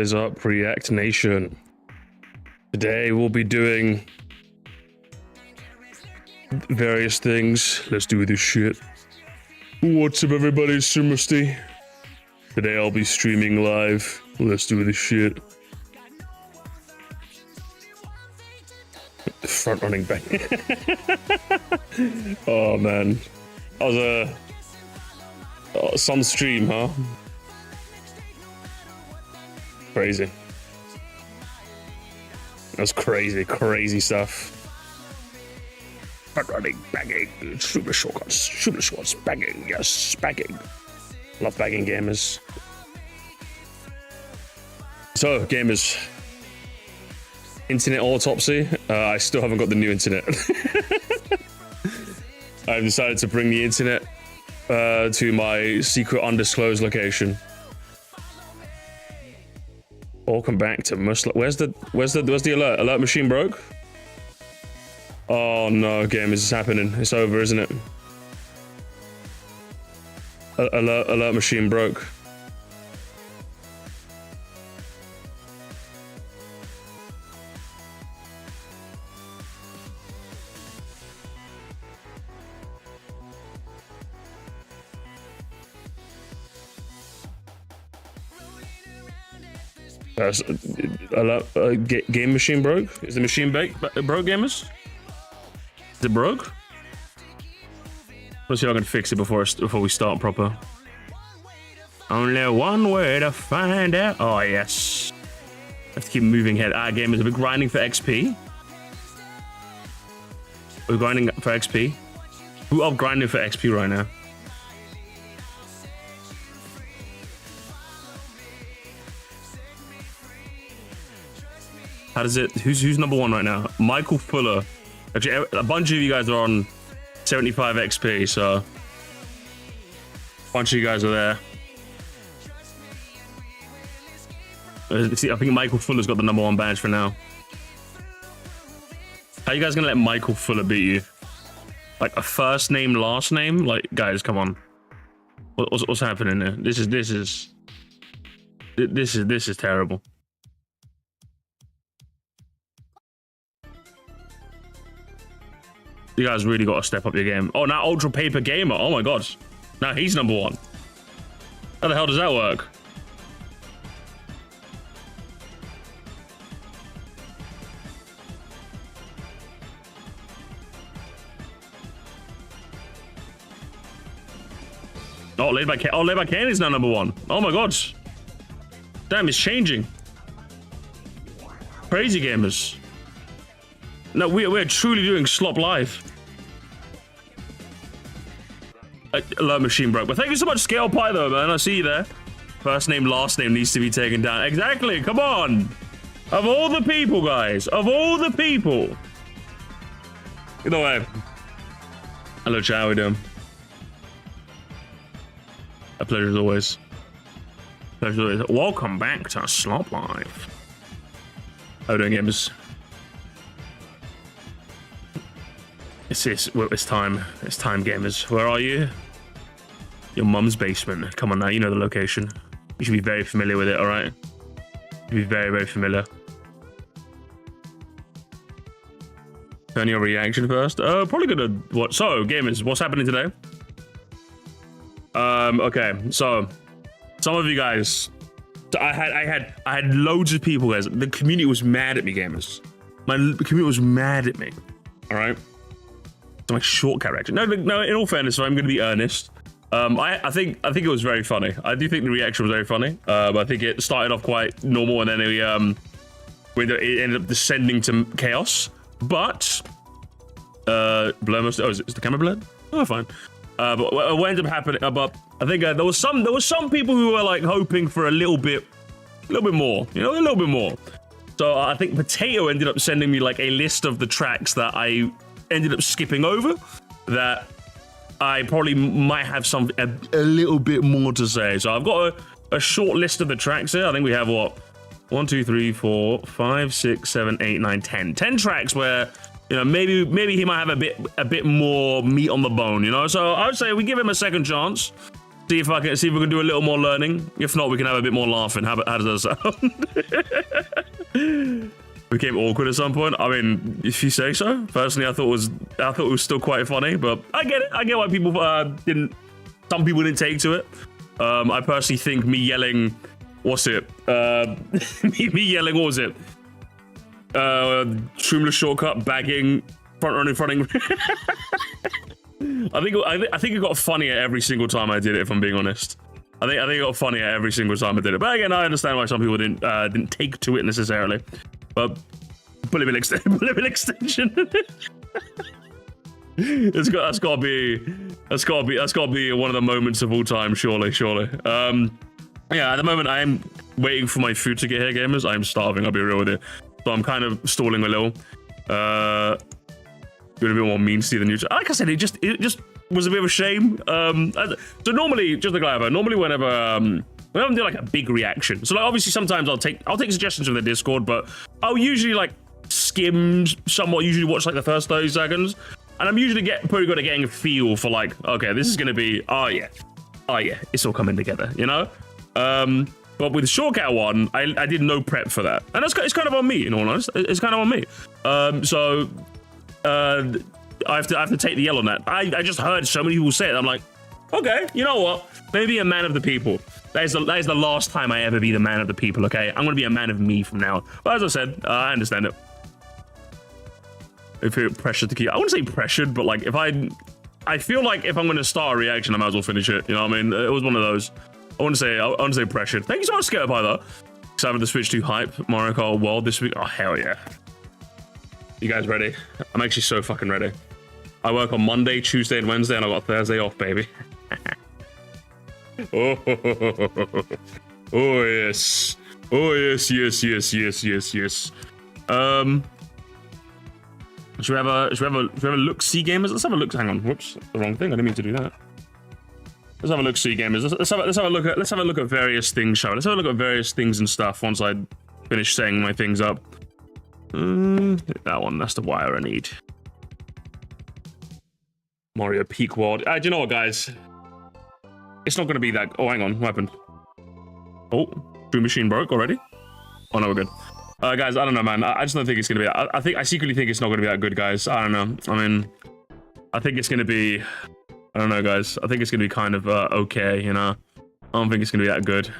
is up, React Nation? Today we'll be doing various things. Let's do this shit. What's up, everybody? It's Sir Musty. Today I'll be streaming live. Let's do this shit. Front running back. Oh man, that was some stream, huh? Crazy. That's crazy stuff. Front running, bagging, super shortcuts, bagging, yes, bagging. Love bagging, gamers. So, gamers. Internet autopsy. I still haven't got the new internet. I've decided to bring the internet to my secret undisclosed location. Welcome back to Muslim. Where's the alert? Alert machine broke? Oh no, gamers, it's happening. It's over, isn't it? Alert machine broke. Game machine broke? Is the machine broke, gamers? Is it broke? Let's see if I can fix it before we start proper. Only one way to find out. Oh yes. Have to keep moving ahead. Gamers, are we grinding for XP? We're grinding for XP. Who are grinding for XP right now? How does it? Who's number one right now? Michael Fuller. Actually, a bunch of you guys are on 75 XP, so a bunch of you guys are there. See, I think Michael Fuller's got the number one badge for now. How are you guys gonna let Michael Fuller beat you? Like a first name, last name? Like, guys, come on. What's happening there? This is terrible. You guys really got to step up your game. Oh, now Ultra Paper Gamer. Oh my god. Now he's number one. How the hell does that work? Oh, Laid by Ken is now number one. Oh my god. Damn, it's changing. Crazy gamers. No, we're truly doing slop live. Alert machine broke. But thank you so much, Scale Pie, though, man. I see you there. First name, last name needs to be taken down. Exactly. Come on. Of all the people, guys. Of all the people. Either way. Hello, chat. How we doing? A pleasure as always. Pleasure as always. Welcome back to Slop Live. How are we doing, gamers? It's time. It's time, gamers. Where are you? Your mum's basement. Come on now, you know the location. You should be very familiar with it, alright? You should be very, very familiar. Turn your reaction first. Probably gonna what? So, gamers, what's happening today? Okay, so some of you guys. So I had loads of people, guys. The community was mad at me, gamers. My community was mad at me. Alright? My Shortcat reaction. No, in all fairness, I'm going to be earnest. I think it was very funny. I do think the reaction was very funny. I think it started off quite normal, and then it ended up descending to chaos. But blur must. Oh, is the camera blurred? Oh, fine. But what ended up happening? But I think there was some people who were like hoping for a little bit more. You know, a little bit more. So I think Potato ended up sending me like a list of the tracks that I ended up skipping over, that I probably might have a little bit more to say. So I've got a short list of the tracks here. I think we have what 1, 2, 3, 4, 5, 6, 7, 8, 9, 10 tracks where, you know, maybe he might have a bit more meat on the bone, you know. So I would say we give him a second chance. See if we can do a little more learning. If not, we can have a bit more laughing. How does that sound? Became awkward at some point. I mean, if you say so. Personally, I thought it was still quite funny, but I get it. I get why people some people didn't take to it. I personally think me yelling, what's it? me yelling, what was it? Streamless shortcut, bagging, fronting. I think it got funnier every single time I did it, if I'm being honest. I think it got funnier every single time I did it. But again, I understand why some people didn't take to it necessarily. But bullet bill extension. that's got to be one of the moments of all time, surely. Yeah, at the moment I am waiting for my food to get here, gamers. I'm starving, I'll be real with you. So I'm kind of stalling a little. Doing a bit more mean to the news. Like I said, it just was a bit of a shame. So normally, just the Glaiver, whenever I'm doing like a big reaction. So like obviously sometimes I'll take suggestions from the Discord, but I'll usually like skim somewhat, usually watch like the first 30 seconds. And I'm usually pretty good at getting a feel for like, okay, this is gonna be, oh yeah, it's all coming together, you know? But with the Shortcat one, I did no prep for that. And it's kind of on me, in all honesty. It's kind of on me. I have to take the L on that. I just heard so many people say it. I'm like, okay, you know what? Maybe a man of the people. That is the last time I ever be the man of the people, okay? I'm gonna be a man of me from now on. But as I said, I understand it. I feel pressured to keep. I wouldn't say pressured, but like I feel like if I'm gonna start a reaction, I might as well finish it. You know what I mean? It was one of those. I wouldn't say pressured. Thank you so much, Skater Pie, though. Excited for the Switch 2 hype Mario Kart World this week. Oh hell yeah! You guys ready? I'm actually so fucking ready. I work on Monday, Tuesday, and Wednesday, and I got Thursday off, baby. Oh yes. Oh yes. Should we have a look-see, gamers? Let's have a look. Hang on. Whoops, the wrong thing. I didn't mean to do that. Let's have a look-see, gamers. Let's have a look at various things, shall we? Let's have a look at various things and stuff once I finish setting my things up. That one. That's the wire I need. Mario Peak World. Do you know what, guys? It's not going to be that. Oh, hang on. What happened? Oh, Dream Machine broke already. Oh no, we're good. Guys, I don't know, man. I just don't think it's gonna be. I secretly think it's not gonna be that good, guys. I don't know. I mean, I think it's gonna be. I don't know, guys. I think it's gonna be kind of okay, you know. I don't think it's gonna be that good.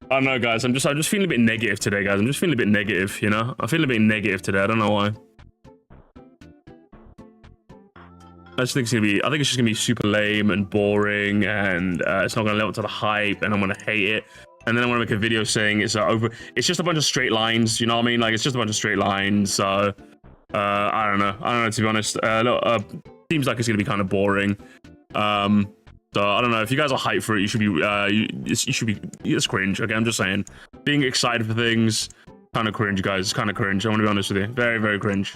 I don't know, guys. I'm just feeling a bit negative today, guys. I'm just feeling a bit negative, you know. I'm feeling a bit negative today. I don't know why. I just think it's gonna be. I think it's just gonna be super lame and boring, and it's not gonna live up to the hype, and I'm gonna hate it. And then I'm gonna make a video saying it's over. It's just a bunch of straight lines. You know what I mean? Like it's just a bunch of straight lines. So I don't know. To be honest. Seems like it's gonna be kind of boring. So I don't know. If you guys are hyped for it, you should be. It's cringe. Okay, I'm just saying. Being excited for things, kind of cringe, guys. It's kind of cringe. I want to be honest with you. Very, very cringe.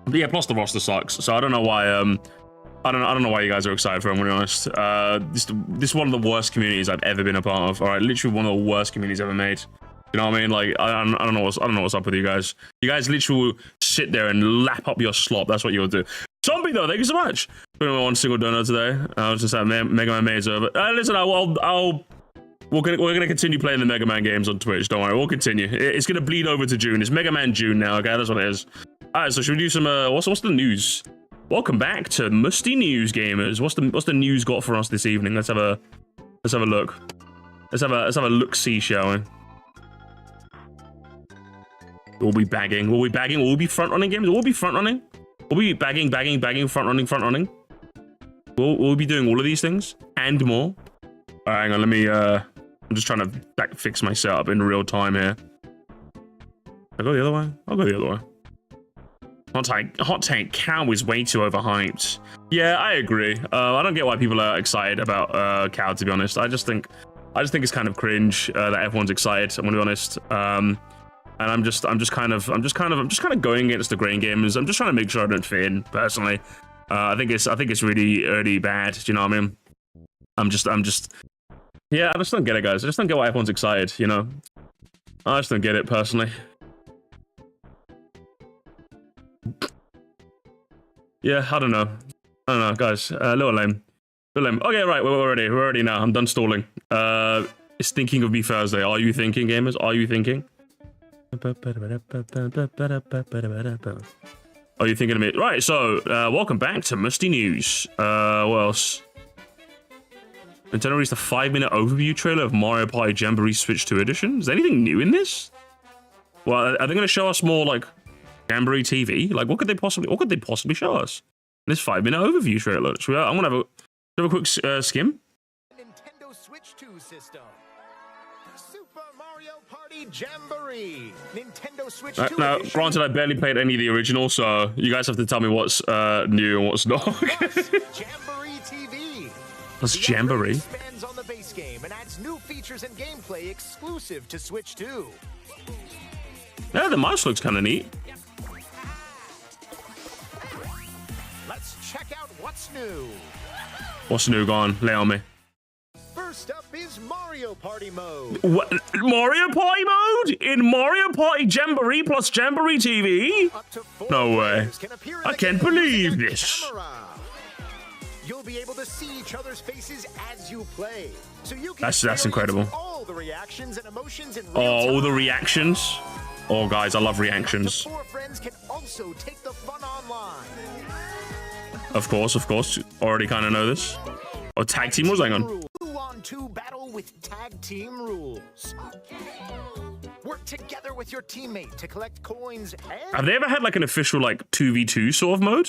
But yeah, plus the roster sucks. So I don't know why. I don't know why you guys are excited for it, I'm gonna be honest. This is one of the worst communities I've ever been a part of. Alright, literally one of the worst communities ever made. You know what I mean? Like I don't know what's up with you guys. You guys literally will sit there and lap up your slop. That's what you'll do. Zombie though, thank you so much. One single donor today. I was just at Mega Man Maze over. Listen, we're gonna continue playing the Mega Man games on Twitch. Don't worry, we'll continue. It's gonna bleed over to June. It's Mega Man June now. Okay, that's what it is. Alright, so should we do some what's the news? Welcome back to Musty News, gamers. What's the news got for us this evening? Let's have a look. Let's have a look-see, shall we? We'll be bagging. We'll be bagging. We'll be front-running games. We'll be front-running. We'll be bagging, front-running. We'll be doing all of these things and more. All right, hang on. Let me. I'm just trying to fix my setup in real time here. I go the other way. I'll go the other way. Hot Tank Cow is way too overhyped. Yeah, I agree. I don't get why people are excited about Cow, to be honest. I just think it's kind of cringe that everyone's excited. I'm gonna be honest. And I'm just kind of going against the grain gamers. I'm just trying to make sure I don't fit in personally. I think it's really bad. Do you know what I mean? Yeah, I just don't get it, guys. I just don't get why everyone's excited. You know, I just don't get it personally. Yeah, I don't know, guys. A little lame. Film. Okay, right. We're ready. We're ready now. I'm done stalling. It's thinking of me Thursday. Are you thinking, gamers? Are you thinking? Are you thinking of me? Right. So, welcome back to Musty News. What else? Nintendo released a 5-minute overview trailer of Mario Party Jamboree Switch 2 Edition. Is there anything new in this? Well, are they going to show us more like Jamboree TV? Like, what could they possibly show us in this 5-minute overview trailer? I'm gonna have a quick skim. Nintendo Switch 2 system. Super Mario Party Jamboree. Nintendo Switch 2 Now, edition. granted, I barely played any of the original, so you guys have to tell me what's new and what's not. Jamboree TV. What's Jamboree? Expands on the base game and adds new features and gameplay exclusive to Switch 2. Yeah, the mouse looks kind of neat. Let's check out what's new. What's new? Go on, lay on me. First up is Mario Party mode. What? Mario Party mode? In Mario Party Jamboree plus Jamboree TV? Up to 4 No way. players can appear in I the can't game believe using a this. camera. You'll be able to see each other's faces as you play. So you can That's experience incredible. all the reactions and emotions in real Oh, all the time. reactions. Oh, guys, I love Up to reactions. 4 friends can also take the fun online. Of course. Already kind of know this. Oh, tag team rules? Hang on. 2-on-2 battle with tag team rules. Work together with your teammate to collect coins and Have they ever had like an official like 2v2 sort of mode?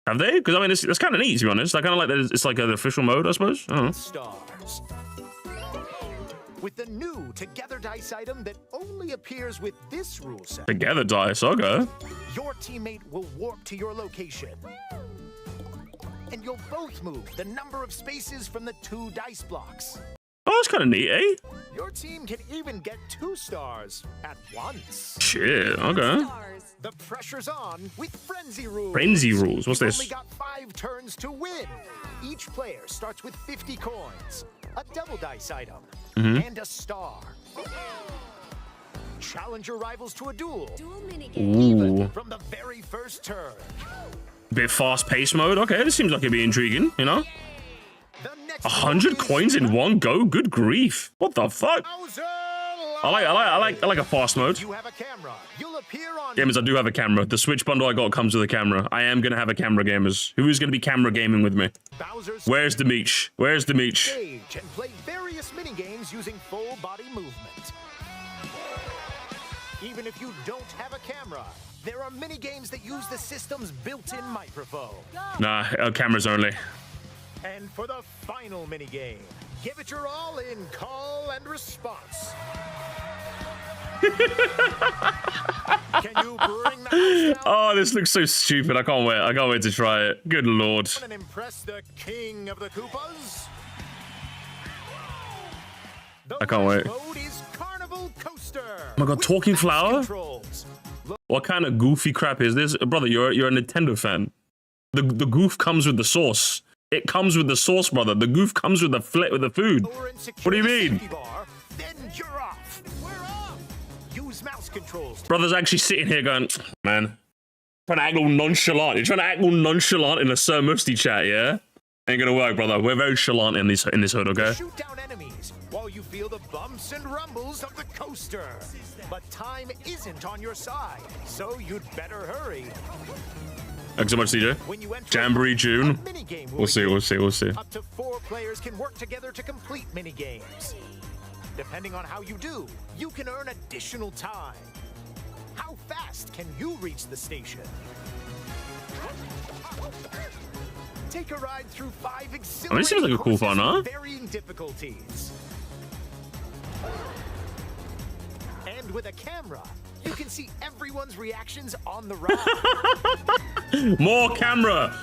Have they? Because I mean, it's kind of neat to be honest. I kind of like that it's like an official mode, I suppose. I don't know. stars. With the new Together dice item that only appears with this rule set, Together dice, okay. your teammate will warp to your location. And you'll both move the number of spaces from the 2 dice blocks. Oh, that's kind of neat, eh? Your team can even get 2 stars at once. Shit, okay. The pressure's on with Frenzy Rules. Frenzy rules, what's You've this? only got 5 turns to win. Each player starts with 50 coins, a double dice item, and a star. Challenge your rivals to a duel Ooh. from the very first turn. Bit fast-paced mode. Okay, this seems like it'd be intriguing, you know? The next 100 one is coins in one go? Good grief. What the fuck? Bowser I like a fast mode. You have a camera. You'll appear on Gamers, I do have a camera. The Switch bundle I got comes with a camera. I am gonna have a camera, gamers. Who is gonna be camera gaming with me? Bowser's Where's the meech? Where's the meech? stage and play various mini games using full body movement. Even if you don't have a camera, there are mini games that use the system's built-in microphone. Nah, cameras only. And for the final mini game, give it your all in call and response. Can you bring the house down Oh, this looks so stupid. I can't wait. I can't wait to try it. Good lord. and impress the king of the Koopas? I can't wait. Mode is Carnival Coaster. Oh my god, with talking mouse flower? controls. What kind of goofy crap is this? Brother, you're a Nintendo fan. The goof comes with the sauce. It comes with the sauce, brother. The goof comes with the food. What do you mean? Bar, then you're off. We're off. Use mouse controls. Brother's actually sitting here going, man, trying to act all nonchalant. You're trying to act all nonchalant in a Sir Musty chat, yeah? Ain't gonna work, brother. We're very chalant in this hood, okay? Shoot down enemies while you feel the bumps and rumbles of the coaster. But time isn't on your side, so you'd better hurry. Thanks so much, CJ. When you enter Jamboree June. a minigame will We'll see, begin. we'll see. Up to 4 players can work together to complete minigames. Depending on how you do, you can earn additional time. How fast can you reach the station? Take a ride through 5 exhilarating this seems like a cool courses fun, huh? with varying difficulties. And with a camera, you can see everyone's reactions on the ride. More camera,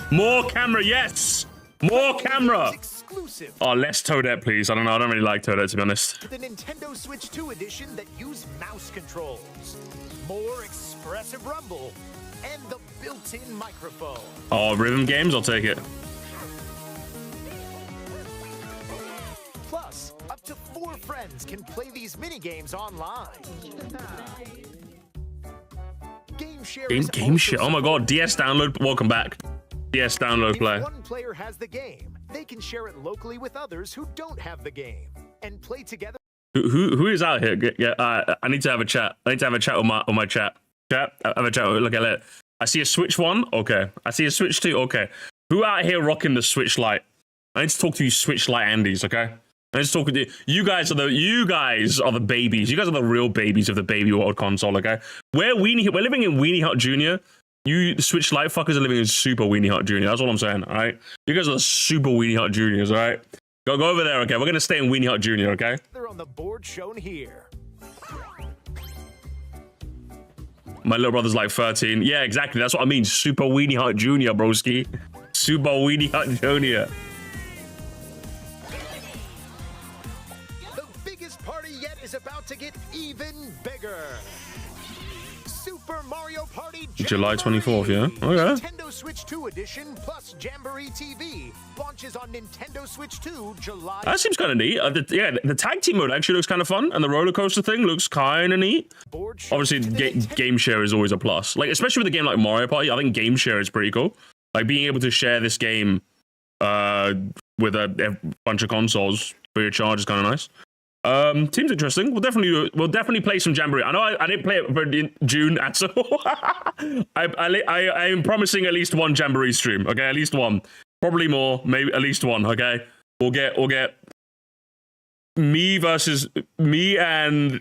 yes! More camera! Exclusive Oh, less Toadette, please. I don't know. I don't really like Toadette, to be honest. to the Nintendo Switch 2 edition that use mouse controls, more expressive rumble, and the built-in microphone. Oh, rhythm games? I'll take it. Plus, up to 4 friends can play these mini-games online. Game share is Game also shit. Oh my god, DS download. Welcome back. DS download If play. one player has the game, They can share it locally with others who don't have the game and play together. Who is out here? I need to have a chat. I need to have a chat on my chat. Chat. Have a chat. Look at it. I see a Switch 1. Okay. I see a Switch 2. Okay. Who out here rocking the Switch Lite? I need to talk to you Switch Lite Andys. Okay. I need to talk to you. You guys are the babies. You guys are the real babies of the baby world console. Okay. We're living in Weenie Hut Junior. You Switch Lite fuckers are living in Super Weenie Hut Junior. That's all I'm saying. All right. You guys are the Super Weenie Hut Juniors. All right. Go over there. Okay. We're gonna stay in Weenie Hut Junior. Okay. They're on the board shown here. My little brother's like 13. Yeah, exactly. That's what I mean. Super Weenie Hut Junior, broski. Super Weenie Hut Junior. The biggest party yet is about to get even bigger. Super Mario Party July 24th, yeah? Okay. Nintendo Switch 2 edition plus Jamboree TV launches on Nintendo Switch 2 July. That seems kind of neat. The tag team mode actually looks kind of fun, and the roller coaster thing looks kind of neat. Obviously, game share is always a plus. Like, especially with a game like Mario Party, I think game share is pretty cool. Like, being able to share this game with a bunch of consoles free of charge is kind of nice. Seems interesting. We'll definitely play some Jamboree. I know I didn't play it for June at all. I am promising at least one Jamboree stream. Okay, at least one. Probably more. Maybe at least one. Okay, we'll get me versus me and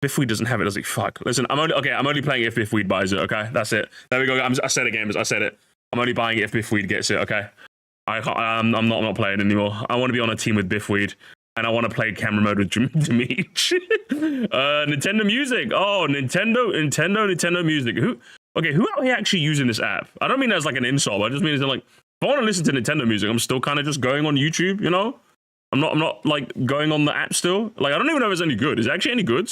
Biffweed doesn't have it, does he? Fuck. Listen, I'm only playing it if Biffweed buys it. Okay, that's it. There we go. I said it, gamers. I said it. I'm only buying it if Biffweed gets it. Okay. I'm not playing anymore. I want to be on a team with Biffweed, and I want to play camera mode with Demeech. Nintendo Music. Oh, Nintendo Music. Who out here actually using this app? I don't mean as like an insult. I just mean as like, if I want to listen to Nintendo Music, I'm still kind of just going on YouTube. You know, I'm not like going on the app still. Like, I don't even know if it's any good. Is it actually any good?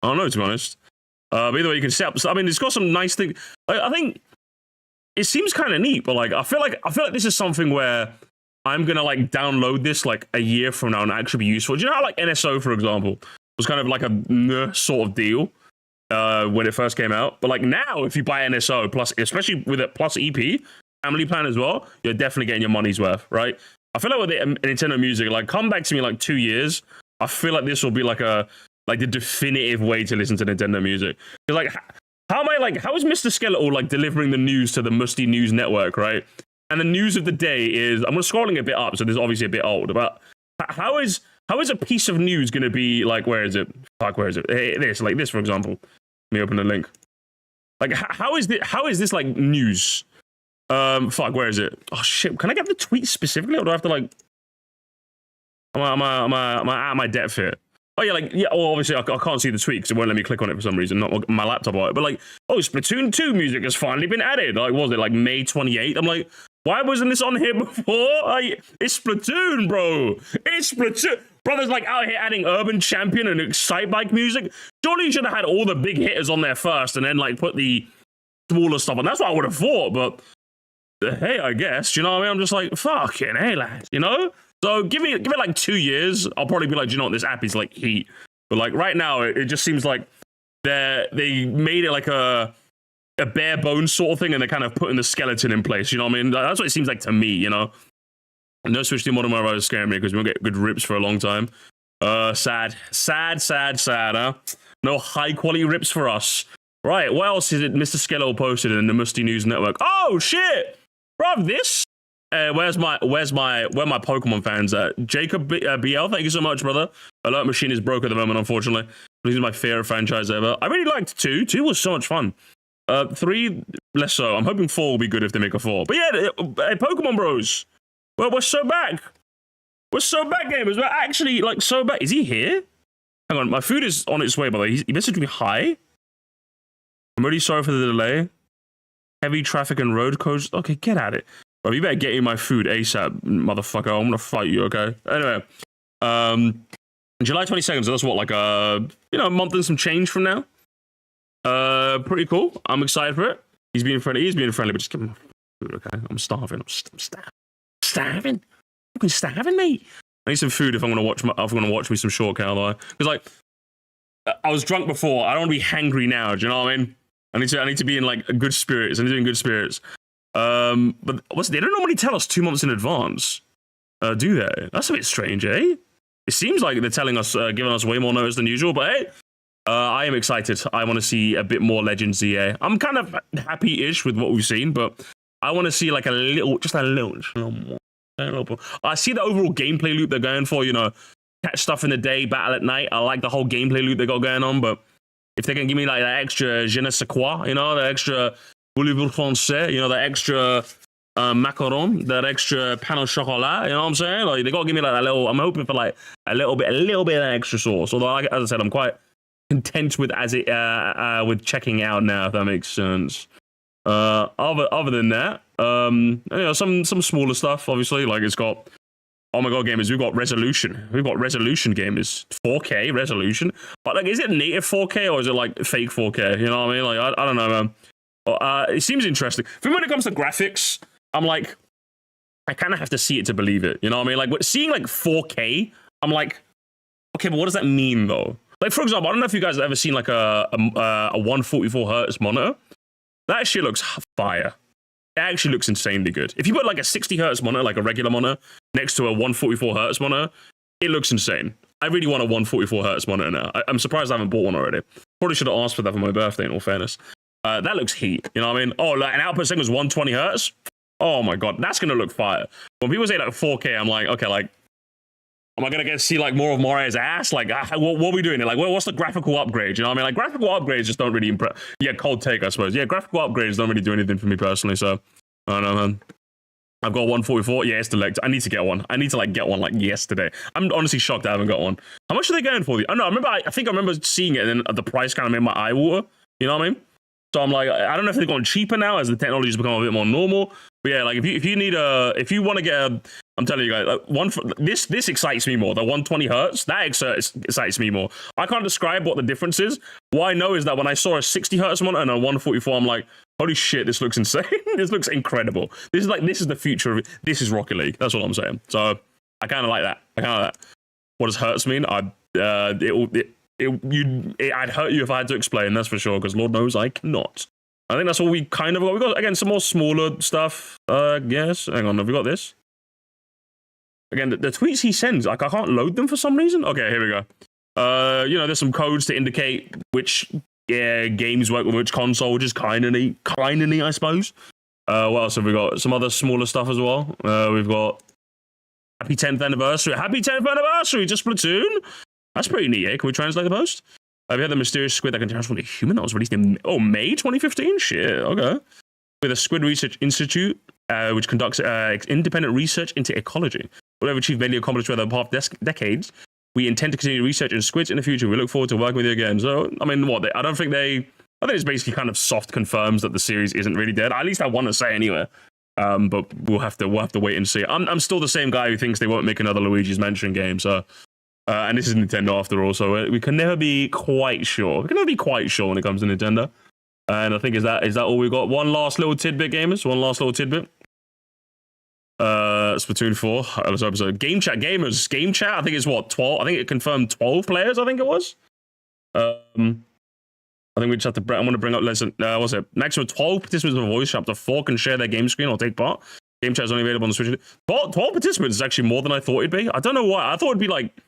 I don't know, to be honest. But either way, you can set up. I mean, it's got some nice things. I think. It seems kind of neat, but like I feel like this is something where I'm gonna like download this like a year from now and actually be useful. Do you know how like NSO, for example, was kind of like a sort of deal when it first came out? But like now, if you buy NSO plus, especially with it plus EP family plan as well, you're definitely getting your money's worth, right? I feel like with the Nintendo Music, like come back to me in like 2 years, I feel like this will be like the definitive way to listen to Nintendo Music. Because like. How is Mr. Skeletal like delivering the news to the Musty News Network, right? And the news of the day is, I'm scrolling a bit up, so this is obviously a bit old, but how is a piece of news going to be like, where is it? Fuck, where is it? Hey, this, for example. Let me open the link. Like, how is this like news? Fuck, where is it? Oh shit, can I get the tweet specifically, or do I have to like, am I out of my depth here? Oh yeah, well, obviously I can't see the tweet because it won't let me click on it for some reason, not my laptop on it. But like, oh, Splatoon 2 music has finally been added. Like, what was it, like May 28th? I'm like, why wasn't this on here before? It's Splatoon, bro. It's Splatoon. Brothers like out here adding Urban Champion and Excite Bike music. Surely you should have had all the big hitters on there first and then like put the smaller stuff on. That's what I would have thought, but hey, I guess, you know what I mean? I'm just like, fucking hey, lads, you know? So give it like 2 years. I'll probably be like, you know what, this app is like heat. But like right now, it just seems like they made it like a bare bones sort of thing, and they're kind of putting the skeleton in place. You know what I mean? That's what it seems like to me. You know, no Switch to Modern Warfare is scaring me because we won't get good rips for a long time. Sad, huh? No high quality rips for us. Right. What else is it? Mr. Skeletal posted in the Musty News Network. Oh shit, bruv, this. Where my Pokemon fans at? Jacob BL, thank you so much, brother. Alert Machine is broke at the moment, unfortunately. This is my favorite franchise ever. I really liked 2. 2 was so much fun. 3, less so. I'm hoping 4 will be good if they make a 4. But yeah, Pokemon Bros. Well, we're so back. We're so back, gamers. We're actually like so back. Is he here? Hang on, my food is on its way, by the way. He messaged me hi. I'm really sorry for the delay. Heavy traffic and road codes. Okay, get at it. Bro, you better get me my food ASAP, motherfucker. I'm gonna fight you, okay? Anyway, July 22nd, so that's what, like a month and some change from now. Pretty cool. I'm excited for it. He's being friendly, but just give him food, okay? I'm starving. I'm starving. Fucking starving, mate. I need some food if I'm gonna watch me some Shortcat, otherwise. Because like, I was drunk before. I don't want to be hangry now. Do you know what I mean? I need to be in like good spirits. I need to be in good spirits. But they don't normally tell us 2 months in advance, do they? That's a bit strange, eh? It seems like they're telling us, giving us way more notice than usual, but hey, I am excited. I want to see a bit more Legends EA. I'm kind of happy-ish with what we've seen, but I want to see like a little more. I see the overall gameplay loop they're going for, you know, catch stuff in the day, battle at night. I like the whole gameplay loop they got going on, but if they can give me like that extra je ne sais quoi, you know, the extra voulez-vous français, you know, the extra macaron, that extra pain au chocolat, you know what I'm saying? Like, they got to give me like that little, I'm hoping for like a little bit of that extra sauce. Although, like, as I said, I'm quite content with with checking out now, if that makes sense. Other than that, you know, some smaller stuff, obviously, like it's got, oh my god, gamers, we've got resolution gamers, 4K resolution, but like, is it native 4K or is it like fake 4K? You know what I mean? Like, I don't know, man. It seems interesting. For me, when it comes to graphics, I'm like, I kind of have to see it to believe it. You know what I mean? Like, seeing like 4K, I'm like, okay, but what does that mean though? Like, for example, I don't know if you guys have ever seen like a 144 hertz monitor. That shit looks fire. It actually looks insanely good. If you put like a 60 hertz monitor, like a regular monitor, next to a 144 hertz monitor, it looks insane. I really want a 144 hertz monitor now. I'm surprised I haven't bought one already. Probably should have asked for that for my birthday, in all fairness. That looks heat. You know what I mean? Oh, like an output segment is 120 hertz? Oh my god, that's going to look fire. When people say like 4K, I'm like, okay, like, am I going to get to see like more of Mariah's ass? Like, what are we doing? Like, what's the graphical upgrade? You know what I mean? Like, graphical upgrades just don't really impress. Yeah, cold take, I suppose. Yeah, graphical upgrades don't really do anything for me personally, so I don't know, man. I've got 144. Yeah, it's deluxe. I need to get one. I need to like get one like yesterday. I'm honestly shocked I haven't got one. How much are they going for? I know. I think I remember seeing it, and then the price kind of made my eye water. You know what I mean? So I'm like, I don't know if they've gone cheaper now as the technology's become a bit more normal. But yeah, like if you want to get I'm telling you guys, like this excites me more. The 120 hertz, that excites me more. I can't describe what the difference is. What I know is that when I saw a 60 hertz monitor and a 144, I'm like, holy shit, this looks insane. This looks incredible. This is the future of it. This is Rocket League. That's what I'm saying. So I kind of like that. What does hertz mean? I'd hurt you if I had to explain, that's for sure, because Lord knows I cannot. I think that's all we kind of got. We got, again, some more smaller stuff. Yes. Hang on, have we got this? Again, the tweets he sends, like, I can't load them for some reason. Okay, here we go. You know, there's some codes to indicate which games work with which console, which is kind of neat, I suppose. What else have we got? Some other smaller stuff as well. We've got Happy 10th anniversary. Happy 10th anniversary to Splatoon. That's pretty neat, eh? Can we translate the post? We had the mysterious squid that can transform into a human that was released in May 2015? Shit, okay. With a Squid Research Institute, which conducts independent research into ecology. What we've achieved many accomplished over the past decades, we intend to continue research in squids in the future. We look forward to working with you again. So, I mean, I think it's basically kind of soft confirms that the series isn't really dead. At least I want to say anyway. But we'll have to wait and see. I'm still the same guy who thinks they won't make another Luigi's Mansion game, so... and this is Nintendo after all, so we can never be quite sure. We can never be quite sure when it comes to Nintendo. And I think, is that all we got? One last little tidbit, gamers. One last little tidbit. Splatoon 4. Let's hope so. Game chat, gamers. Game chat, I think it's what, 12? I think it confirmed 12 players, I think it was. I think we just have to... I'm going to bring up... Listen, what's it? Maximum 12 participants with a voice chat. Up to 4 can share their game screen or take part. Game chat is only available on the Switch. 12 participants is actually more than I thought it'd be. I don't know why. I thought it'd be like...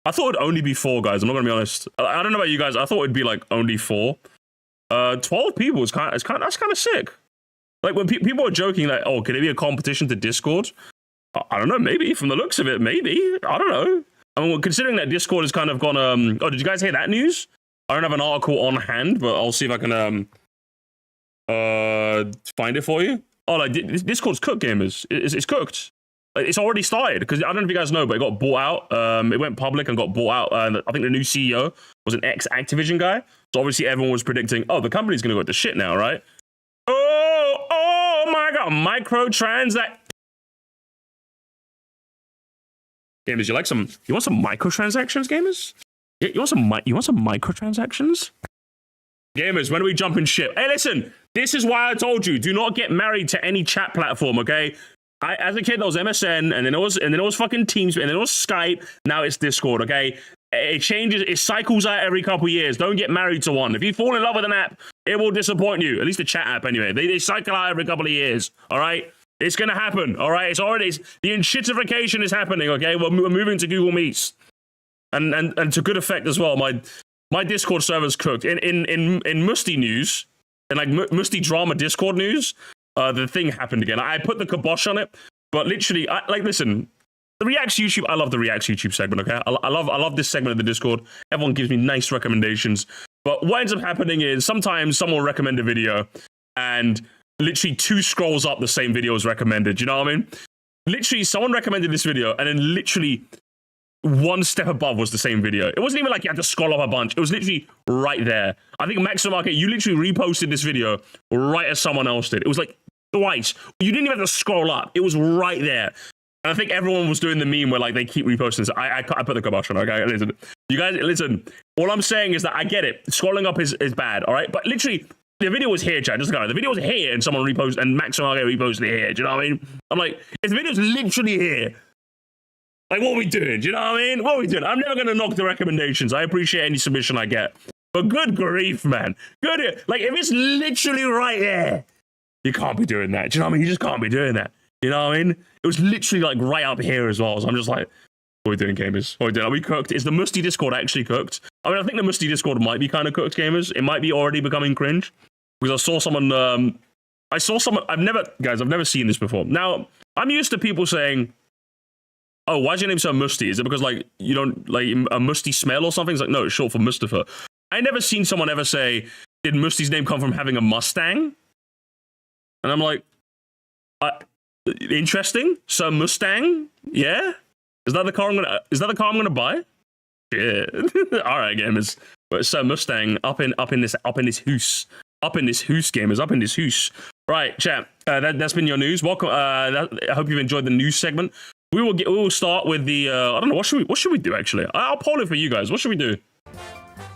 I thought it'd only be 4, guys. I'm not gonna be honest. I don't know about you guys. I thought it'd be like only 4. 12 people is that's kind of sick. Like when people are joking like, oh, could it be a competition to Discord? I don't know. Maybe from the looks of it, maybe. I don't know. I mean, considering that Discord has kind of gone. Oh, did you guys hear that news? I don't have an article on hand, but I'll see if I can find it for you. Oh, like Discord's cooked, gamers. It's cooked. It's already started, because I don't know if you guys know, but it got bought out. It went public and got bought out. I think the new CEO was an ex-Activision guy. So obviously everyone was predicting, oh, the company's going to go to shit now, right? Oh my God, microtransact. Gamers, you want some microtransactions, gamers? You want some microtransactions? Gamers, when are we jumping ship? Hey, listen, this is why I told you, do not get married to any chat platform, okay? As a kid, there was MSN, and then it was fucking Teams, and then it was Skype. Now it's Discord, okay? It changes, it cycles out every couple years. Don't get married to one. If you fall in love with an app, it will disappoint you. At least the chat app, anyway. They cycle out every couple of years. All right, it's gonna happen. All right, the enshittification is happening. Okay, we're moving to Google Meets, and to good effect as well. My Discord server's cooked. In Musty news, in like Musty drama Discord news, the thing happened again. I put the kibosh on it, but literally, listen. The Reacts YouTube, I love the Reacts YouTube segment, okay? I love this segment of the Discord. Everyone gives me nice recommendations. But what ends up happening is sometimes someone will recommend a video and literally 2 scrolls up the same video is recommended. You know what I mean? Literally, someone recommended this video and then literally 1 step above was the same video. It wasn't even like you had to scroll up a bunch. It was literally right there. I think Maximum Market, you literally reposted this video right as someone else did. It was like twice. You didn't even have to scroll up. It was right there. And I think everyone was doing the meme where like they keep reposting this. I put the kibosh on, okay? Listen, you guys, listen. All I'm saying is that I get it. Scrolling up is bad, all right? But literally, the video was here, Chad. Just go. The video was here, and someone reposted, and Max and I reposted it here. Do you know what I mean? I'm like, if the video's literally here, like, what are we doing? Do you know what I mean? What are we doing? I'm never gonna knock the recommendations. I appreciate any submission I get, but good grief, man. Good, like if it's literally right there, you can't be doing that. Do you know what I mean? You just can't be doing that. You know what I mean? It was literally like right up here as well. So I'm just like, what are we doing, gamers? What are we doing? Are we cooked? Is the Musty Discord actually cooked? I mean, I think the Musty Discord might be kind of cooked, gamers. It might be already becoming cringe. Because I saw someone, I've never seen this before. Now, I'm used to people saying, oh, why is your name so musty? Is it because like you don't like a musty smell or something? It's like, no, it's short for Mustafa. I never seen someone ever say, did Musty's name come from having a Mustang? And I'm like, interesting. So Mustang, yeah. Is that the car I'm gonna buy? Yeah. All right, gamers. But so Mustang up in this hoose, gamers, up in this hoose. Right, chat. That's been your news. Welcome. I hope you've enjoyed the news segment. We will start with the. I don't know. What should we do actually? I'll poll it for you guys. What should we do?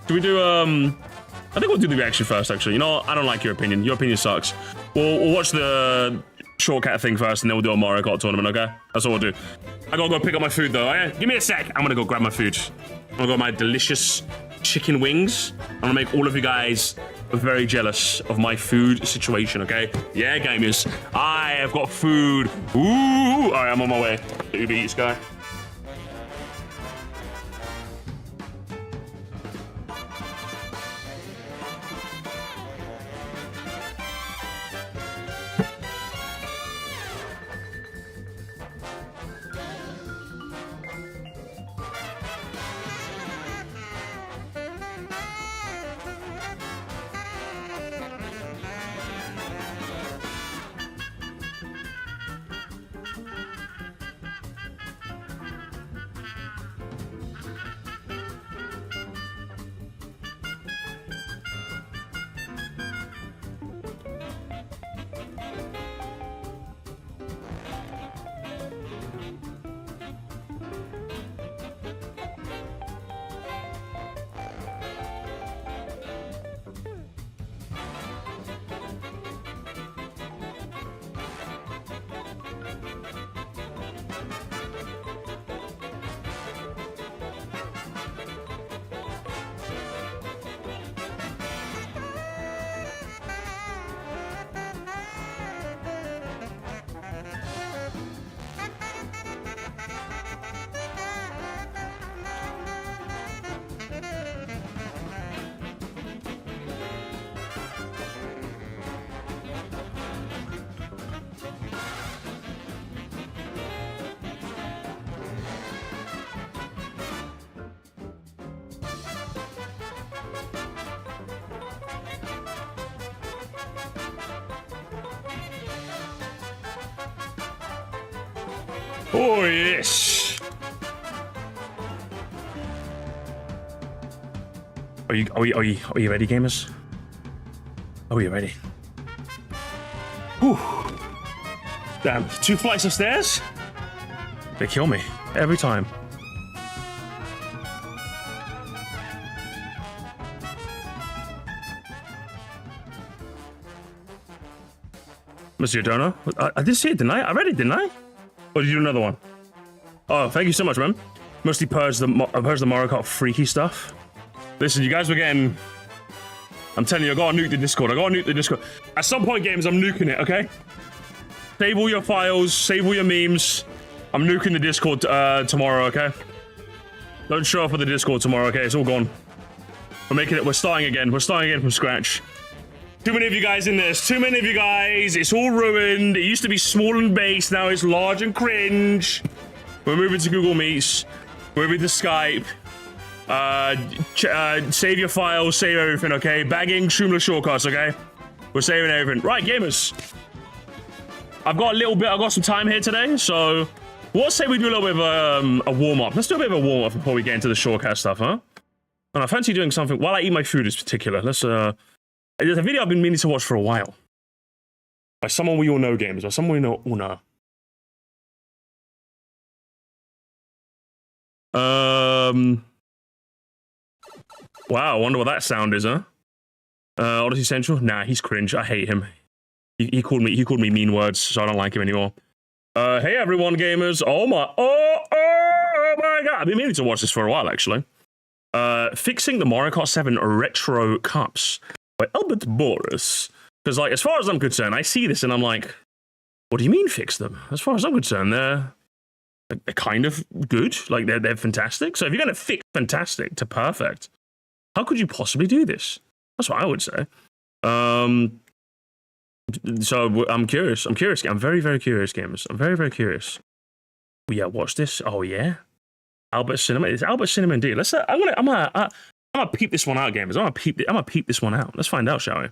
Should we do? I think we'll do the reaction first. Actually, you know what? I don't like your opinion. Your opinion sucks. We'll watch the Shortcat thing first, and then we'll do a Mario Kart tournament, okay? That's all we'll do. I gotta go pick up my food, though, okay? Give me a sec. I'm gonna go grab my food. I'm gonna go my delicious chicken wings. I'm gonna make all of you guys very jealous of my food situation, okay? Yeah, gamers. I have got food. Ooh! All right, I'm on my way. Uber Eats guy. Oh yes. Are you ready, gamers? Are you ready? Whew. Damn, 2 flights of stairs? They kill me every time. Mr. Donor, I did see it, didn't I? I read it, didn't I? Or did you do another one? Oh, thank you so much, man. Mostly purge the Mario Kart freaky stuff. Listen, you guys were getting... I'm telling you, I gotta nuke the Discord. I gotta nuke the Discord. At some point, games, I'm nuking it, okay? Save all your files, save all your memes. I'm nuking the Discord tomorrow, okay? Don't show up for the Discord tomorrow, okay? It's all gone. We're making it, we're starting again. We're starting again from scratch. Too many of you guys in this. Too many of you guys. It's all ruined. It used to be small and base. Now it's large and cringe. We're moving to Google Meets. We're moving to Skype. Save your files. Save everything, okay? Bagging Shroomless shortcuts, okay? We're saving everything. Right, gamers. I've got a little bit. I've got some time here today, so let's say we do a little bit of a warm-up. Let's do a bit of a warm-up before we get into the shortcut stuff, huh? And I fancy doing something while I eat my food in particular. Let's, there's a video I've been meaning to watch for a while. By someone we all know, gamers. By someone we all know. Wow, I wonder what that sound is, huh? Odyssey Central? Nah, he's cringe. I hate him. He called me mean words, so I don't like him anymore. Hey everyone, gamers. Oh my god. I've been meaning to watch this for a while, actually. Fixing the Mario Kart 7 Retro Cups by Albert Boris. Because, like, as far as I'm concerned, I see this and I'm like, what do you mean fix them? As far as I'm concerned, they're kind of good. Like, they're fantastic. So if you're going to fix fantastic to perfect, how could you possibly do this? That's what I would say. So I'm curious. I'm very, very curious, gamers. I'm very, very curious. Oh, yeah, watch this. Oh, yeah. Albert Cinema. It's Albert Cinema indeed. Let's. I'm gonna peep this one out, gamers. I'm gonna peep this one out. Let's find out, shall we?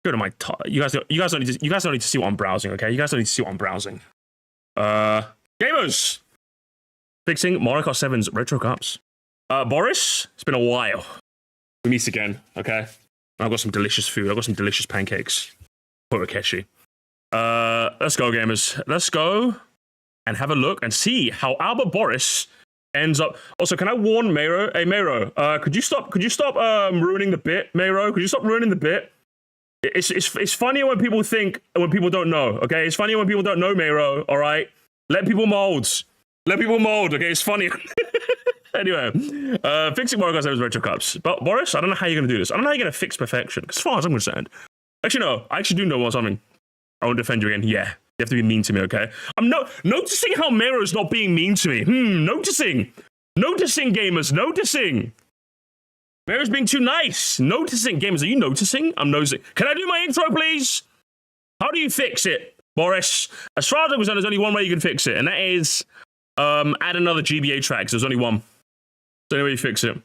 Go to my top. You guys don't need to see what I'm browsing, okay? You guys don't need to see what I'm browsing. Gamers, fixing Mario Kart 7's Retro Cups. Boris, it's been a while. We meet again, okay? I've got some delicious food. I've got some delicious pancakes. Porokeshi. Let's go, gamers. Let's go and have a look and see how Albert Boris ends up. Also, can I warn Mayro? Hey, Mayro, could you stop ruining the bit, Mayro? Could you stop ruining the bit? It's funnier when people don't know, okay? It's funnier when people don't know, Mayro, all right? Let people mold, okay? It's funny. Anyway, fixing Mario Kart 7's Retro Cups. But Boris, I don't know how you're going to do this. I don't know how you're going to fix perfection, as far as I'm concerned. Actually, no. I actually do know what's something. I won't defend you again. Yeah. You have to be mean to me, okay? I'm noticing how Mero's not being mean to me. Noticing. Noticing, gamers. Noticing. Mero's being too nice. Noticing. Gamers, are you noticing? I'm noticing. Can I do my intro, please? How do you fix it, Boris? As far as I'm concerned, there's only one way you can fix it, and that is add another GBA track. There's only one. So anyway, you fix it.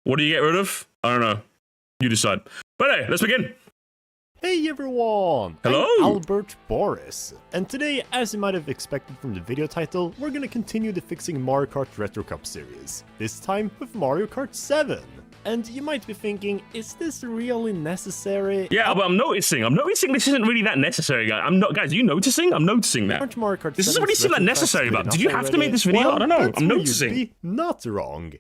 What do you get rid of? I don't know. You decide. But hey, let's begin. Hey everyone! Hello! I'm Albert Boris, and today, as you might have expected from the video title, we're gonna continue the Fixing Mario Kart Retro Cup series, this time with Mario Kart 7. And you might be thinking, is this really necessary? Yeah, but I'm noticing this isn't really that necessary, guys. Guys, are you noticing? I'm noticing that. Mario Kart this doesn't really seem that necessary about. Did you have to make this video? Well, I don't know. I'm you'd noticing. be not wrong.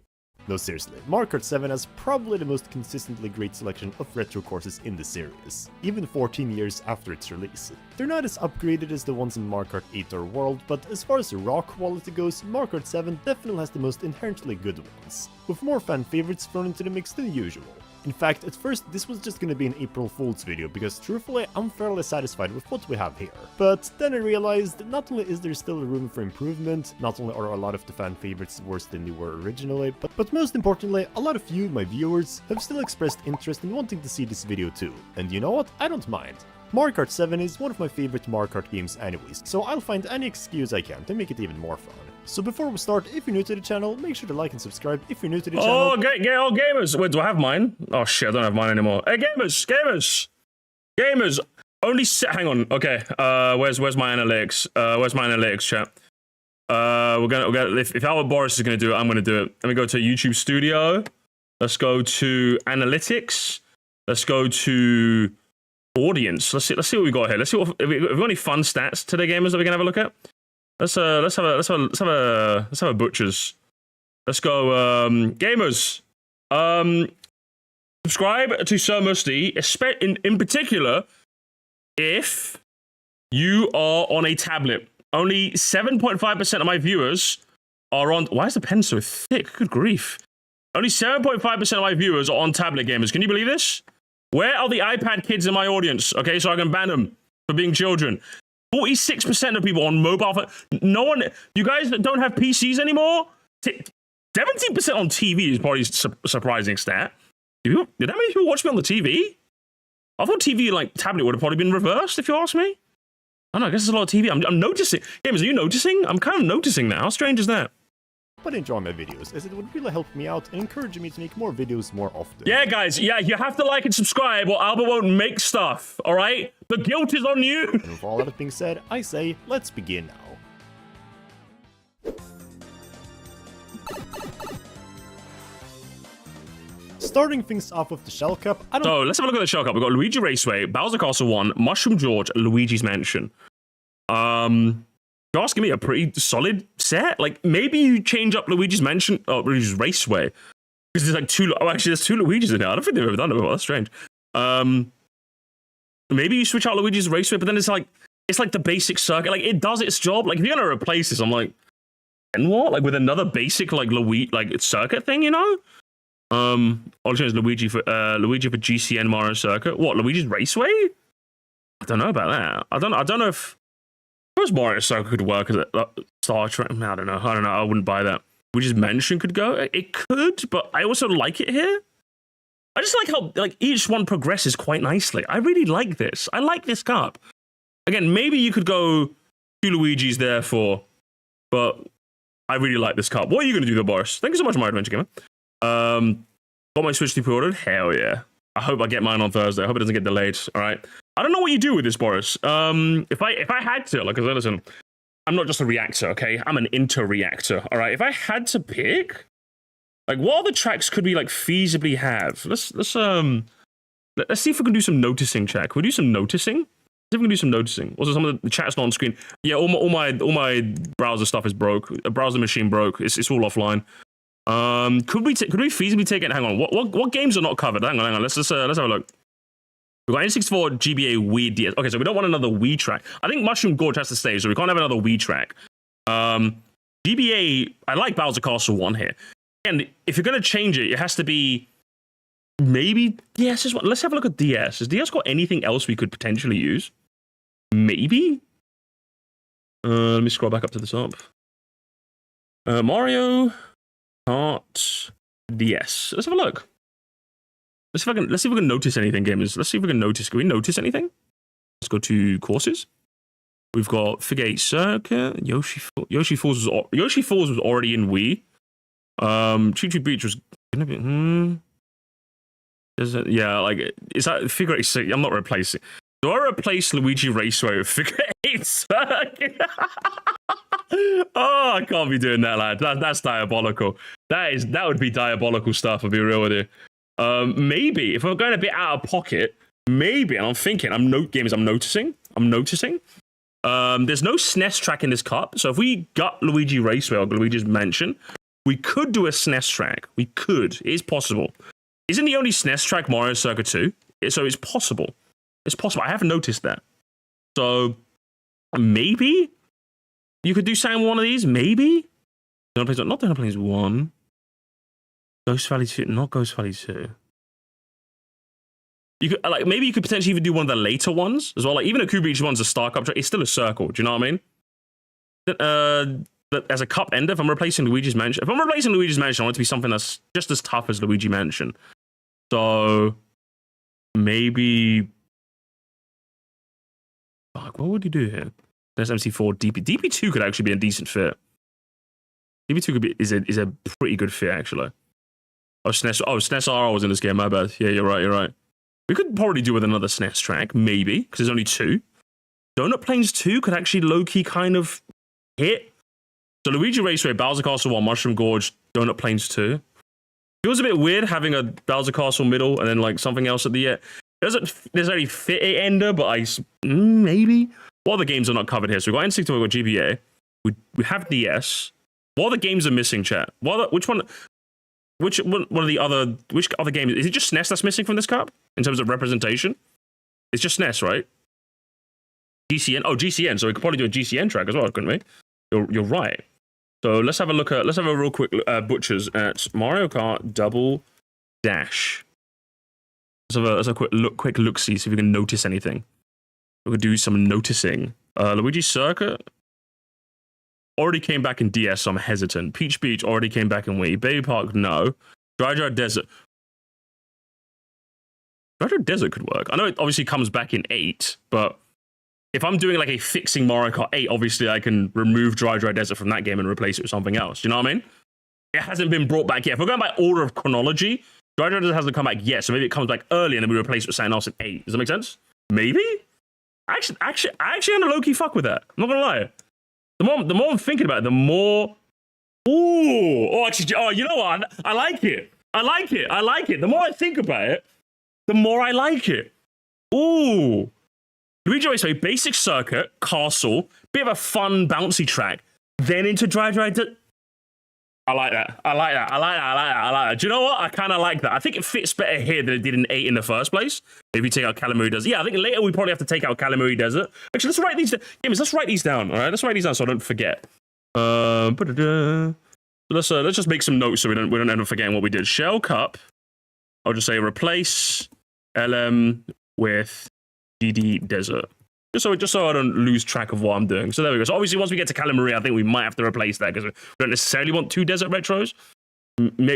No, seriously, Mario Kart 7 has probably the most consistently great selection of retro courses in the series, even 14 years after its release. They're not as upgraded as the ones in Mario Kart 8 or World, but as far as the raw quality goes, Mario Kart 7 definitely has the most inherently good ones, with more fan favorites thrown into the mix than usual. In fact, at first this was just gonna be an April Fool's video because truthfully I'm fairly satisfied with what we have here. But then I realized that not only is there still room for improvement, not only are a lot of the fan favorites worse than they were originally, but most importantly, a lot of you, my viewers, have still expressed interest in wanting to see this video too. And you know what? I don't mind. Mario Kart 7 is one of my favorite Mario Kart games anyways, so I'll find any excuse I can to make it even more fun. So before we start, if you're new to the channel, make sure to like and subscribe if you're new to the channel. Oh, gamers! Wait, do I have mine? Oh shit, I don't have mine anymore. Hey, gamers! Only hang on. Okay, where's my analytics? Where's my analytics, chat? We're gonna if Albert Boris is gonna do it, I'm gonna do it. Let me go to YouTube Studio. Let's go to analytics. Let's go to audience. Let's see what we got here. Let's see what have we got any fun stats today, gamers, that we can have a look at. Let's have a butchers. Let's go, gamers. Subscribe to Sir Musty, in particular, if you are on a tablet. Only 7.5% of my viewers are on. Why is the pen so thick? Good grief. Only 7.5% of my viewers are on tablet gamers. Can you believe this? Where are the iPad kids in my audience? Okay, so I can ban them for being children. 46% of people on mobile phone. No one. You guys that don't have PCs anymore? 17% on TV is probably a surprising stat. Did that many people watch me on the TV? I thought TV, like, tablet would have probably been reversed, if you ask me. I don't know, I guess there's a lot of TV. I'm noticing. Gamers, are you noticing? I'm kind of noticing that. How strange is that? But enjoy my videos, as it would really help me out and encourage me to make more videos more often. Yeah, guys, yeah, you have to like and subscribe or Albert won't make stuff, all right? The guilt is on you. And with all that being said, I say, let's begin now. Starting things off with the Shell Cup, So, let's have a look at the Shell Cup. We've got Luigi Raceway, Bowser Castle 1, Mushroom George, Luigi's Mansion. You're asking me a pretty solid set? Like, maybe you change up Luigi's Mansion, Luigi's Raceway. Because there's like two, actually there's two Luigi's in here. I don't think they've ever done it before, that's strange. Maybe you switch out Luigi's Raceway, but then it's like the basic circuit. Like, it does its job. Like, if you're gonna replace this, I'm like, and what? Like, with another basic, like, circuit thing, you know? I'll change Luigi for GCN Mario Circuit. What, Luigi's Raceway? I don't know about that. I don't know if Mario Circuit could work as a Star Trek. I don't know. I wouldn't buy that. Luigi's Mansion could go. It could, but I also like it here. I just like how like each one progresses quite nicely. I really like this. I like this cup. Again, maybe you could go two Luigi's there but I really like this cup. What are you gonna do though, Boris? Thank you so much, Mario Adventure Gamer. Got my Switch pre-ordered? Hell yeah. I hope I get mine on Thursday. I hope it doesn't get delayed. All right. I don't know what you do with this, Boris. If I had to, like, listen, I'm not just a reactor, okay? I'm an inter-reactor. All right. If I had to pick, like, what other tracks could we like feasibly have? Let's see if we can do some noticing, chat. Can we do some noticing? See if we can do some noticing. Also, some of the chat's not on screen. Yeah, all my browser stuff is broke. A browser machine broke. It's all offline. Could we feasibly take it? Hang on, what games are not covered? Hang on. Let's have a look. We've got N64, GBA, Wii, DS. Okay, so we don't want another Wii track. I think Mushroom Gorge has to stay, so we can't have another Wii track. GBA, I like Bowser Castle 1 here. And if you're gonna change it, it has to be maybe DS is one. Let's have a look at DS. Has DS got anything else we could potentially use? Maybe. Let me scroll back up to the top. Mario Kart DS. Let's have a look. Let's see if we can notice anything, gamers. Let's see if we can notice. Can we notice anything? Let's go to courses. We've got Figure 8 Circuit. Yoshi Falls was already in Wii. Choo Choo Beach was gonna be. Yeah, like is that Figure 8 Circuit? I'm not replacing. Do I replace Luigi Raceway with Figure 8 Circuit? Oh, I can't be doing that, lad. That's diabolical. That would be diabolical stuff. I'll be real with you. Maybe if we're going a bit out of pocket, maybe. And I'm thinking, I'm noticing. There's no SNES track in this cup, so if we got Luigi Raceway or Luigi's Mansion, we could do a SNES track. We could. It is possible. Isn't the only SNES track Mario Circuit 2? So it's possible. It's possible. I haven't noticed that. So maybe you could do something with one of these. Maybe. Not Donut Plains 1. Ghost Valley 2. Not Ghost Valley 2. You could maybe you could potentially even do one of the later ones as well. Like even a Koopa Beach one's a Star Cup track. It's still a circle. Do you know what I mean? As a cup ender, if I'm replacing Luigi's Mansion, I want it to be something that's just as tough as Luigi Mansion. So maybe. Fuck, what would you do here? There's MC4 DP. DP2 could actually be a decent fit. DP2 is a pretty good fit actually. SNES RR was in this game. My bad. Yeah, you're right. We could probably do with another SNES track, maybe, because there's only 2. Donut Plains 2 could actually low-key kind of hit. So Luigi Raceway, Bowser Castle 1, Mushroom Gorge, Donut Plains 2. Feels a bit weird having a Bowser Castle middle and then like something else at the end. Doesn't necessarily fit a ender, but maybe. What other games are not covered here? So we've got N64, we've got GBA. We have DS. What other games are missing, chat? Which other games? Is it just SNES that's missing from this cup in terms of representation? It's just SNES, right? GCN. Oh, GCN. So we could probably do a GCN track as well, couldn't we? You're right. So let's have a look at, let's have a real quick butchers at Mario Kart Double Dash. Let's have a quick look, see if we can notice anything. We could do some noticing. Luigi Circuit already came back in DS, so I'm hesitant. Peach Beach already came back in Wii. Baby Park, no. Dry Desert. Dry Desert could work. I know it obviously comes back in 8, but if I'm doing like a fixing Mario Kart 8, obviously I can remove Dry Desert from that game and replace it with something else. Do you know what I mean? It hasn't been brought back yet. If we're going by order of chronology, Dry Desert hasn't come back yet, so maybe it comes back early and then we replace it with something else in 8. Does that make sense? Maybe? I actually on a low-key fuck with that. I'm not gonna lie. The more I'm thinking about it, the more... Actually, you know what? I like it. I like it. The more I think about it, the more I like it. Ooh. Luigi Raceway, basic circuit, castle, bit of a fun, bouncy track, then into Dry. I like that. Do you know what? I kind of like that. I think it fits better here than it did in 8 in the first place. If you take out Calamari Desert. Yeah, I think later we probably have to take out Calamari Desert. Actually, let's write these down. Gamers, let's write these down, all right? Let's write these down so I don't forget. Let's just make some notes so we don't end up forgetting what we did. Shell Cup. I'll just say replace LM with DD Desert. Just so I don't lose track of what I'm doing. So there we go. So obviously once we get to Calamari, I think we might have to replace that because we don't necessarily want 2 desert retros.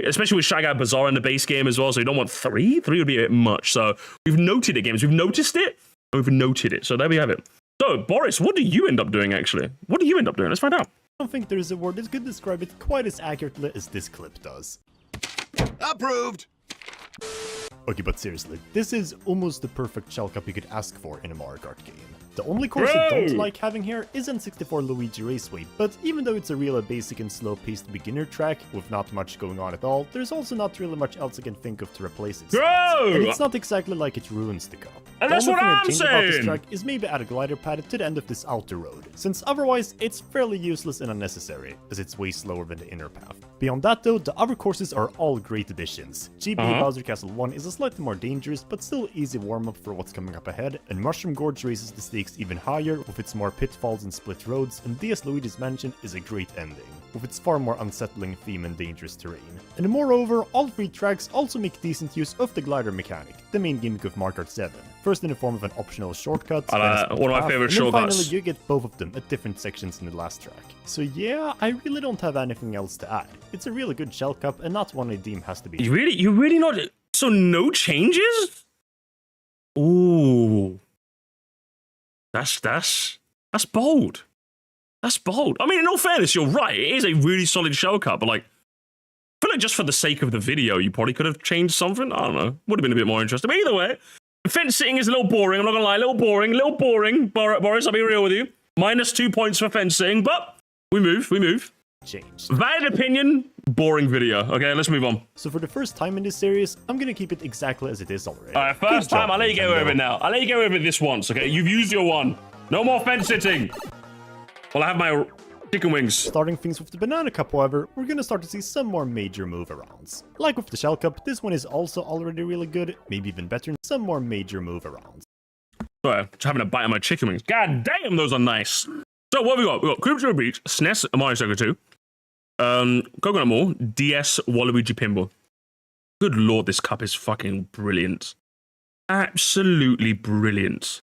Especially with Shy Guy Bazaar in the base game as well. So you don't want 3. 3 would be a bit much. So we've noted it, games. We've noticed it. We've noted it. So there we have it. So Boris, what do you end up doing actually? What do you end up doing? Let's find out. I don't think there is a word that could describe it quite as accurately as this clip does. Approved! Okay, but seriously, this is almost the perfect shell cup you could ask for in a Mario Kart game. The only course I don't like having here is N64 Luigi Raceway, but even though it's a really basic and slow-paced beginner track with not much going on at all, there's also not really much else I can think of to replace it. And it's not exactly like it ruins the cup. And that's what I'm saying! About this track is maybe add a glider pad to the end of this outer road, since otherwise it's fairly useless and unnecessary, as it's way slower than the inner path. Beyond that though, the other courses are all great additions. GBA Bowser Castle 1 is a slightly more dangerous, but still easy warm-up for what's coming up ahead, and Mushroom Gorge raises the stakes even higher with its more pitfalls and split roads, and DS Luigi's Mansion is a great ending, with its far more unsettling theme and dangerous terrain. And moreover, all 3 tracks also make decent use of the glider mechanic, the main gimmick of Mario Kart 7. First in the form of an optional shortcut, one of my favorite shortcuts. Finally you get both of them at different sections in the last track. So yeah, I really don't have anything else to add. It's a really good shell cup and not one I deem has to be. You really not? So no changes? Ooh. That's bold. That's bold. I mean, in all fairness, you're right. It is a really solid shell cup, but like, I feel like just for the sake of the video, you probably could have changed something. I don't know. Would have been a bit more interesting. But either way, fence sitting is a little boring. I'm not gonna lie, a little boring. Boris, I'll be real with you. -2 points for fence sitting, but we move. Changed. Valid opinion, boring video. Okay, let's move on. So for the first time in this series, I'm gonna keep it exactly as it is already. All right, first time, I'll let you get away with it now. I'll let you get away with it this once, okay? You've used your one. No more fence sitting. Well, I have my chicken wings. Starting things with the banana cup, however, we're gonna start to see some more major move-arounds. Like with the shell cup, this one is also already really good, maybe even better than some more major move-arounds. Sorry, just having a bite of my chicken wings. God damn, those are nice. So what have we got? We've got Cooper Beach, SNES, Mario Circuit 2. Coconut Mall, DS, Waluigi Pinball. Good lord, this cup is fucking brilliant. Absolutely brilliant.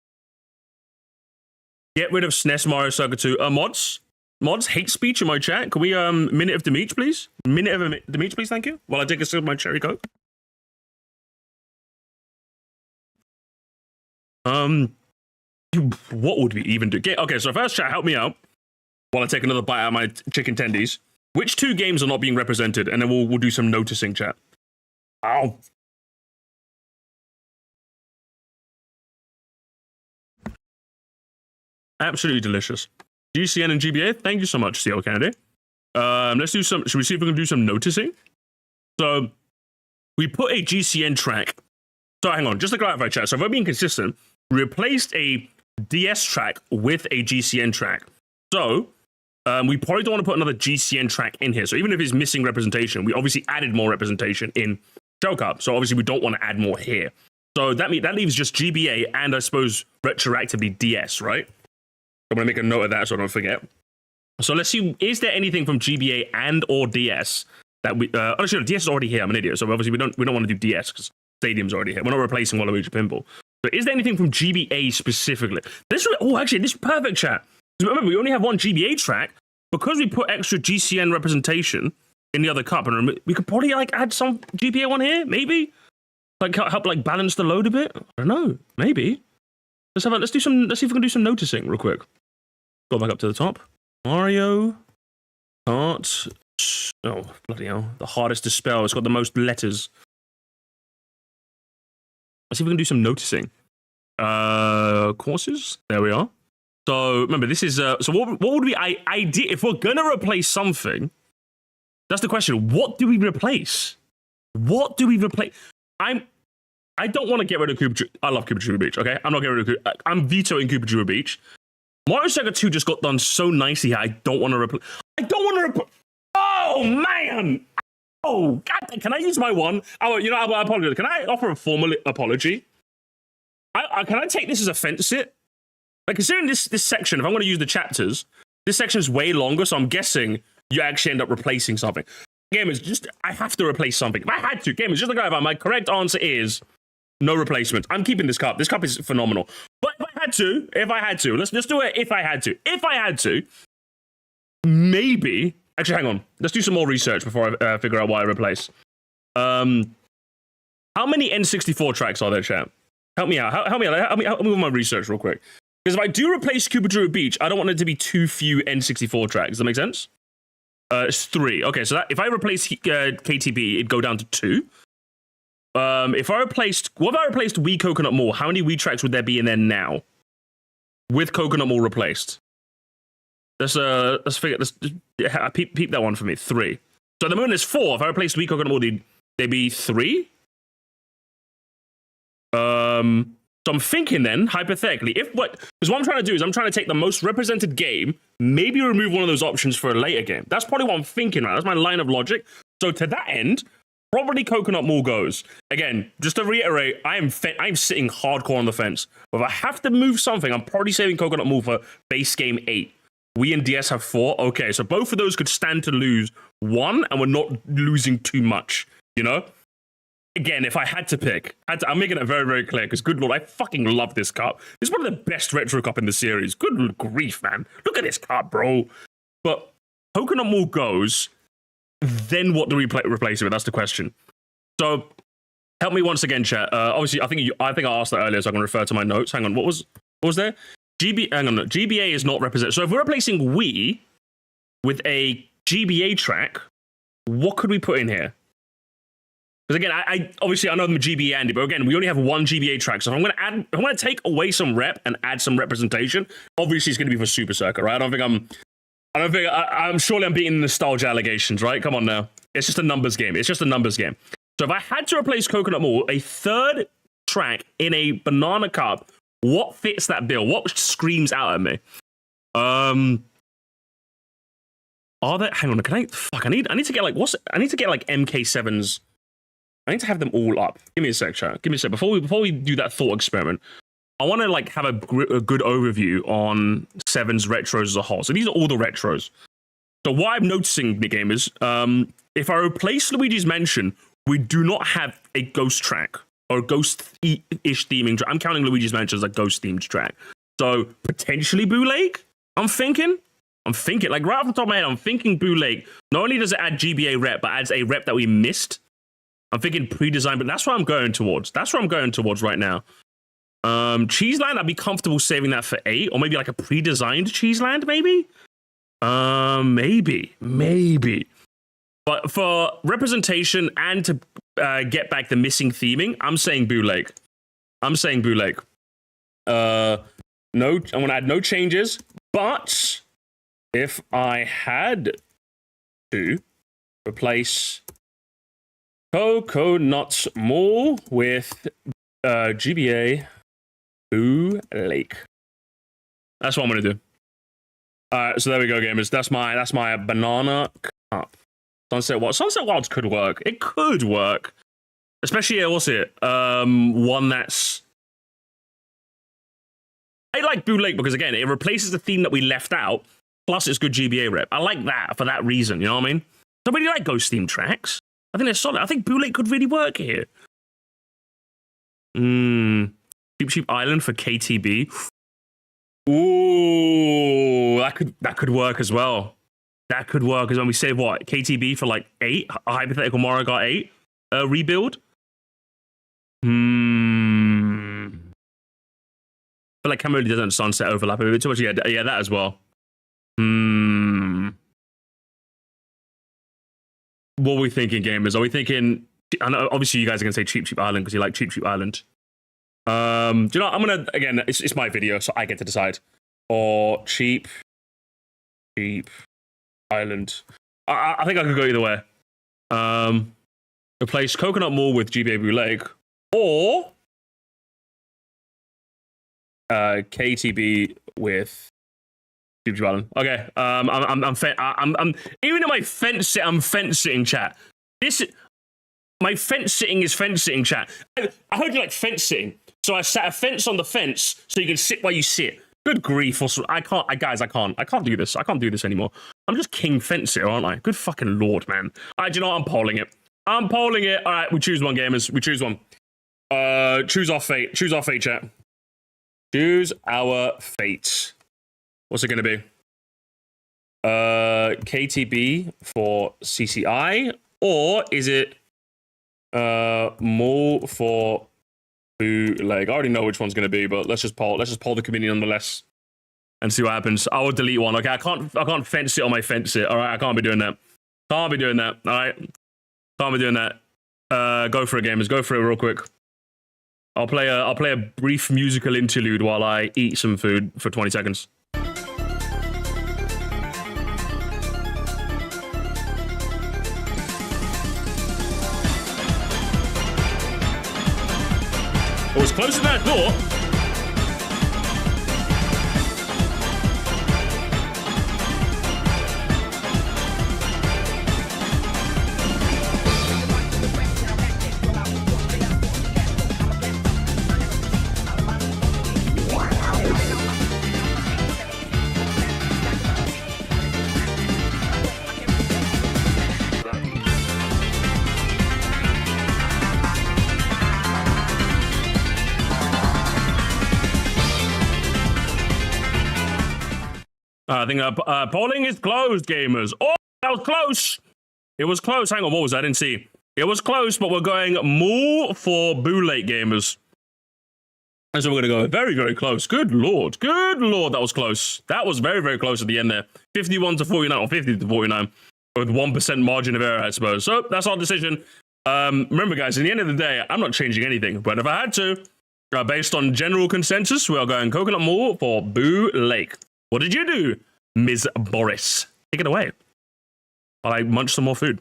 Get rid of SNES, Mario Circuit 2. Mods, hate speech in my chat. Can we, minute of Demeach, please? Minute of Demeach, please, thank you. While I take a sip of my cherry coke. What would we even do? Okay, so first chat, help me out. While I take another bite out of my chicken tendies. Which 2 games are not being represented? And then we'll do some noticing, chat. Ow. Absolutely delicious. GCN and GBA, thank you so much, CL Kennedy. Let's do some, should we see if we can do some noticing? So, we put a GCN track. So, hang on, just to clarify, chat. So, if we're being consistent, we replaced a DS track with a GCN track. So, we probably don't want to put another GCN track in here. So even if it's missing representation, we obviously added more representation in Shell Cup. So obviously we don't want to add more here. So that leaves just GBA and I suppose retroactively DS, right? I'm going to make a note of that so I don't forget. So let's see, is there anything from GBA and or DS that we actually DS is already here. I'm an idiot. So obviously we don't want to do DS because Stadium's already here. We're not replacing Waluigi Pinball. But is there anything from GBA specifically? Actually, this is perfect, chat. Remember, we only have one GBA track. Because we put extra GCN representation in the other cup, and we could probably like add some GBA one here, maybe? Like help like balance the load a bit? I don't know. Maybe. Let's see if we can do some noticing real quick. Go back up to the top. Mario Kart. Oh, bloody hell. The hardest to spell. It's got the most letters. Let's see if we can do some noticing. Courses. There we are. So remember, this is so what would be idea if we're gonna replace something? That's the question. What do we replace? What do we replace? I don't want to get rid of Koopa. I love Koopa Troopa Beach. Okay, I'm not getting rid of Koopa. I'm vetoing Koopa Troopa Beach. Mario Sega 2 just got done so nicely here. I don't want to replace. Oh man! Oh God! Can I use my one? I apologize. Can I offer a formal apology? Can I take this as offensive? Like, considering this section, if I'm going to use the chapters, this section is way longer, so I'm guessing you actually end up replacing something. Gamers, I have to replace something. If I had to, gamers, just like I have, my correct answer is no replacement. I'm keeping this cup. This cup is phenomenal. But if I had to, let's just do it if I had to. If I had to, maybe, actually, hang on. Let's do some more research before I figure out what I replace. How many N64 tracks are there, chat? Help me out. Help me with my research real quick. Because if I do replace Koopa Troopa Beach, I don't want it to be too few N64 tracks. Does that make sense? It's 3. Okay, so if I replace KTB, it'd go down to 2. If I replaced Wii Coconut Mall, how many Wii tracks would there be in there now? With Coconut Mall replaced. Let's figure. Peep that one for me. 3. So at the moment there's 4. If I replaced Wii Coconut Mall, they'd be 3. So I'm thinking then, hypothetically, because what I'm trying to do is I'm trying to take the most represented game, maybe remove one of those options for a later game. That's probably what I'm thinking, right? That's my line of logic. So to that end, probably Coconut Mall goes. Again, just to reiterate, I'm sitting hardcore on the fence. But if I have to move something, I'm probably saving Coconut Mall for base game 8. Wii and DS have 4. Okay, so both of those could stand to lose 1, and we're not losing too much, you know? Again, if I had to pick, I'm making it very, very clear, because good lord, I fucking love this cup. This is one of the best retro cup in the series. Good grief, man. Look at this cup, bro. But Coconut Mall goes, then what do we replace it with? That's the question. So, help me once again, chat. Obviously, I think I asked that earlier, so I can refer to my notes. Hang on, what was there? GBA is not represented. So if we're replacing Wii with a GBA track, what could we put in here? Because again, I obviously I know I'm a GBA Andy, but again, we only have one GBA track. So if I'm going to take away some rep and add some representation, obviously it's going to be for Super Circuit, right? I'm surely I'm beating nostalgia allegations, right? Come on now. It's just a numbers game. So if I had to replace Coconut Mall, a third track in a banana cup, what fits that bill? What screams out at me? Are there? Hang on. I need to get like MK7's. I need to have them all up. Give me a sec, chat. Give me a sec. Before we do that thought experiment, I want to like have a good overview on 7's retros as a whole. So these are all the retros. So what I'm noticing, the gamers, if I replace Luigi's Mansion, we do not have a ghost track or a ghost-ish theming track. I'm counting Luigi's Mansion as a ghost-themed track. So potentially Boo Lake, I'm thinking, like right off the top of my head, I'm thinking Boo Lake. Not only does it add GBA rep, but adds a rep that we missed. I'm thinking pre-designed, but that's what I'm going towards. Right now. Cheeseland, I'd be comfortable saving that for 8, or maybe like a pre-designed Cheeseland, maybe? Maybe. But for representation and to get back the missing theming, I'm saying Boo Lake. No, I'm going to add no changes, but if I had to replace Coconut Mall with GBA Boo Lake. That's what I'm gonna do. Alright, so there we go, gamers. That's my banana cup. Sunset Wilds could work. It could work. Especially one that's I like Boo Lake because again, it replaces the theme that we left out. plus it's good GBA rep. I like that for that reason, you know what I mean? I really like Ghost theme tracks. I think they're solid. I think Blue Lake could really work here. Cheap Cheap Island for KTB. Ooh, that could work as well. That could work as when we say what? KTB for like 8? A hypothetical Mario Kart 8 rebuild? I feel like Camera really doesn't sunset overlap a bit too much. Yeah, that as well. What are we thinking, gamers? Are we thinking... I know, obviously, you guys are going to say Cheap Cheap Island because you like Cheap Cheap Island. Do you know what? I'm going to... Again, it's my video, so I get to decide. Or Cheap Island. I think I could go either way. Replace Coconut Mall with GBA Blue Lake. Or... KTB with... Okay, I'm even in my fence sit, I'm fence sitting chat. My fence sitting is fence sitting chat. I heard you like fence sitting, so I sat a fence on the fence so you can sit while you sit. Good grief! I can't do this. I can't do this anymore. I'm just king fence sitter, aren't I? Good fucking lord, man. Alright, you know what? I'm polling it. All right, we choose one, gamers. We choose one. Choose our fate. Choose our fate, chat. Choose our fate. What's it going to be? KTB for CCI, or is it Mall for Bootleg? I already know which one's going to be, but let's just poll the community nonetheless and see what happens. I will delete one. Okay, I can't fence it on my fence it. All right, I can't be doing that. All right, can't be doing that. Go for it, gamers. Go for it real quick. I'll play a brief musical interlude while I eat some food for 20 seconds. It was closer than I thought. I think polling is closed, gamers. Oh, that was close. It was close. Hang on, what was that? I didn't see. It was close, but we're going more for Boo Lake, gamers. And so we're going to go very, very close. Good lord. Good lord, that was close. That was very, very close at the end there. 51 to 49, or 50 to 49. With 1% margin of error, I suppose. So that's our decision. Remember, guys, at the end of the day, I'm not changing anything. But if I had to, based on general consensus, we are going Coconut Mall for Boo Lake. What did you do, Ms. Boris? Take it away while I munch some more food.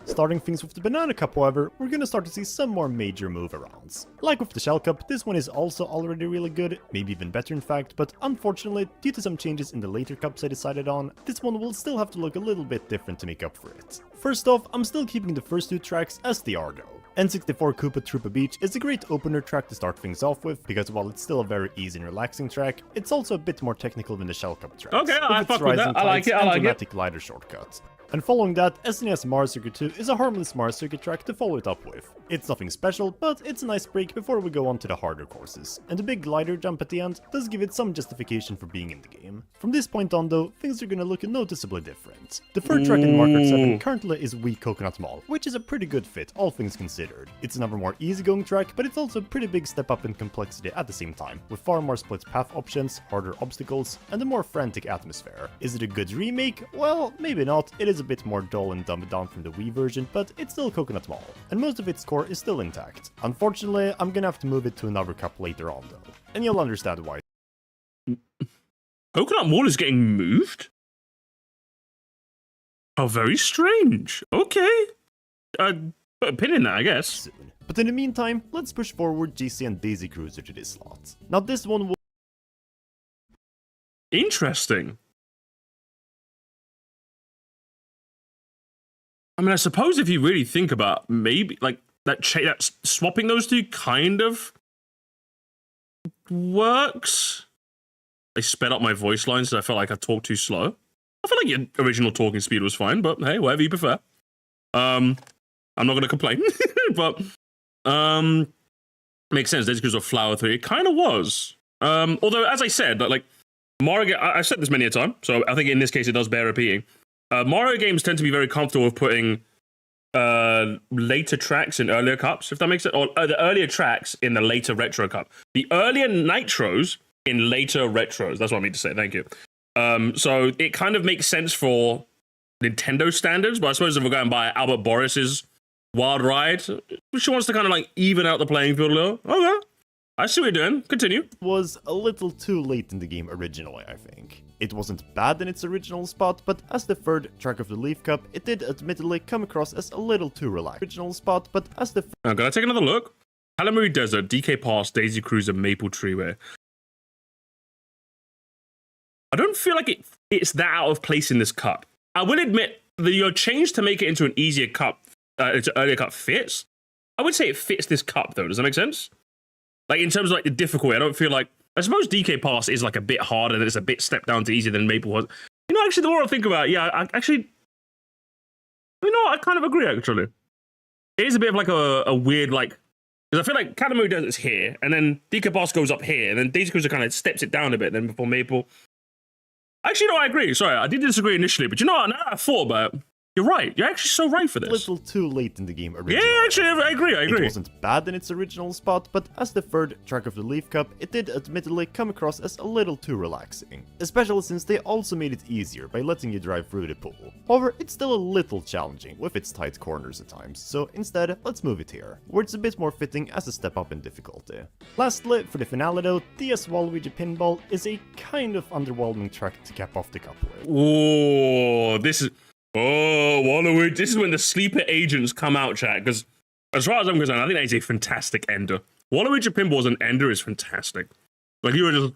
Starting things with the Banana Cup, however, we're gonna start to see some more major move-arounds. Like with the Shell Cup, this one is also already really good, maybe even better in fact, but unfortunately, due to some changes in the later cups I decided on, this one will still have to look a little bit different to make up for it. First off, I'm still keeping the first two tracks as they are though. N64 Koopa Troopa Beach is a great opener track to start things off with, because while it's still a very easy and relaxing track, it's also a bit more technical than the Shell Cup tracks. Okay, I fuck with that. I like it. Dramatic glider shortcuts. And following that, SNES Mario Circuit 2 is a harmless Mario Circuit track to follow it up with. It's nothing special, but it's a nice break before we go on to the harder courses, and the big glider jump at the end does give it some justification for being in the game. From this point on though, things are gonna look noticeably different. The third track in Mario Kart 7 currently is Wii Coconut Mall, which is a pretty good fit, all things considered. It's another more easygoing track, but it's also a pretty big step up in complexity at the same time, with far more split path options, harder obstacles, and a more frantic atmosphere. Is it a good remake? Well, maybe not. It is a bit more dull and dumbed down from the Wii version, but it's still Coconut Mall, and most of its core is still intact. Unfortunately, I'm gonna have to move it to another cup later on though, and you'll understand why. Coconut Mall is getting moved? How very strange. Okay. Put a pin in that, I guess. Soon. But in the meantime, let's push forward GC and Daisy Cruiser to this slot. Now this one will... Interesting. I mean, I suppose if you really think about maybe like that's swapping those two kind of works. I sped up my voice lines so I felt like I talked too slow. I feel like your original talking speed was fine, but hey, whatever you prefer. I'm not gonna complain, but makes sense. Daisy Cruiser Flower 3, it kind of was. Although, as I said, like Mario, I've said this many a time, so I think in this case it does bear repeating. Mario games tend to be very comfortable with putting later tracks in earlier cups, if that makes sense, or the earlier tracks in the later retro cup. The earlier nitros in later retros. That's what I mean to say. Thank you. So it kind of makes sense for Nintendo standards, but I suppose if we're going by Albert Boris's Wild Ride, she wants to kind of like even out the playing field a little. Okay, I see what you're doing. Continue. Was a little too late in the game originally, I think. It wasn't bad in its original spot, but as the third track of the Leaf Cup, it did admittedly come across as a little too relaxed. Original spot, but as the Can I take another look? Kalamari Desert, DK Pass, Daisy Cruiser, Maple Treeway. I don't feel like it's that out of place in this cup. I will admit that your change to make it into an easier cup, into earlier cup fits. I would say it fits this cup though. Does that make sense? Like in terms of like the difficulty, I don't feel like. I suppose DK Pass is like a bit harder. It's a bit step down to easier than Maple was. You know, actually, the more I think about it, yeah, I actually, you know, I kind of agree. Actually, it is a bit of like a weird like. Because I feel like Kalamari Desert's here, and then DK Pass goes up here, and then Daisy Cruiser kind of steps it down a bit. Then before Maple. Actually, no, I agree. Sorry, I did disagree initially, but you know what? Now I thought about it, you're right. You're actually so right for this. A little too late in the game originally. Yeah, actually, I agree. It wasn't bad in its original spot, but as the third track of the Leaf Cup, it did admittedly come across as a little too relaxing. Especially since they also made it easier by letting you drive through the pool. However, it's still a little challenging with its tight corners at times, so instead, let's move it here, where it's a bit more fitting as a step up in difficulty. Lastly, for the finale though, DS Waluigi Pinball is a kind of underwhelming track to cap off the cup with. Oh, this is... Oh, Waluigi. This is when the sleeper agents come out, chat, because as far as I'm concerned, I think that is a fantastic ender. Waluigi Pinball as an ender is fantastic. Like, you were just...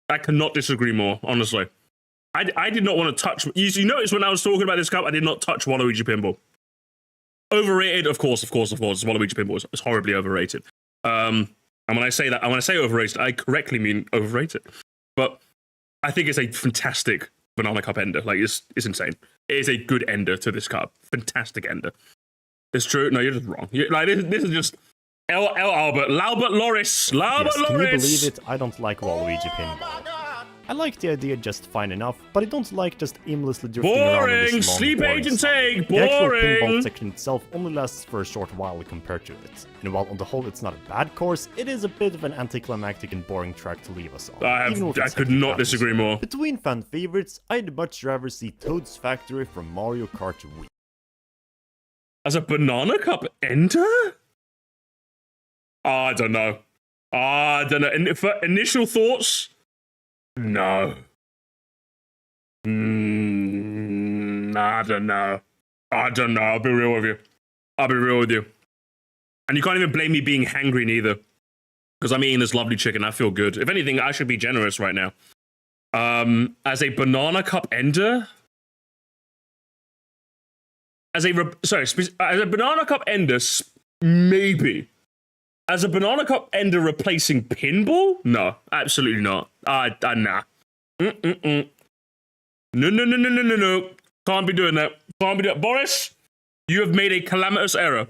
I cannot disagree more, honestly. I did not want to touch... You notice when I was talking about this cup, I did not touch Waluigi Pinball. Overrated, of course. Waluigi Pinball is horribly overrated. And when I say that, when I say overrated, I correctly mean overrated. But I think it's a fantastic Banana Cup ender. Like, it's insane. It is a good ender to this cup. Fantastic ender. It's true. No, you're just wrong. This is just Albert Loris. Yes, can you believe it? I don't like Waluigi Pinball. I like the idea just fine enough, but I don't like just aimlessly drifting around in this long, sleep agent take. The actual pinball Boring. section itself only lasts for a short while compared to it. And while on the whole it's not a bad course, it is a bit of an anticlimactic and boring track to leave us on. I could not disagree more. Between fan favorites, I'd much rather see Toad's Factory from Mario Kart Wii. As a Banana Cup ender? I don't know. For initial thoughts, no. I don't know. I'll be real with you. And you can't even blame me being hangry neither. Because I'm eating this lovely chicken. I feel good. If anything, I should be generous right now. As a Banana Cup ender? As a Banana Cup ender, maybe. As a Banana Cup ender replacing Pinball? No, absolutely not. Nah. No. Can't be doing that. Boris, you have made a calamitous error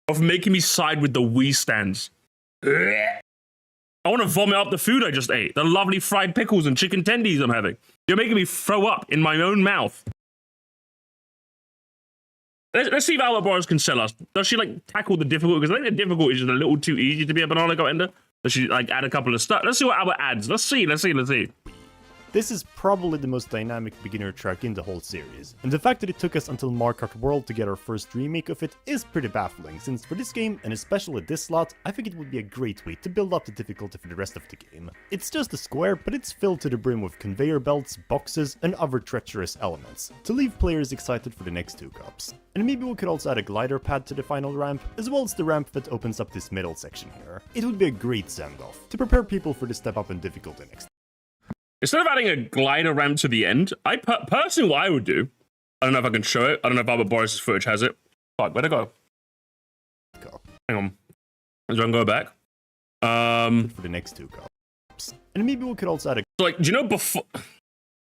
of making me side with the Wii stands. I want to vomit up the food I just ate. The lovely fried pickles and chicken tendies I'm having. You're making me throw up in my own mouth. Let's see if Albert Boris can sell us. Does she like tackle the difficult? Because I think the difficult is just a little too easy to be a Banana Cup ender. Does she like add a couple of stuff? Let's see what Albert adds. Let's see. This is probably the most dynamic beginner track in the whole series, and the fact that it took us until Mario Kart World to get our first remake of it is pretty baffling, since for this game, and especially this slot, I think it would be a great way to build up the difficulty for the rest of the game. It's just a square, but it's filled to the brim with conveyor belts, boxes, and other treacherous elements, to leave players excited for the next two cups. And maybe we could also add a glider pad to the final ramp, as well as the ramp that opens up this middle section here. It would be a great send-off, to prepare people for the step up in difficulty next. Instead of adding a glider ramp to the end, personally what I would do, I don't know if I can show it. I don't know if Albert Boris's footage has it. Fuck, where'd it go? Hang on. I'm going to go back. For the next two cups. And maybe we could also add a So, like, do you know before?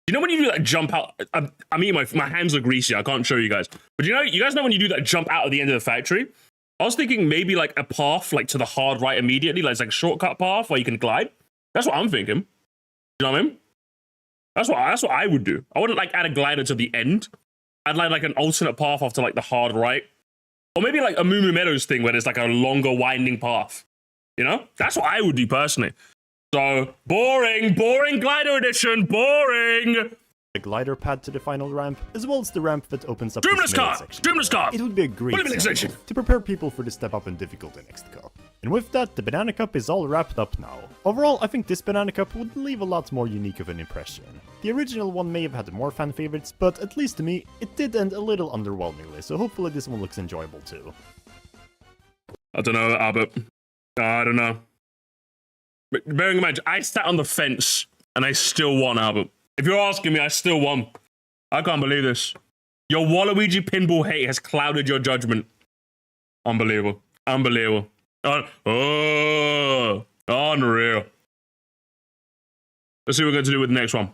You know when you do that jump out? I mean, my hands are greasy. I can't show you guys. But you guys know when you do that jump out at the end of the factory? I was thinking maybe like a path like to the hard right immediately, like it's like a shortcut path where you can glide. That's what I'm thinking. You know what I mean? That's what I would do. I wouldn't like add a glider to the end. I'd like an alternate path off to like the hard right. Or maybe like a Moo Moo Meadows thing where there's like a longer winding path. You know? That's what I would do personally. So, boring glider edition, boring! glider pad to the final ramp, as well as the ramp that opens up Dreamless this middle car! section. Dreamless car! It would be a great section to prepare people for the step up in difficulty next cup. And with that, the Banana Cup is all wrapped up now. Overall, I think this Banana Cup would leave a lot more unique of an impression. The original one may have had more fan favorites, but at least to me, it did end a little underwhelmingly, so hopefully this one looks enjoyable too. I don't know, Albert. I don't know. But bearing in mind, I sat on the fence and I still won, Albert. If you're asking me, I still won. I can't believe this. Your Waluigi pinball hate has clouded your judgment. Unbelievable. Unbelievable. Oh, unreal. Let's see what we're going to do with the next one.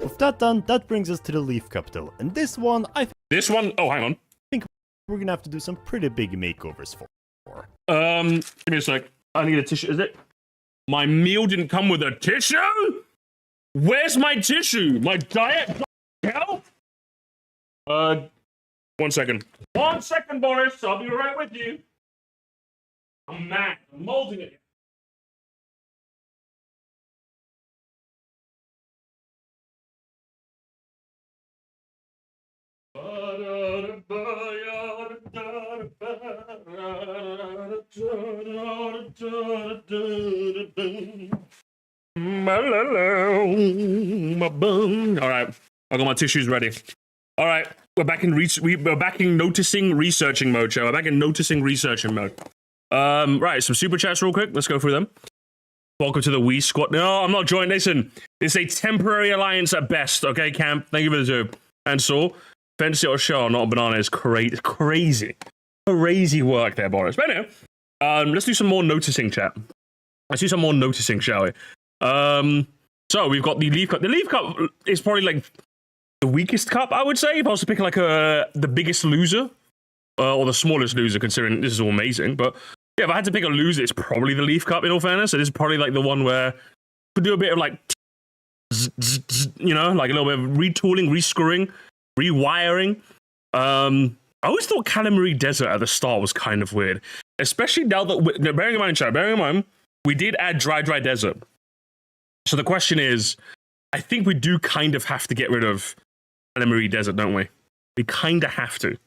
With that done, that brings us to the Leaf Cup though, and this one, This one? Oh, hang on. we're gonna have to do some pretty big makeovers for. Give me a sec. I need a tissue. Is it? My meal didn't come with a tissue? Where's my tissue? My diet help? 1 second. 1 second, Boris. I'll be right with you. I'm mad. I'm molding it. All right, I got my tissues ready. All right, we're back in researching mode, shall we? We're back in noticing researching mode. Right, some super chats real quick. Let's go through them. Welcome to the Wii Squad. No, I'm not joining. Listen, it's a temporary alliance at best. Okay, Camp. Thank you for the tube. And so, fancy or show, not a banana is crazy work there, Boris. But anyway, let's do some more noticing, chat. Let's do some more noticing, shall we? So we've got the Leaf Cup. The Leaf Cup is probably like the weakest cup, I would say. If I was to pick like the biggest loser or the smallest loser, considering this is all amazing. But yeah, if I had to pick a loser, it's probably the Leaf Cup. In all fairness, it is probably like the one where could do a bit of like, you know, like a little bit of retooling, rescrewing, rewiring. I always thought Calamari Desert at the start was kind of weird, especially now that bearing in mind, we did add Dry Desert. So the question is, I think we do kind of have to get rid of Calamari Desert, don't we? We kind of have to.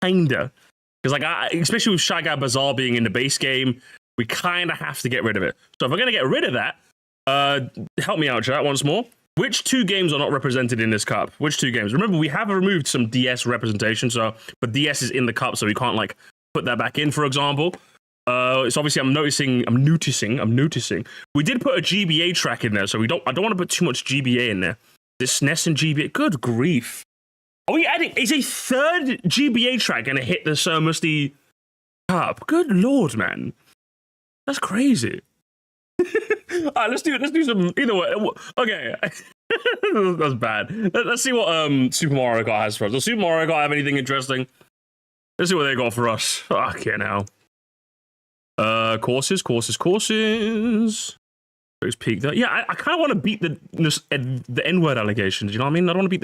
Kinda. Because, like, especially with Shy Guy Bazaar being in the base game, we kind of have to get rid of it. So if we're going to get rid of that, help me out, chat, once more. Which two games are not represented in this cup? Which two games? Remember, we have removed some DS representation, but DS is in the cup, so we can't, like, put that back in, for example. So obviously I'm noticing. We did put a GBA track in there, so I don't want to put too much GBA in there. This SNES and GBA, good grief. Are we adding, is a third GBA track going to hit the Sir Musty cup? Good lord, man. That's crazy. All right, let's do some, either way. Okay. That's bad. Let's see what Super Mario Kart has for us. Does Super Mario Kart have anything interesting? Let's see what they got for us. Okay, now. Courses. Let's peak that. Yeah, I kind of want to beat the N-word allegations. You know what I mean? I don't want to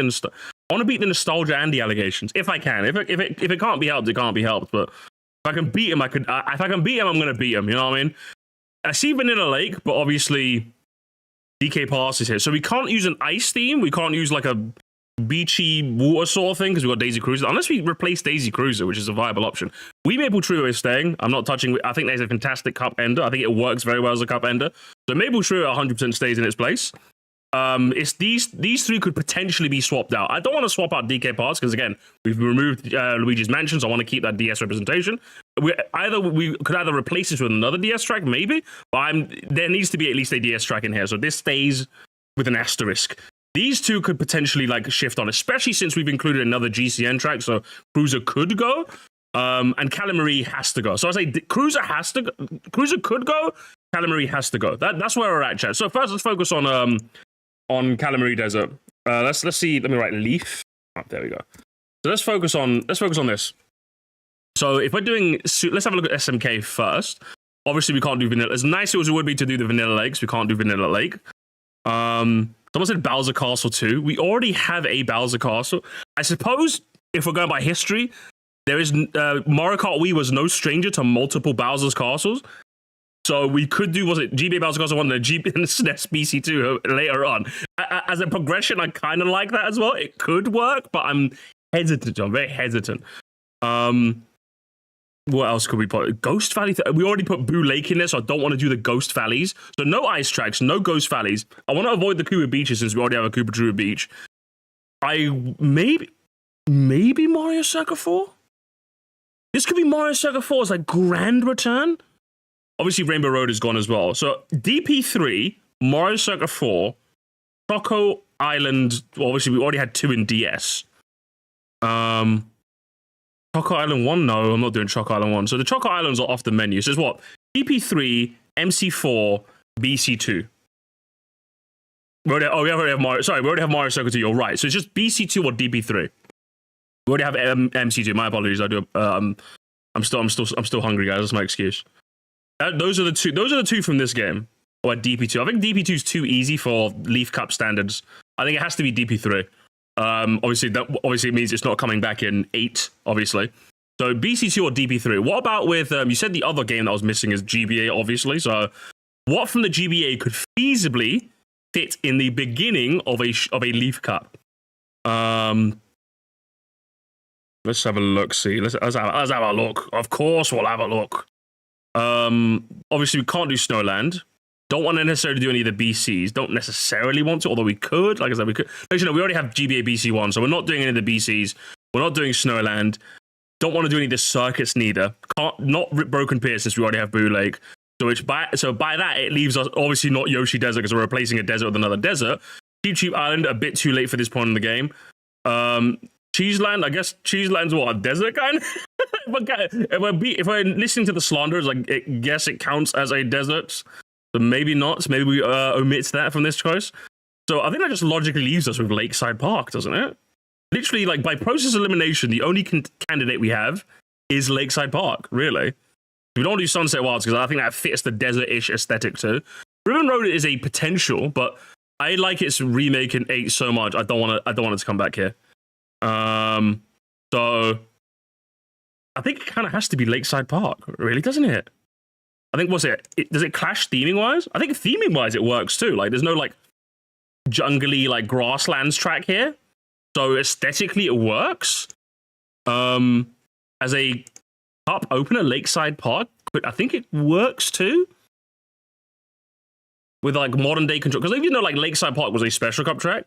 beat the nostalgia and the allegations if I can. If it can't be helped, it can't be helped. But if I can beat him, if I can beat him, I'm gonna beat him. You know what I mean? I see Vanilla Lake, but obviously DK Pass is here, so we can't use an ice theme. We can't use like a beachy water sort of thing because we've got Daisy Cruiser, unless we replace Daisy Cruiser, which is a viable option. Wii Maple Trio is staying. I'm not touching. I think there's a fantastic cup ender. I think it works very well as a cup ender. So Maple Trio 100% stays in its place. It's these three could potentially be swapped out. I don't want to swap out DK parts because again we've removed Luigi's Mansion, so I want to keep that DS representation. We could either replace this with another DS track, maybe, but there needs to be at least a DS track in here. So this stays with an asterisk. These two could potentially like shift on, especially since we've included another GCN track, so Cruiser could go. And Calamari has to go. So I say Cruiser has to go. Cruiser could go. Calamari has to go. That's where we're at, chat. So first, let's focus on Calamari Desert. Let's see. Let me write Leaf. Oh, there we go. So let's focus on this. So if we're doing, let's have a look at SMK first. Obviously, we can't do vanilla. As nice as it would be to do the Vanilla Lakes, we can't do Vanilla Lake. Someone said Bowser Castle 2. We already have a Bowser Castle. I suppose if we're going by history, there is Mario Kart Wii was no stranger to multiple Bowser's Castles. So we could do, was it GBA Bowser Castle 1 and the SNES BC2 later on. As a progression, I kind of like that as well. It could work, but I'm hesitant. I'm very hesitant. What else could we put? Ghost Valley? We already put Boo Lake in there, so I don't want to do the Ghost Valleys. So no ice tracks, no Ghost Valleys. I want to avoid the Koopa Beaches since we already have a Koopa Troopa Beach. Maybe Mario Circuit 4? This could be Mario Circuit 4's like grand return. Obviously, Rainbow Road is gone as well. So DP3, Mario Circuit 4, Choco Island. Well, obviously, we already had 2 in DS. Choco Island 1? No, I'm not doing Choco Island 1. So the Choco Islands are off the menu. So it's what? DP3, MC4, BC2. We already have Mario. Sorry, we already have Mario Circuit 2. You're right. So it's just BC2 or DP3. We already have MC2. My apologies. I do. I'm still hungry, guys. That's my excuse. Those are the two. Those are the two from this game. Or DP2. I think DP2 is too easy for Leaf Cup standards. I think it has to be DP3. Obviously it means it's not coming back in 8. Obviously, so BC2 or DP3. What about with you said the other game that was missing is GBA. Obviously, so what from the GBA could feasibly fit in the beginning of a Leaf Cup? Let's have a look. See, let's have a look. Of course, we'll have a look. Obviously, we can't do Snowland. Don't want to necessarily do any of the BCs. Don't necessarily want to, although we could. Like I said, we could. Actually, no, we already have GBA BC1, so we're not doing any of the BCs. We're not doing Snowland. Don't want to do any of the circuits neither. Not Rip Broken Pier since we already have Boo Lake. So by that, it leaves us obviously not Yoshi Desert because we're replacing a desert with another desert. Cheap Island, a bit too late for this point in the game. Cheeseland, I guess Cheeseland's what, a desert kind? if we're listening to the slanderers, I guess it counts as a desert. So maybe not. Maybe we omit that from this choice. So I think that just logically leaves us with Lakeside Park, doesn't it? Literally, like by process elimination, the only candidate we have is Lakeside Park, really. We don't want to do Sunset Wilds because I think that fits the desert-ish aesthetic too. Ribbon Road is a potential, but I like its remake in 8 so much. I don't want it to come back here. So I think it kind of has to be Lakeside Park, really, doesn't it? I think, does it clash theming-wise? I think theming-wise it works too. Like, there's no, like, jungly, like, grasslands track here. So aesthetically it works. As a cup opener, Lakeside Park, but I think it works too. With, like, modern-day control. Because even though, like, Lakeside Park was a special cup track,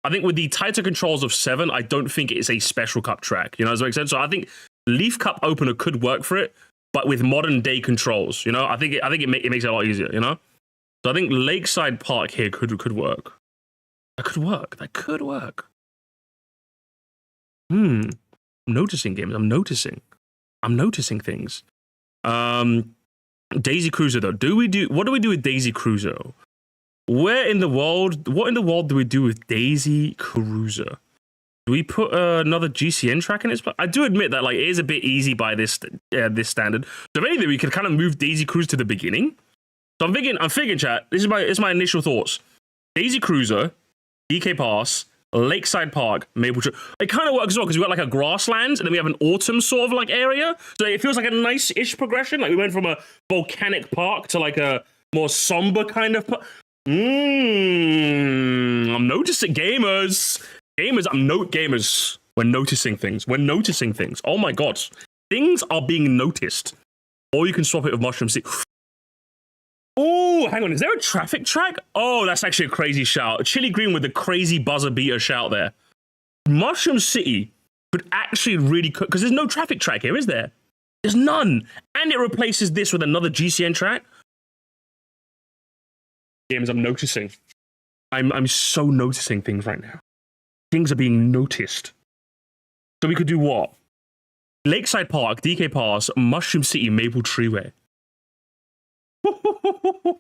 I think with the tighter controls of 7, I don't think it's a special cup track. You know, does that make sense? So I think Leaf Cup opener could work for it, but with modern day controls, you know, I think it makes it a lot easier, you know. So I think Lakeside Park here could work. That could work. I'm noticing games. I'm noticing things. Daisy Cruiser though. What do we do with Daisy Cruiser? What in the world do we do with Daisy Cruiser? Do we put another GCN track in its place? I do admit that like it is a bit easy by this standard. So if anything, we could kind of move Daisy Cruiser to the beginning. So I'm thinking, chat. This is my initial thoughts. Daisy Cruiser, DK Pass, Lakeside Park, Maple Tree. It kind of works as well because we got like a grasslands and then we have an autumn sort of like area. So it feels like a nice-ish progression. Like we went from a volcanic park to like a more somber kind of. I'm noticing gamers. Gamers, we're noticing things. Oh my god. Things are being noticed. Or you can swap it with Mushroom City. Oh, hang on. Is there a traffic track? Oh, that's actually a crazy shout. Chili Green with the crazy buzzer beater shout there. Mushroom City could actually really cook, because there's no traffic track here, is there? There's none. And it replaces this with another GCN track. Games, I'm noticing. I'm so noticing things right now. Things are being noticed. So we could do what? Lakeside Park, DK Pass, Mushroom City, Maple Treeway.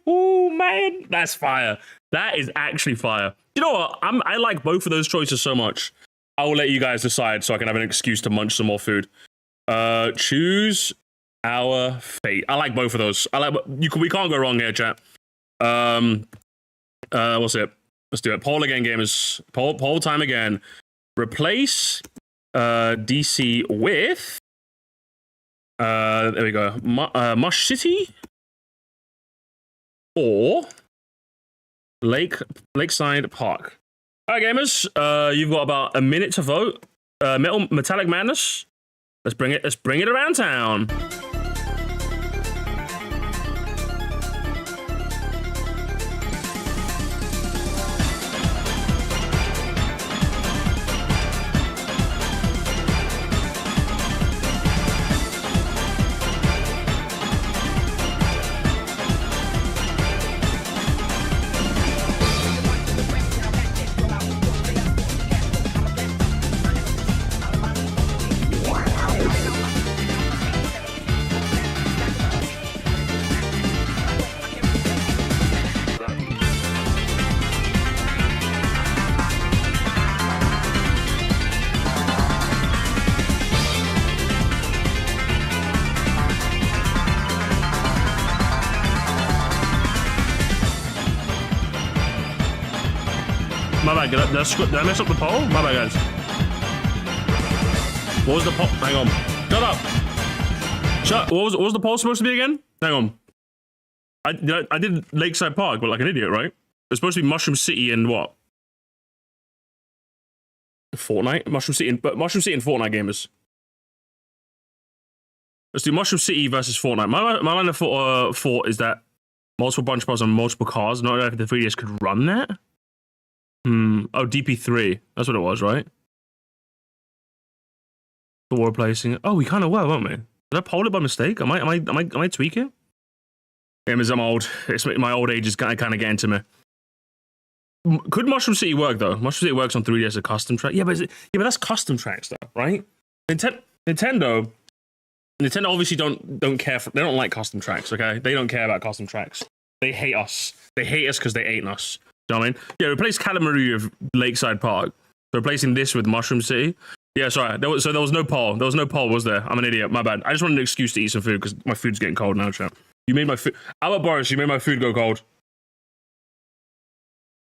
Man, that's fire. That is actually fire. You know what? I like both of those choices so much. I will let you guys decide so I can have an excuse to munch some more food. Choose our fate. I like both of those. We can't go wrong here, chat. What's it? Let's do it. Poll again, gamers. Poll time again. Replace DC with there we go. Mush City or Lakeside Park. All right, gamers. You've got about a minute to vote. Metallic Madness. Let's bring it around town. My bad, did I mess up the poll? My bad, guys. What was the poll? Hang on. Shut up. What was the poll supposed to be again? Hang on. I did Lakeside Park, but like an idiot, right? It's supposed to be Mushroom City and what? Fortnite? Mushroom City and Fortnite, gamers. Let's do Mushroom City versus Fortnite. My line of thought is that multiple bunch bars on multiple cars. Not if the 3DS could run that. Oh, DP3. That's what it was, right? For replacing it. Oh, we kind of were, weren't we? Did I poll it by mistake? Am I tweaking? Gamers, I'm old. My old age is kind of getting to me. Could Mushroom City work though? Mushroom City works on 3D as a custom track. Yeah, but that's custom tracks though, right? Nintendo obviously don't care for. They don't like custom tracks. Okay, they don't care about custom tracks. They hate us. They hate us because they ain't us. You know what I mean? Yeah, replace Calamari with Lakeside Park. So replacing this with Mushroom City. Yeah, sorry. There was no poll. There was no poll, was there? I'm an idiot. My bad. I just wanted an excuse to eat some food because my food's getting cold now, chat. You made my food. Albert Boris, you made my food go cold.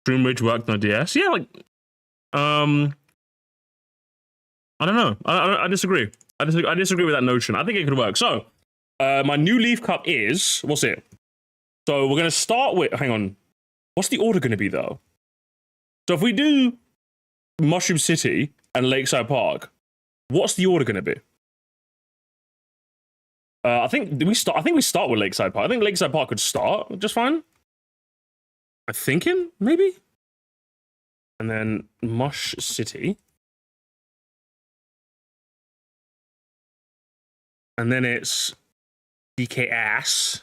Dream Ridge worked on DS. Yeah, like, I don't know. I disagree. I disagree with that notion. I think it could work. So, my new Leaf Cup is what's it? So we're gonna start with. Hang on. What's the order gonna be though? So if we do Mushroom City and Lakeside Park, what's the order gonna be? I think we start with Lakeside Park. I think Lakeside Park could start just fine. I'm thinking maybe, and then Mush City, and then it's DK Ass,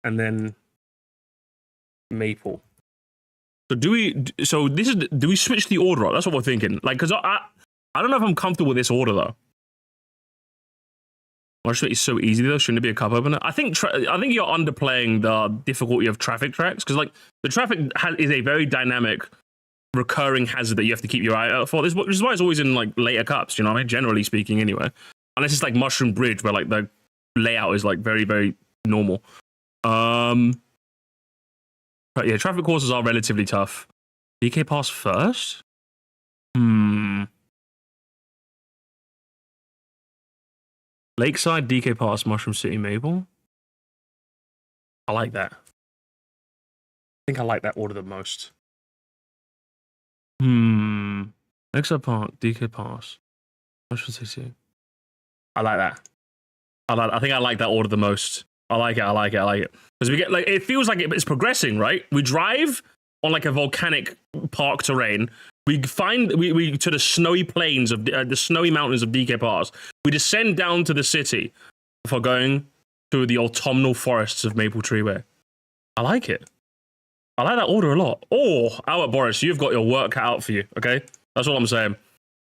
and then Maple. So do we switch the order up? That's what we're thinking. Like, because I don't know if I'm comfortable with this order though. Mushroom City is so easy though. Shouldn't it be a cup opener? I think you're underplaying the difficulty of traffic tracks because like the traffic is a very dynamic, recurring hazard that you have to keep your eye out for. Which is why it's always in like later cups. You know what I mean? Generally speaking, anyway. Unless it's like Mushroom Bridge where like the layout is like very very normal. But yeah, traffic courses are relatively tough. DK Pass first? Lakeside, DK Pass, Mushroom City, Maple. I like that. I think I like that order the most. Lakeside Park, DK Pass, Mushroom City. I like that. I think I like that order the most. I like it. Because we get like it feels like it's progressing, right? We drive on like a volcanic park terrain. We to the snowy plains of the snowy mountains of DK Pass. We descend down to the city before going to the autumnal forests of Maple Treeway. I like it. I like that order a lot. Oh, Albert Boris, you've got your work cut out for you. Okay, that's all I'm saying.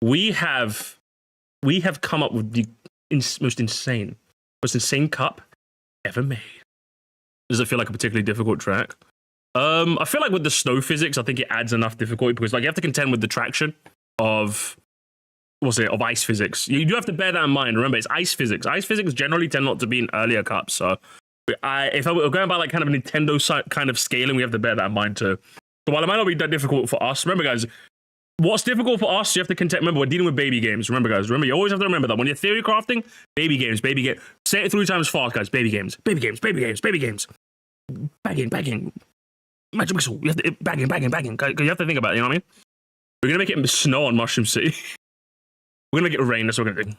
We have we have come up with the most insane cup ever made. Does it feel like a particularly difficult track? I feel like with the snow physics, I think it adds enough difficulty because like you have to contend with the traction of of ice physics. You do have to bear that in mind. Remember, it's ice physics. Ice physics generally tend not to be in earlier cups. So if I were going by like kind of a Nintendo kind of scaling, we have to bear that in mind too. So while it might not be that difficult for us, remember guys, what's difficult for us, you have to contend. Remember, we're dealing with baby games. Remember guys, you always have to remember that when you're theory crafting, baby games. Say it 3 times fast, guys. Baby games. Bagging. Magic missile. You have to bagging. You have to think about it, you know what I mean? We're gonna make it snow on Mushroom City. We're gonna make it rain, that's what we're gonna do.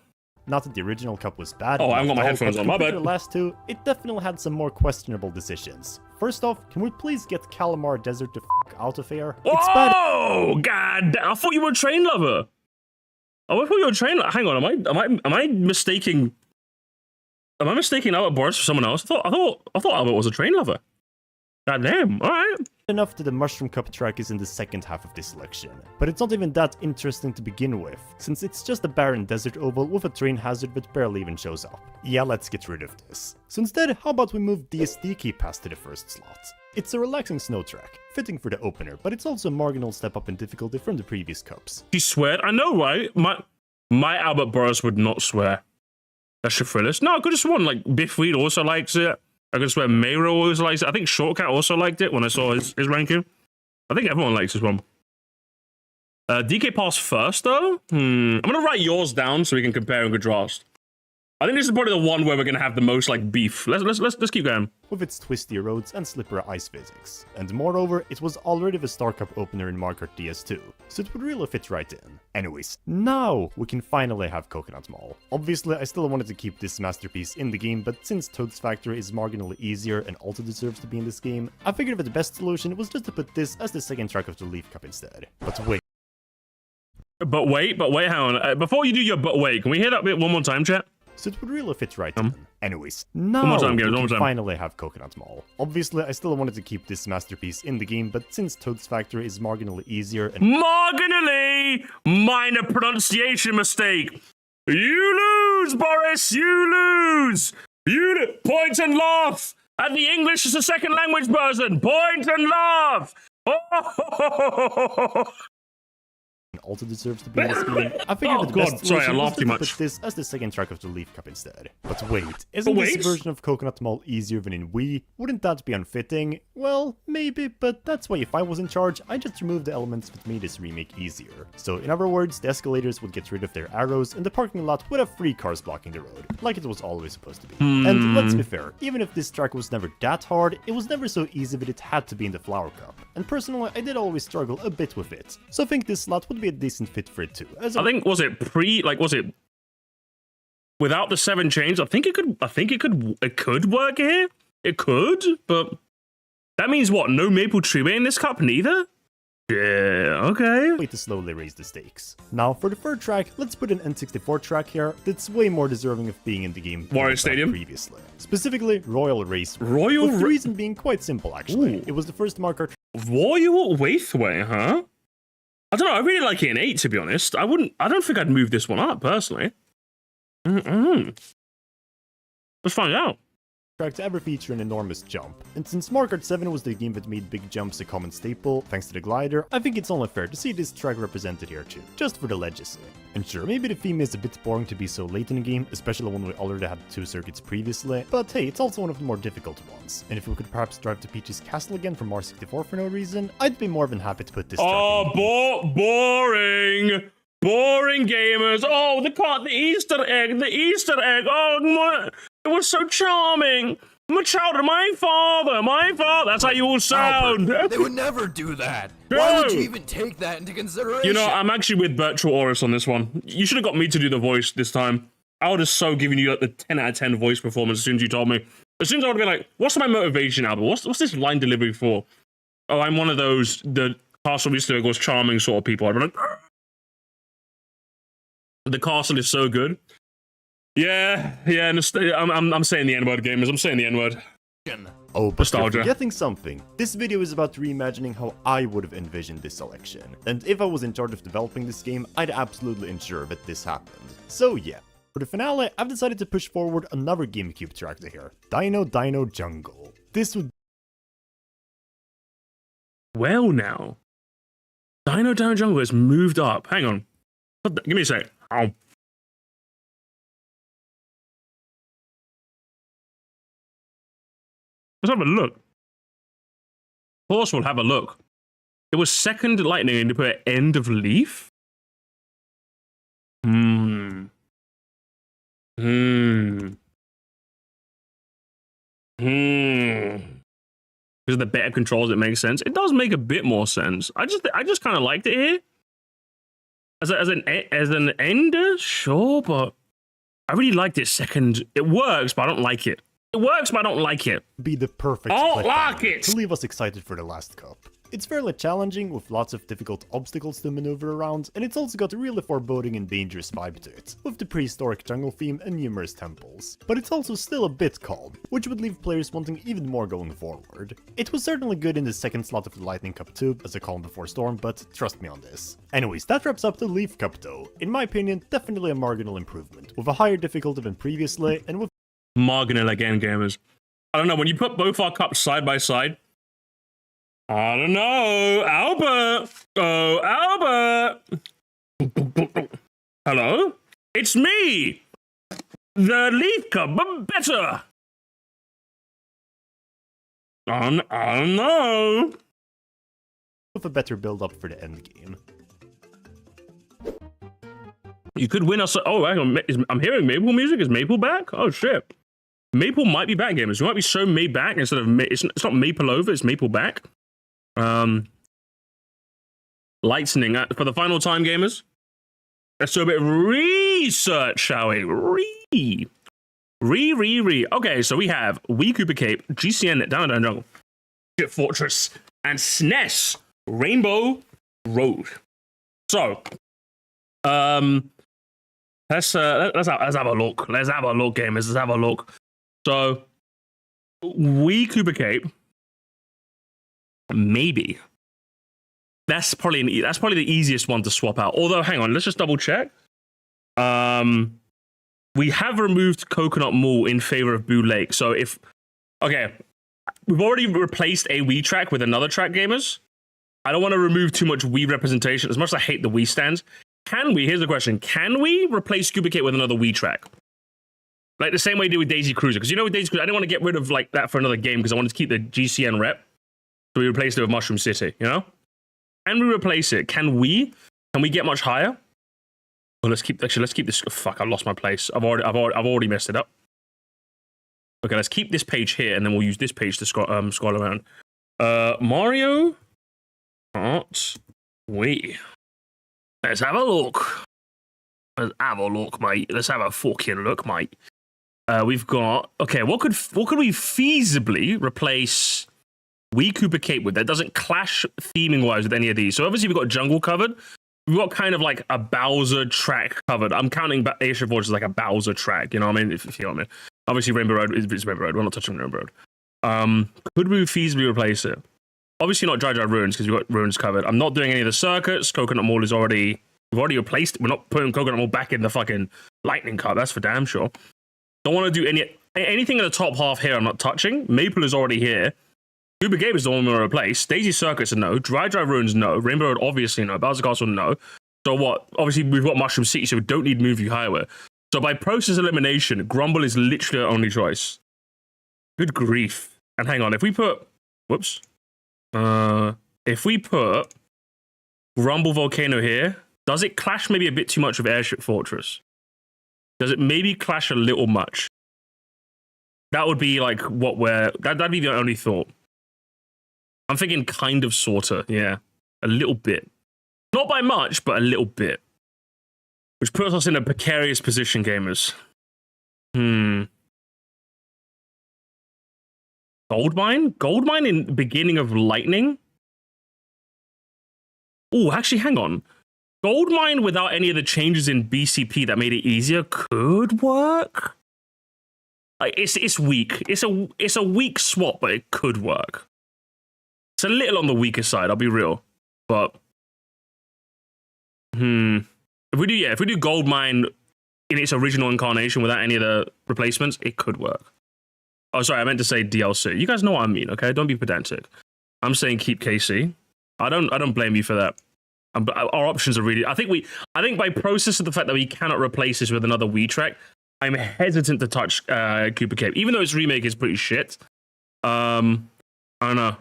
Not that the original cup was bad. Oh, I haven't got my headphones on, my bad. The last two, it definitely had some more questionable decisions. First off, can we please get Calamar Desert to out of here? Oh, god! I thought you were a train lover. Oh, I thought you were a train lover. Hang on, am I mistaking? Am I mistaking Albert Boris for someone else? I thought Albert was a train lover. God damn! All right. Enough that the Mushroom Cup track is in the second half of this selection, but it's not even that interesting to begin with, since it's just a barren desert oval with a train hazard that barely even shows up. Yeah, let's get rid of this. So instead, how about we move DSD Key Pass to the first slot? It's a relaxing snow track, fitting for the opener, but it's also a marginal step up in difficulty from the previous cups. She swear? I know, right? My Albert Boris would not swear. That's your thrillist. No, I could have sworn like Biffweed also likes it. I could swear Mayro always likes it. I think Shortcat also liked it when I saw his ranking. I think everyone likes this one. DK Pass first, though? I'm going to write yours down so we can compare and contrast. I think this is probably the one where we're going to have the most, like, beef. Let's keep going. With its twisty roads and slippery ice physics. And moreover, it was already the Star Cup opener in Mario Kart DS2, so it would really fit right in. Anyways, now we can finally have Coconut Mall. Obviously, I still wanted to keep this masterpiece in the game, but since Toad's Factory is marginally easier and also deserves to be in this game, I figured that the best solution was just to put this as the second track of the Leaf Cup instead. But wait, hang on. Before you do your but wait, can we hear that bit one more time, chat? So it would really fit right in. Anyways, now one more time, we one can more time. finally have Coconut Mall. Obviously, I still wanted to keep this masterpiece in the game, but since Toad's Factory is marginally easier and— Marginally! Minor pronunciation mistake. You lose, Boris! You lose! Point and laugh! And the English is a second language person! Point and laugh! Oh! also deserves to be in this game. I figured the best solution was to put this as the second track of the Leaf Cup instead. But wait, isn't this version of Coconut Mall easier than in Wii? Wouldn't that be unfitting? Well, maybe, but that's why if I was in charge, I'd just remove the elements that made this remake easier. So in other words, the escalators would get rid of their arrows, and the parking lot would have 3 cars blocking the road, like it was always supposed to be. And let's be fair, even if this track was never that hard, it was never so easy that it had to be in the Flower Cup. And personally, I did always struggle a bit with it, so I think this slot would be a decent fit for it too. I think, was it without the 7 chains? I think it could work here. It could, but that means what? No Maple Treeway in this cup neither? Yeah, okay. Way to slowly raise the stakes. Now, for the third track, let's put an N64 track here that's way more deserving of being in the game Wario Stadium previously. Specifically, Royal Race. With the reason being quite simple, actually. Ooh. It was the first Mario Kart Royal Waithway, huh? I don't know, I really like it in 8, to be honest. I don't think I'd move this one up, personally. Let's find out. Track to ever feature an enormous jump. And since Mario Kart 7 was the game that made big jumps a common staple, thanks to the glider, I think it's only fair to see this track represented here too, just for the legacy. And sure, maybe the theme is a bit boring to be so late in the game, especially when we already had 2 circuits previously, but hey, it's also one of the more difficult ones. And if we could perhaps drive to Peach's Castle again from R64 for no reison, I'd be more than happy to put this track in. Boring! Boring gamers! Oh, the Easter egg! Oh, my, it was so charming! My child, my father! That's how you all sound! Albert, they would never do that! Why would you even take that into consideration? You know, I'm actually with Virtual Oris on this one. You should have got me to do the voice this time. I would have so given you like the 10 out of 10 voice performance as soon as you told me. As soon as I would have been like, what's my motivation, Albert? What's this line delivery for? Oh, I'm one of those, the Castle Easter was charming sort of people. I'd be like, the castle is so good. Yeah, I'm saying the N-word, gamers. I'm saying the N-word. Oh, but Nostalgia. you're forgetting something. This video is about reimagining how I would have envisioned this selection. And if I was in charge of developing this game, I'd absolutely ensure that this happened. So yeah. For the finale, I've decided to push forward another GameCube character here. Dino Dino Jungle. This would... Well now. Dino Dino Jungle has moved up. Hang on. Give me a sec. Oh. Let's have a look. Of course we'll have a look. It was second lightning and you put end of leaf? Because of the better controls, it makes sense. It does make a bit more sense. I just kind of liked it here. As an ender, sure, but I really liked it second. It works, but I don't like it. It works, but I don't like it. Be the perfect cliffhanger to leave us excited for the last cup. It's fairly challenging with lots of difficult obstacles to maneuver around, and it's also got a really foreboding and dangerous vibe to it, with the prehistoric jungle theme and numerous temples. But it's also still a bit calm, which would leave players wanting even more going forward. It was certainly good in the second slot of the Lightning Cup too, as a calm before storm, but trust me on this. Anyways, that wraps up the Leaf Cup though. In my opinion, definitely a marginal improvement, with a higher difficulty than previously, and with marginal again, gamers. I don't know, when you put both our cups side by side, I don't know, Albert. Oh, Albert. Hello? It's me. The Leaf Cup, but better. I don't know. with a better build up for the end game. You could win us. Oh, hang on. I'm hearing Maple music. Is Maple back? Oh shit. Maple might be back, gamers. You might be so May back instead of it's not Maple over. It's Maple back. Lightning for the final time, gamers. Let's do a bit of research, shall we? Okay, so we have Wii Cooper Cape, GCN Down and Jungle, Ship Fortress, and SNES Rainbow Road. So, let's have a look. Let's have a look, gamers. Let's have a look. So, Wii Cooper Cape, maybe. That's probably the easiest one to swap out. Although, hang on, let's just double check. We have removed Coconut Mall in favor of Boo Lake. So we've already replaced a Wii track with another track, gamers. I don't want to remove too much Wii representation. As much as I hate the Wii stands, here's the question, can we replace Scuba Kit with another Wii track? Like the same way we did with Daisy Cruiser. Because with Daisy Cruiser, I didn't want to get rid of like that for another game because I wanted to keep the GCN rep. So we replaced it with Mushroom City, Can we replace it? Can we get much higher? Well, let's keep this. Fuck, I lost my place. I've already messed it up. Okay, let's keep this page here, and then we'll use this page to scroll around. Mario Kart Wii. Let's have a look. Let's have a look, mate. Let's have a fucking look, mate. We've got what could we feasibly replace Wii Cooper Cape with that doesn't clash theming wise with any of these? So obviously we've got Jungle covered. We've got kind of like a Bowser track covered. I'm counting Asia Forge as like a Bowser track, you know what I mean? If you know what I mean. Obviously Rainbow Road is Rainbow Road. We're not touching Rainbow Road. Could we feasibly replace it? Obviously not Dry Ruins because we've got Ruins covered. I'm not doing any of the circuits. Coconut Mall we've already replaced it. We're not putting Coconut Mall back in the fucking Lightning Cup. That's for damn sure. Don't want to do anything in the top half here I'm not touching. Maple is already here. Scuba Game is the one we want to replace. Daisy Circuits, no. Dry Ruins, no. Rainbow Road, obviously, no. Bowser Castle, no. So what? Obviously, we've got Mushroom City, so we don't need Move You Highway. So by process elimination, Grumble is literally our only choice. Good grief. And hang on, if we put... Whoops. If we put Grumble Volcano here, does it clash maybe a bit too much with Airship Fortress? Does it maybe clash a little much? That would be like that'd be the only thought. I'm thinking kind of, sorta, yeah. A little bit. Not by much, but a little bit. Which puts us in a precarious position, gamers. Goldmine? Goldmine in the beginning of Lightning? Oh, actually, hang on. Goldmine without any of the changes in BCP that made it easier could work? Like it's weak. It's a weak swap, but it could work. It's a little on the weaker side. I'll be real, but if we do Goldmine in its original incarnation without any of the replacements, it could work. Oh, sorry, I meant to say DLC. You guys know what I mean, okay? Don't be pedantic. I'm saying keep KC. I don't blame you for that. Our options are really. I think by process of the fact that we cannot replace this with another Wii track, I'm hesitant to touch Cooper Cape, even though its remake is pretty shit. I don't know.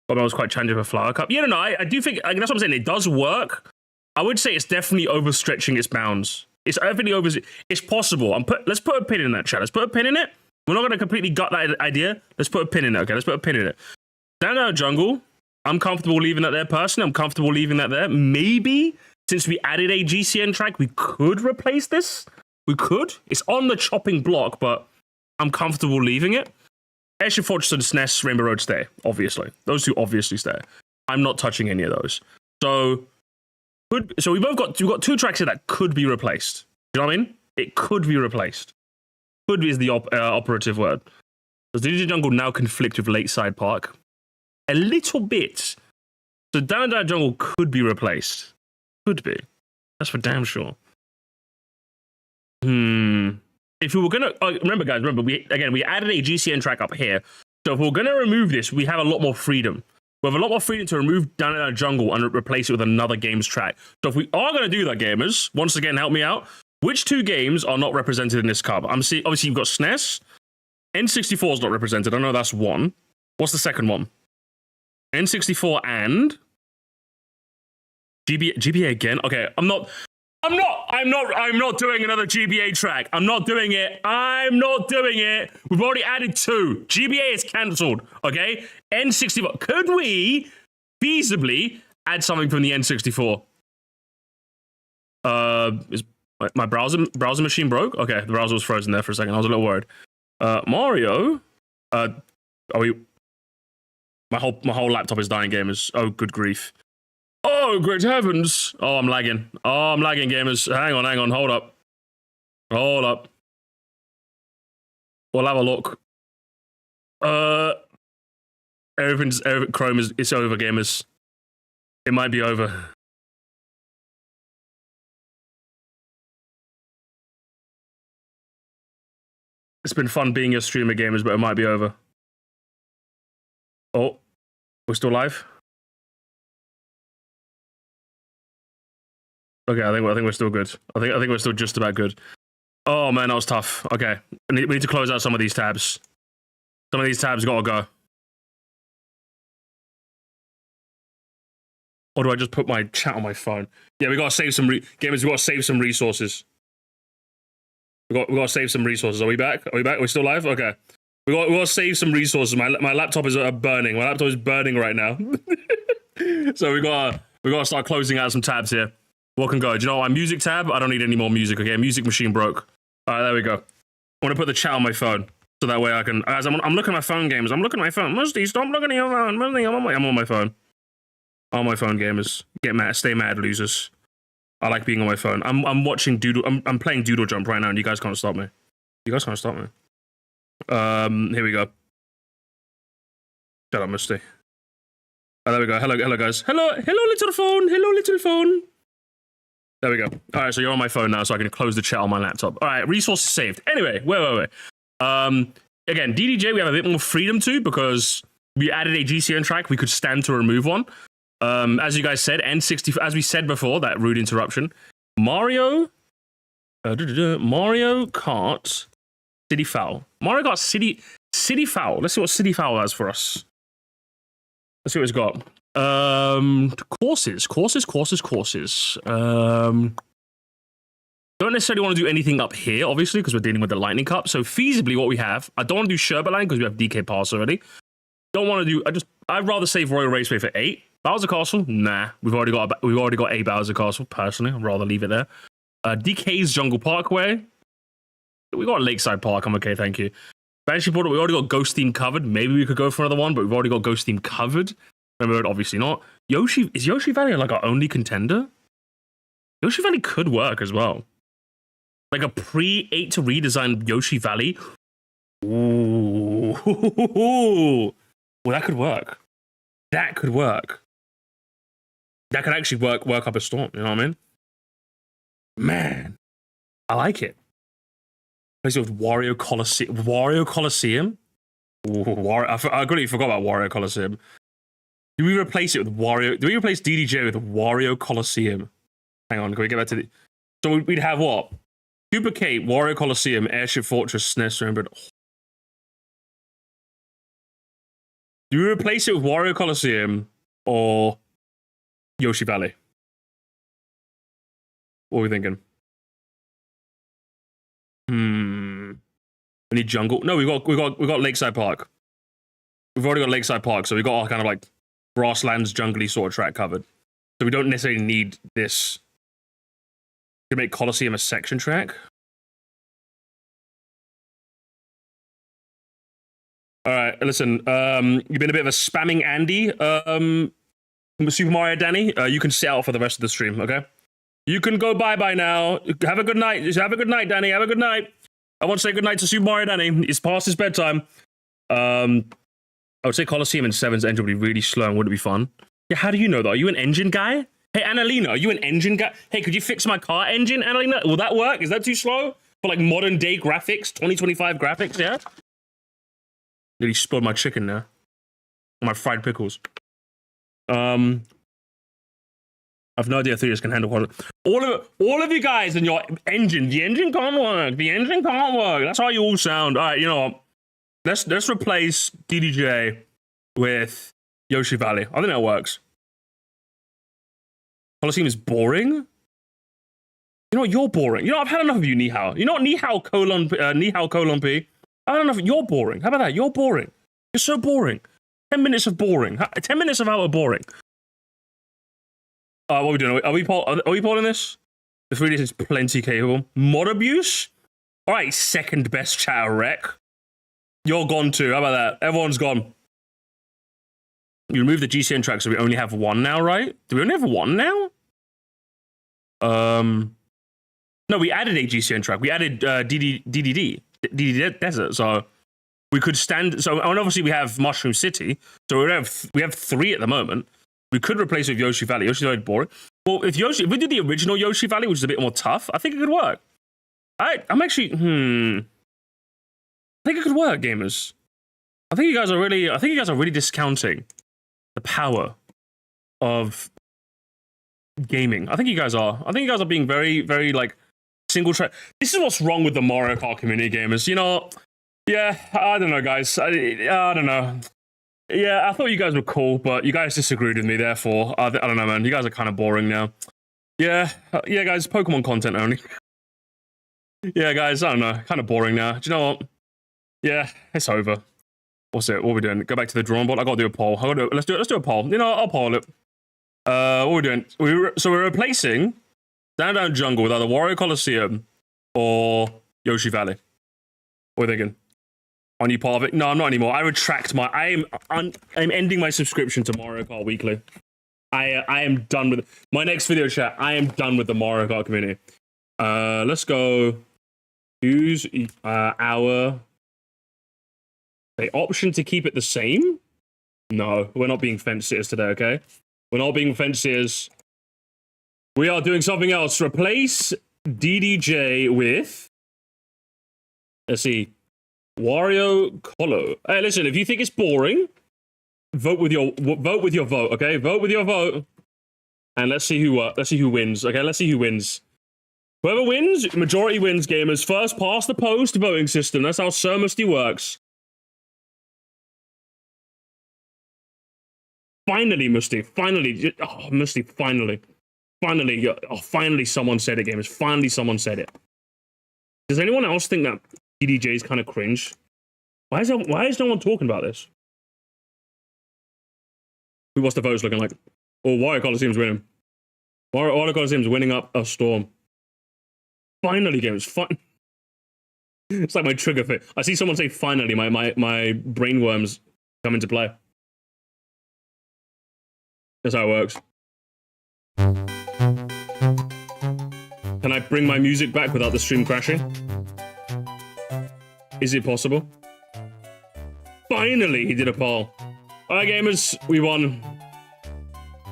But I was quite challenging for Flower Cup. Yeah, no, I do think that's what I'm saying. It does work. I would say it's definitely overstretching its bounds. It's definitely It's possible. Let's put a pin in that, chat. Let's put a pin in it. We're not going to completely gut that idea. Let's put a pin in it. Okay, let's put a pin in it. Down our jungle. I'm comfortable leaving that there. Personally, I'm comfortable leaving that there. Maybe since we added a GCN track, we could replace this. We could. It's on the chopping block, but I'm comfortable leaving it. Airship Fortress and SNES Rainbow Road stay, obviously. Those two obviously stay. I'm not touching any of those. So we've got two tracks here that could be replaced. You know what I mean? It could be replaced. Could be is the operative word. Does DJ Jungle now conflict with Lakeside Park? A little bit. So Down Jungle could be replaced. Could be. That's for damn sure. If we were gonna remember, we added a GCN track up here. So if we're gonna remove this, we have a lot more freedom. We have a lot more freedom to remove Down in Our Jungle and replace it with another game's track. So if we are gonna do that, gamers, once again, help me out. Which two games are not represented in this card? Obviously you've got SNES. N64 is not represented. I know that's one. What's the second one? N64 and GBA again. Okay, I'm not doing another GBA track. I'm not doing it. We've already added two. GBA is cancelled. Okay, N64. Could we feasibly add something from the N64? Is my browser machine broke? Okay, the browser was frozen there for a second. I was a little worried. Mario. Are we? My whole laptop is dying, gamers. Oh, good grief. Oh, great heavens. Oh, I'm lagging. Gamers. Hang on. Hold up. We'll have a look. Chrome it's over, gamers. It might be over. It's been fun being your streamer, gamers, but it might be over. Oh, we're still live? Okay, I think we're still good. I think we're still just about good. Oh man, that was tough. Okay, we need to close out some of these tabs. Some of these tabs gotta go. Or do I just put my chat on my phone? Yeah, we gotta save some gamers. We gotta save some resources. We gotta save some resources. Are we back? We're still live? Okay. We gotta save some resources. My laptop is burning. My laptop is burning right now. So we gotta start closing out some tabs here. What can go? Do you know what? My music tab? I don't need any more music. Okay, music machine broke. All right, there we go. I want to put the chat on my phone so that way I can. As I'm looking at my phone, gamers. I'm looking at my phone. Musty, stop looking at your phone. Musty, I'm on my phone. On my phone, gamers. Get mad. Stay mad, losers. I like being on my phone. I'm watching Doodle. I'm playing Doodle Jump right now, and you guys can't stop me. Here we go. Shut up, Musty. Oh, there we go. Hello, guys. Hello, little phone. There we go. All right, so you're on my phone now, so I can close the chat on my laptop. All right, resources saved. Anyway, wait. Again, DDJ, we have a bit more freedom to because we added a GCN track. We could stand to remove one. As you guys said, N60. As we said before, that rude interruption. Mario Kart City Foul. Mario Kart City Foul. Let's see what City Foul has for us. Let's see what it's got. Courses. Don't necessarily want to do anything up here, obviously, because we're dealing with the Lightning Cup. So feasibly, what we have, I don't want to do Sherbet Line because we have DK Pass already. Don't want to do. I'd rather save Royal Raceway for 8. Bowser Castle, nah. We've already got a Bowser Castle. Personally, I'd rather leave it there. DK's Jungle Parkway. We got Lakeside Park. I'm okay, thank you. Banshee Portal, we already got Ghost Theme covered. Maybe we could go for another one, but we've already got Ghost Theme covered. Remember, obviously not. Is Yoshi Valley like our only contender? Yoshi Valley could work as well. Like a pre-8 to redesign Yoshi Valley Ooh. Well, that could work. That could work. That could actually work up a storm. You know what I mean? Man, I like it. Place it with Wario Coliseum. Wario Coliseum? Ooh, I completely forgot about Wario Coliseum. Do we replace it with Wario? Do we replace DDJ with Wario Coliseum? Hang on, can we get back to the... So we'd have what? Super Cape, Wario Coliseum, Airship Fortress, SNES, Remembered. Do we replace it with Wario Coliseum or Yoshi Valley? What are we thinking? We need jungle. No, we got Lakeside Park. We've already got Lakeside Park, so we got our kind of like grasslands, jungly sort of track covered. So we don't necessarily need this. We can make Coliseum a section track. All right, listen. You've been a bit of a spamming Andy. Super Mario Danny. You can sit out for the rest of the stream, okay? You can go bye now. Have a good night. Have a good night, Danny. Have a good night. I want to say good night to Super Mario Danny. It's past his bedtime. I would say Coliseum and Seven's engine would be really slow and wouldn't be fun. Yeah, how do you know that? Are you an engine guy? Hey, Annalena, are you an engine guy? Hey, could you fix my car engine, Annalena? Will that work? Is that too slow? For like modern day graphics, 2025 graphics, yeah? Really spoiled my chicken now. My fried pickles. I've no idea if this can handle quality. All of you guys and your engine. The engine can't work. The engine can't work. That's how you all sound. All right, you know what? Let's replace DDJ with Yoshi Valley. I think that works. Coliseum is boring. You know what? You're boring. You know, I've had enough of you, Nihao. You know what? Nihao colon P. I don't know. You're boring. How about that? You're boring. You're so boring. 10 minutes of boring. 10 minutes of our boring. What are we doing? Are we polling this? The 3D is plenty capable. Mod abuse? Alright, second best chatter wreck. You're gone too. How about that? Everyone's gone. You remove the GCN track, so we only have one now, right? Do we only have one now? No, we added a GCN track. We added DDD Desert, so we could stand. So, and obviously we have Mushroom City, so we have three at the moment. We could replace it with Yoshi Valley. Yoshi Valley is boring. Well, if we did the original Yoshi Valley, which is a bit more tough, I think it could work. I'm actually, I think it could work, gamers. I think you guys are really discounting the power of gaming. I think you guys are. I think you guys are being very, very like single track. This is what's wrong with the Mario Kart community, gamers. You know, yeah, I don't know, guys. I don't know. Yeah, I thought you guys were cool, but you guys disagreed with me, therefore, I don't know, man. You guys are kind of boring now. Yeah, guys, Pokemon content only. Yeah, guys, I don't know, kind of boring now. Do you know what? Yeah, it's over. What's it? What are we doing? Go back to the drawing board? I gotta do a poll. Let's do a poll. You know, I'll poll it. What are we doing? So we're replacing Down Jungle with either Wario Coliseum or Yoshi Valley. What are you thinking? Are you part of it? No, I'm not anymore. I retract my. I'm ending my subscription to Mario Kart Weekly. I am done with my next video chat. I am done with the Mario Kart community. Let's go. Use our the option to keep it the same. No, we're not being fence sitters today. Okay, we're not being fence sitters. We are doing something else. Replace DDJ with. Let's see. Wario Colo. Hey, listen, if you think it's boring, vote with your vote, okay? Vote with your vote. And let's see who wins, okay? Let's see who wins. Whoever wins, majority wins, gamers. First past the post voting system. That's how Sir Musty works. Finally, Musty. Finally. Oh, Musty, finally. Finally. Oh, finally someone said it, gamers. Finally someone said it. Does anyone else think that DDJ is kind of cringe? Why is no one talking about this? What's the votes looking like? Oh, Wario Coliseum's winning. Wario Coliseum's winning up a storm. Finally, games. It's like my trigger fit. I see someone say finally, my brain worms come into play. That's how it works. Can I bring my music back without the stream crashing? Is it possible? Finally, he did a poll. All right, gamers, we won.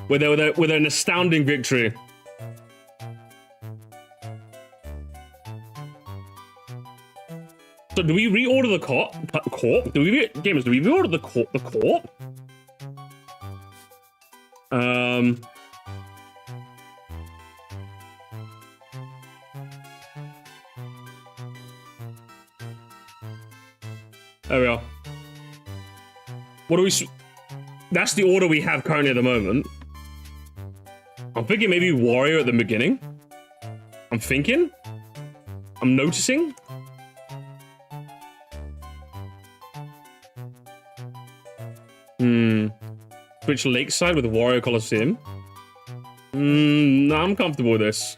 With an astounding victory. So do we reorder the corp? Gamers, do we reorder the corp? There we are. What do we... That's the order we have currently at the moment. I'm thinking maybe Warrior at the beginning. I'm noticing. Switch Lakeside with Warrior Coliseum. No, I'm comfortable with this.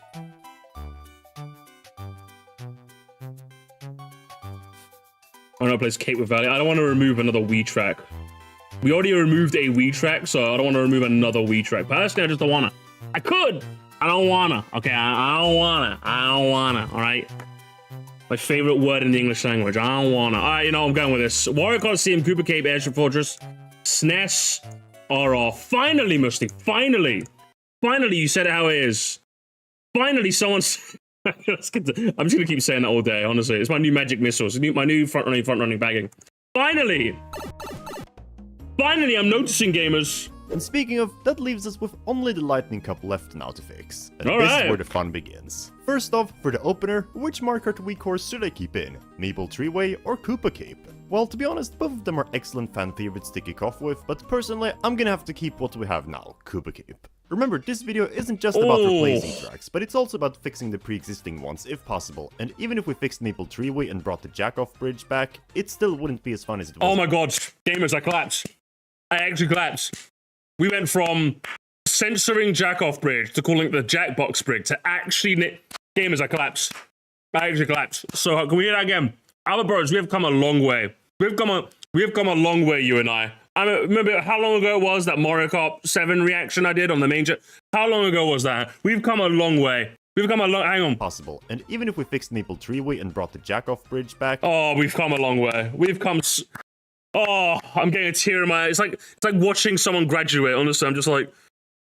I want to place Cape with Valley. I don't want to remove another Wii track. We already removed a Wii track, so I don't want to remove another Wii track. Personally, I just don't want to. I could. I don't want to. Okay, I don't want to. I don't want to. All right. My favorite word in the English language. I don't want to. All right, you know, I'm going with this. Warrior Coliseum, Cooper Cape, Airship Fortress, SNES are off. Finally, Musty. Finally. Finally, you said it how it is. Finally, someone's... I'm just gonna keep saying that all day, honestly. It's my new magic missiles. My new front-running bagging. Finally! Finally, I'm noticing, gamers. And speaking of, that leaves us with only the Lightning Cup left now to fix. And All this right. is where the fun begins. First off, for the opener, which Mario Kart Wii course should I keep in? Maple Treeway or Koopa Cape? Well, to be honest, both of them are excellent fan favorites to kick off with, but personally, I'm gonna have to keep what we have now, Koopa Cape. Remember, this video isn't just about replacing tracks, but it's also about fixing the pre-existing ones if possible, and even if we fixed Maple Treeway and brought the Jack-Off Bridge back, it still wouldn't be as fun as it was. Oh my god, gamers, I collapsed. I actually collapsed. We went from censoring Jack-Off Bridge to calling it the Jackbox Bridge to actually... Gamers, I collapsed. I actually collapsed. So can we hear that again? Albert Bros, we have come a long way. We have come a long way, you and I. I remember how long ago it was that Mario Kart 7 reaction I did on the main chat? How long ago was that? We've come a long way. We've come a long... Hang on. Possible. And even if we fixed Maple Treeway and brought the Jack-Off Bridge back... Oh, we've come a long way. We've come... Oh, I'm getting a tear in my eye. It's like watching someone graduate, honestly. I'm just like,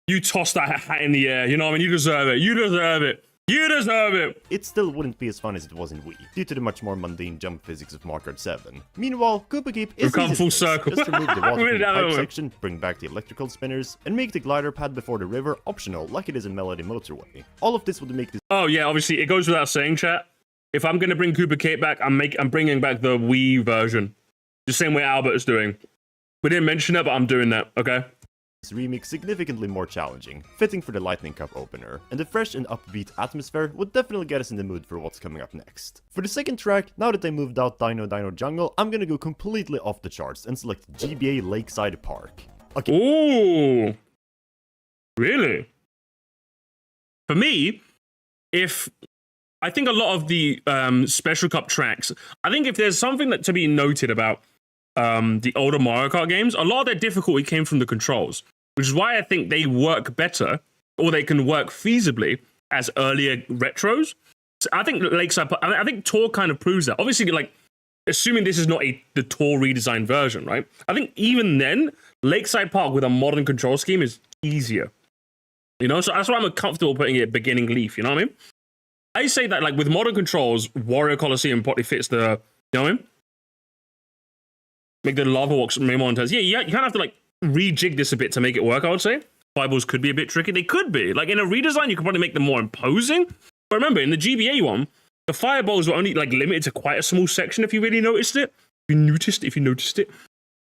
you toss that hat in the air. You know what I mean? You deserve it. You deserve it. You deserve it! It still wouldn't be as fun as it was in Wii, due to the much more mundane jump physics of Mario Kart 7. Meanwhile, Koopa Cape is come full circle. Just remove the water from the pipe section, bring back the electrical spinners, and make the glider pad before the river optional like it is in Melody Motorway. All of this would make this... Oh yeah, obviously, it goes without saying, chat. If I'm gonna bring Koopa Cape back, I'm bringing back the Wii version. The same way Albert is doing. We didn't mention it, but I'm doing that, okay? This remix significantly more challenging, fitting for the Lightning Cup opener, and the fresh and upbeat atmosphere would definitely get us in the mood for what's coming up next. For the second track, now that I moved out Dino Jungle, I'm gonna go completely off the charts and select GBA Lakeside Park. Okay. Ooh! Really? For me, I think a lot of the Special Cup tracks, I think if there's something to be noted about the older Mario Kart games, a lot of their difficulty came from the controls, which is why I think they work better, or they can work feasibly as earlier retros. So I think Lakeside, I think Tour kind of proves that. Obviously, like, assuming this is not the Tour redesigned version, right? I think even then, Lakeside Park with a modern control scheme is easier. You know, so that's why I'm comfortable putting it beginning Leaf, you know what I mean? I say that, like, with modern controls, Warrior Coliseum probably fits the, you know what I mean? Make the lava walks way more intense. Yeah, you kind of have to, like, rejig this a bit to make it work, I would say. Fireballs could be a bit tricky. They could be. Like, in a redesign, you could probably make them more imposing. But remember, in the GBA one, the fireballs were only, like, limited to quite a small section, if you really noticed it. If you noticed it.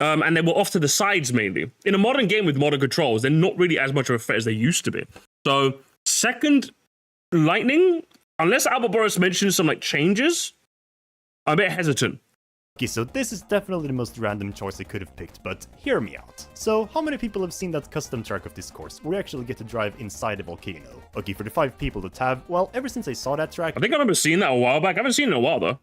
And they were off to the sides, mainly. In a modern game with modern controls, they're not really as much of a threat as they used to be. So, second, Lightning, unless Albert Boris mentions some, like, changes, I'm a bit hesitant. Okay, so this is definitely the most random choice I could have picked, but hear me out. So, how many people have seen that custom track of this course, where we actually get to drive inside a volcano? Okay, for the 5 people that have, well, ever since I saw that track... I think I remember seeing that a while back. I haven't seen it in a while, though.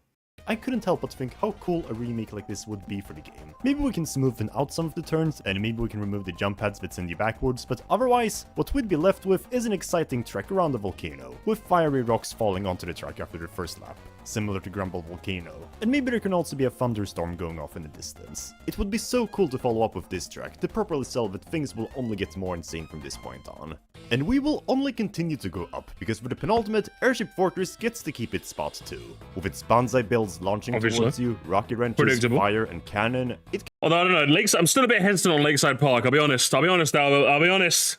I couldn't help but think how cool a remake like this would be for the game. Maybe we can smoothen out some of the turns, and maybe we can remove the jump pads that send you backwards, but otherwise, what we'd be left with is an exciting track around the volcano, with fiery rocks falling onto the track after the first lap. similar to Grumble Volcano. And maybe there can also be a thunderstorm going off in the distance. It would be so cool to follow up with this track to properly sell that things will only get more insane from this point on. And we will only continue to go up, because for the penultimate, Airship Fortress gets to keep its spot too. With its banzai builds launching towards you, rocket wrenches, fire, and cannon, it although I don't know, Lakeside, I'm still a bit hesitant on Lakeside Park, I'll be honest, Albert, I'll be honest.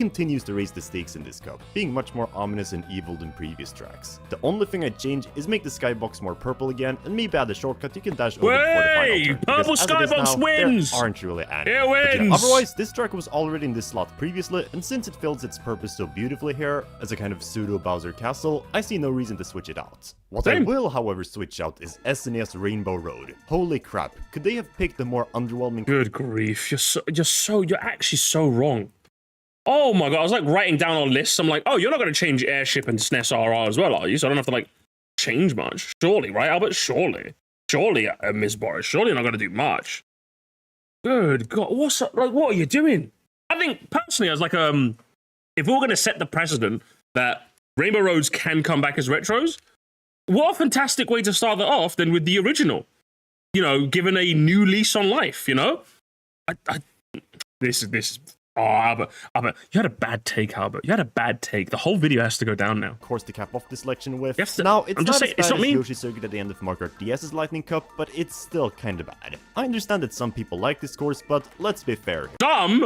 continues to raise the stakes in this cup, being much more ominous and evil than previous tracks. The only thing I'd change is make the skybox more purple again, and maybe add a shortcut you can dash over before the final turn. Purple skybox wins! There aren't really any. It wins! Yeah, otherwise, this track was already in this slot previously, and since it fills its purpose so beautifully here, as a kind of pseudo Bowser Castle, I see no reason to switch it out. What I will, however, switch out is SNES Rainbow Road. Holy crap, could they have picked a more underwhelming— Good grief, you're actually so wrong. Oh my god, I was like writing down on lists. I'm like, oh, you're not going to change Airship and SNES RR as well, are you? So I don't have to like change much. Surely, right, Albert? Surely. Surely, Ms. Boris, surely you're not going to do much. Good god, what's up? Like, what are you doing? I think, personally, I was like, if we're going to set the precedent that Rainbow Roads can come back as retros, what a fantastic way to start that off than with the original. You know, given a new lease on life, you know? This is oh, Albert, you had a bad take, Albert. You had a bad take. The whole video has to go down now. Of course, to cap off this selection with. To, now, it's I'm not just saying, as it's bad not as me. Yoshi Circuit at the end of Mario Kart DS's Lightning Cup, but it's still kinda bad. I understand that some people like this course, but let's be fair.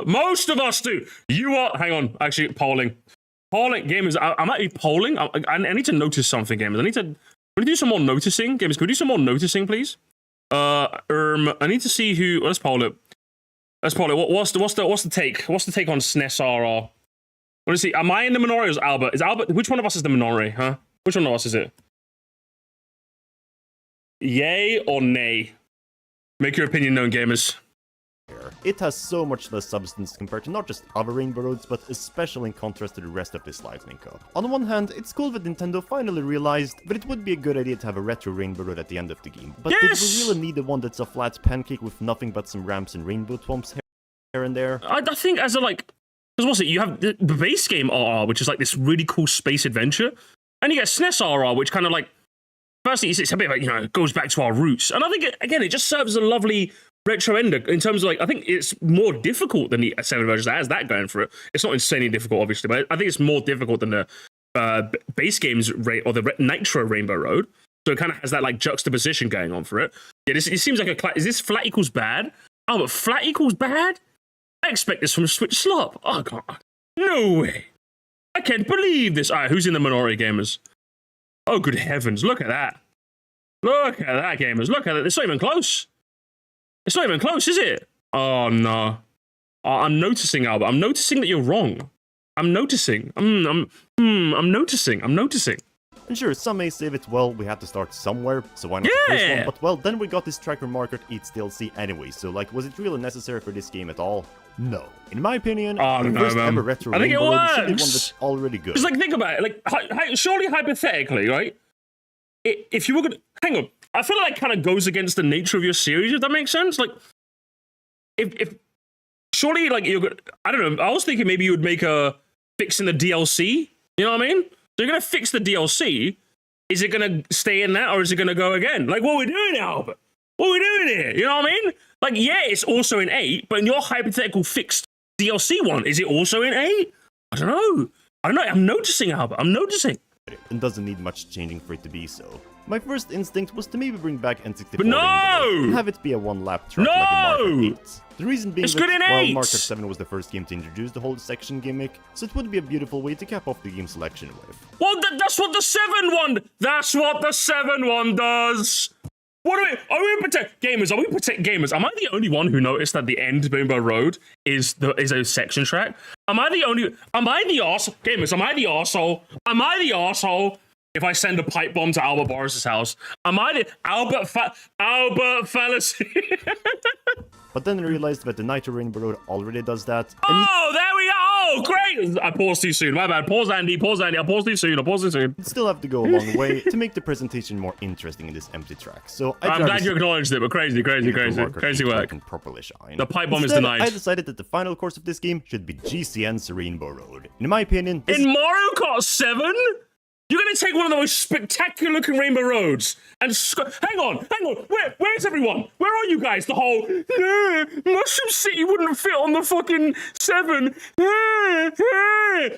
Most of us do. You are, hang on, actually, polling, gamers, I might be polling. I need to notice something, gamers. I need to do some more noticing. Gamers, can we do some more noticing, please? I need to see who, let's poll it. Let's poll it. What's the take? What's the take on SNES RR? Let me see. Am I in the minority or is Albert? Is Albert? Which one of us is the minority? Huh? Which one of us is it? Yay or nay? Make your opinion known, gamers. It has so much less substance compared to not just other Rainbow Roads, but especially in contrast to the rest of this Lightning Cup. On one hand, it's cool that Nintendo finally realized that it would be a good idea to have a retro Rainbow Road at the end of the game, but did we really need the one that's a flat pancake with nothing but some ramps and rainbow twomps here and there? I think as a like, because what's it? You have the base game RR, which is like this really cool space adventure, and you get SNES RR, which kind of like, firstly, it's a bit like, you know, it goes back to our roots, and I think again, it just serves as a lovely retro ender in terms of like, I think it's more difficult than the 7 versions. It has that going for it. It's not insanely difficult, obviously, but I think it's more difficult than the base games or the Nitro Rainbow Road. So it kind of has that like juxtaposition going on for it. Yeah, it seems like is this flat equals bad? Oh, but flat equals bad? I expect this from Switch Slop. Oh god, no way! I can't believe this. All right, who's in the minority, gamers? Oh, good heavens! Look at that! Look at that, gamers! Look at it. It's not even close. It's not even close, is it? Oh, no. I'm noticing, Albert. I'm noticing that you're wrong. I'm noticing. I'm noticing. And sure, some may say that, well, we had to start somewhere, so why not the first one? But, well, then we got this track from Mario Kart 8's DLC anyway, so, like, was it really necessary for this game at all? No. In my opinion, the first ever retro Rainbow Road should be one that's already good. Just, like, think about it. Like, surely, hypothetically, right? If you were gonna... Hang on. I feel like that kind of goes against the nature of your series, if that makes sense. Like, if surely, like, you're gonna, I don't know, I was thinking maybe you would make a fix in the DLC. You know what I mean? So you're gonna fix the DLC. Is it gonna stay in that, or is it gonna go again? Like, what are we doing now, Albert? What are we doing here? You know what I mean? Like, yeah, it's also in 8, but in your hypothetical fixed DLC one, is it also in 8? I don't know. I'm noticing, Albert. I'm noticing. And doesn't need much changing for it to be so. My first instinct was to maybe bring back N64 but no! and have it be a one-lap track like in Mario Kart 8. The reason being it's that good in while 8. Mario Kart 7 was the first game to introduce the whole section gimmick, so it would be a beautiful way to cap off the game selection with. Well, that's what the 7 one. That's what the 7 one does. What are we protect gamers? Are we protect gamers? Am I the only one who noticed that the end Rainbow Road is a section track? Am I the arsehole? Gamers, am I the arsehole? Am I the arsehole? If I send a pipe bomb to Albert Boris's house, am I the Albert fallacy? But then I realized that the Nitro Rainbow Road already does that. Oh, there we go! Oh, great! I paused too soon. My bad. Pause, Andy. I paused too soon. You'd still have to go a long way to make the presentation more interesting in this empty track. So I'm glad you acknowledged it, but crazy work. Properly shine. The pipe bomb Instead, is denied. I decided that the final course of this game should be GCN's Rainbow Road. In my opinion, in Mario Kart 7. You're going to take one of the most spectacular looking rainbow roads and hang on. Where's everyone? Where are you guys? The whole Mushroom City wouldn't fit on the fucking 7. I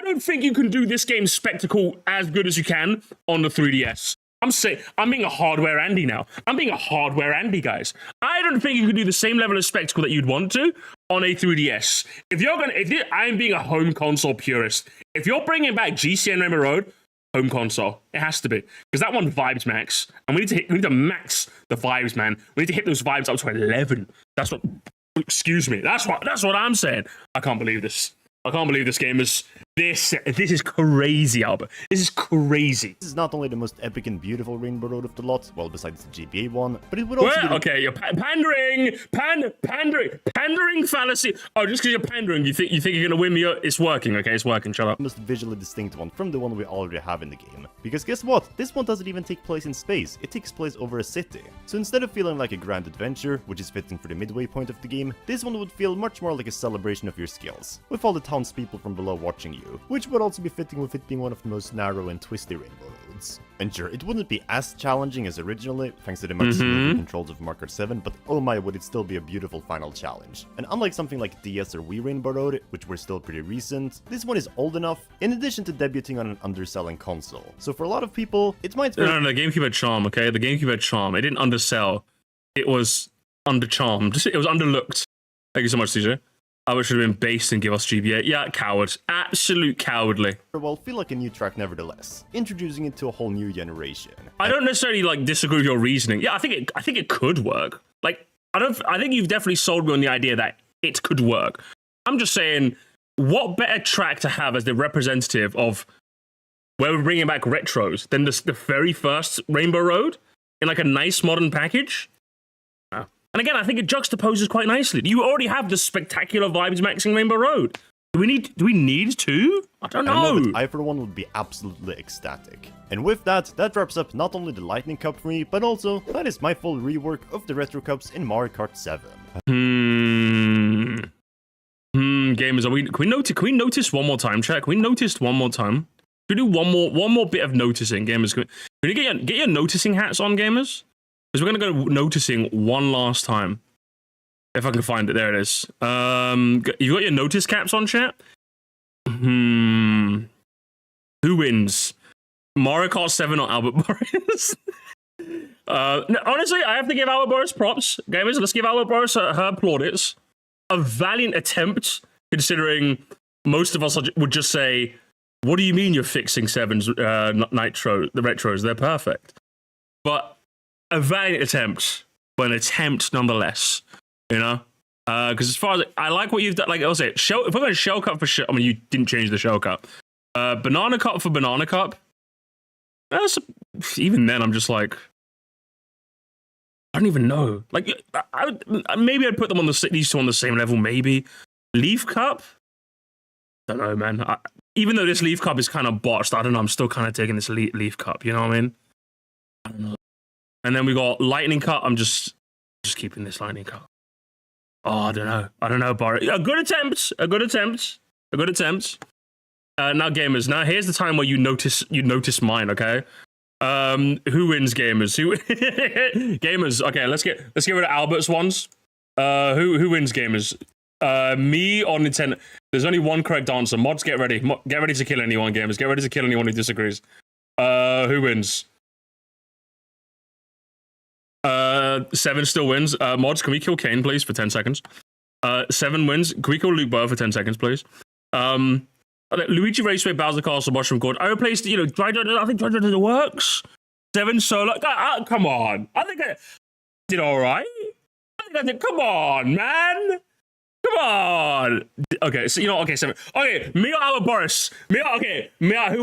don't think you can do this game's spectacle as good as you can on the 3DS. I'm being a hardware Andy now. I'm being a hardware Andy, guys. I don't think you can do the same level of spectacle that you'd want to on a 3DS. I'm being a home console purist. If you're bringing back GCN Rainbow Road, home console, it has to be, because that one vibes max, and we need to max the vibes, man. We need to hit those vibes up to 11. That's what. Excuse me. That's what I'm saying. I can't believe this. I can't believe this game is this. This is crazy, Albert. This is crazy. This is not only the most epic and beautiful Rainbow Road of the lot, well, besides the GBA one, but it would also be okay, you're pandering fallacy. Oh, just because you're pandering, you think you're gonna win me? It's working. Okay, it's working. Shut up. the most visually distinct one from the one we already have in the game. Because guess what? This one doesn't even take place in space. It takes place over a city. So instead of feeling like a grand adventure, which is fitting for the midway point of the game, this one would feel much more like a celebration of your skills, with all the townspeople from below watching you, which would also be fitting with it being one of the most narrow and twisty rainbow roads. And sure, it wouldn't be as challenging as originally, thanks to the much smoother controls of Mario Kart 7, but oh my, would it still be a beautiful final challenge. And unlike something like DS or Wii Rainbow Road, which were still pretty recent, this one is old enough, in addition to debuting on an underselling console. So for a lot of people, it might be... No, the GameCube had charm, okay? The GameCube had charm. It didn't undersell. It was undercharmed. It was underlooked. Thank you so much, CJ. I should have been based and give us GBA. Yeah, coward. Absolute cowardly. Well, feel like a new track nevertheless, introducing it to a whole new generation. I don't necessarily disagree with your reasoning. Yeah, I think it could work. I think you've definitely sold me on the idea that it could work. I'm just saying, what better track to have as the representative of where we're bringing back retros than the very first Rainbow Road in a nice modern package? And again, I think it juxtaposes quite nicely. You already have the spectacular vibes maxing Rainbow Road. Do we need two? I don't know. I, for one, would be absolutely ecstatic. And with that wraps up not only the Lightning Cup for me, but also that is my full rework of the Retro Cups in Mario Kart 7. Gamers, can we notice one more time, chat? Can we notice one more time? Can we do one more bit of noticing, gamers? Can you get your noticing hats on, gamers? Because we're going to go noticing one last time. If I can find it. There it is. You got your notice caps on, chat? Who wins? Mario Kart 7 or Albert Boris? Honestly, I have to give Albert Boris props. Gamers, let's give Albert Boris her plaudits. A valiant attempt, considering most of us would just say, what do you mean you're fixing 7's Nitro, the retros? They're perfect. But a valiant attempt, but an attempt nonetheless, you know? Because as far as I like what you've done, like I was saying, if we're going to shell cup for shell, I mean, you didn't change the shell cup. Banana cup for banana cup. Even then, I'm just like, I don't even know. Like, maybe I'd put them on these two on the same level. Maybe leaf cup. Don't know, man. Even though this leaf cup is kind of botched, I don't know. I'm still kind of taking this leaf cup. You know what I mean? I don't know. And then we got lightning cup. I'm just keeping this lightning cup. Oh, I don't know, Barry. A good attempt. Now, gamers. Now, here's the time where you notice mine. Okay. Who wins, gamers? Gamers. Okay, let's get rid of Albert's ones. Who wins, gamers? Me or Nintendo? There's only one correct answer. Mods, get ready. Get ready to kill anyone, gamers. Get ready to kill anyone who disagrees. Who wins? 7 still wins. Mods, can we kill Kane, please, for 10 seconds? 7 wins. Can we kill Luke Burr for 10 seconds, please? Luigi Raceway, Bowser Castle, Mushroom Court. I replaced, I think Dry works. 7 solo. Come on. I think I did all right. Come on, man. Come on. Okay, so okay, 7. Okay, me or Albert Boris? Who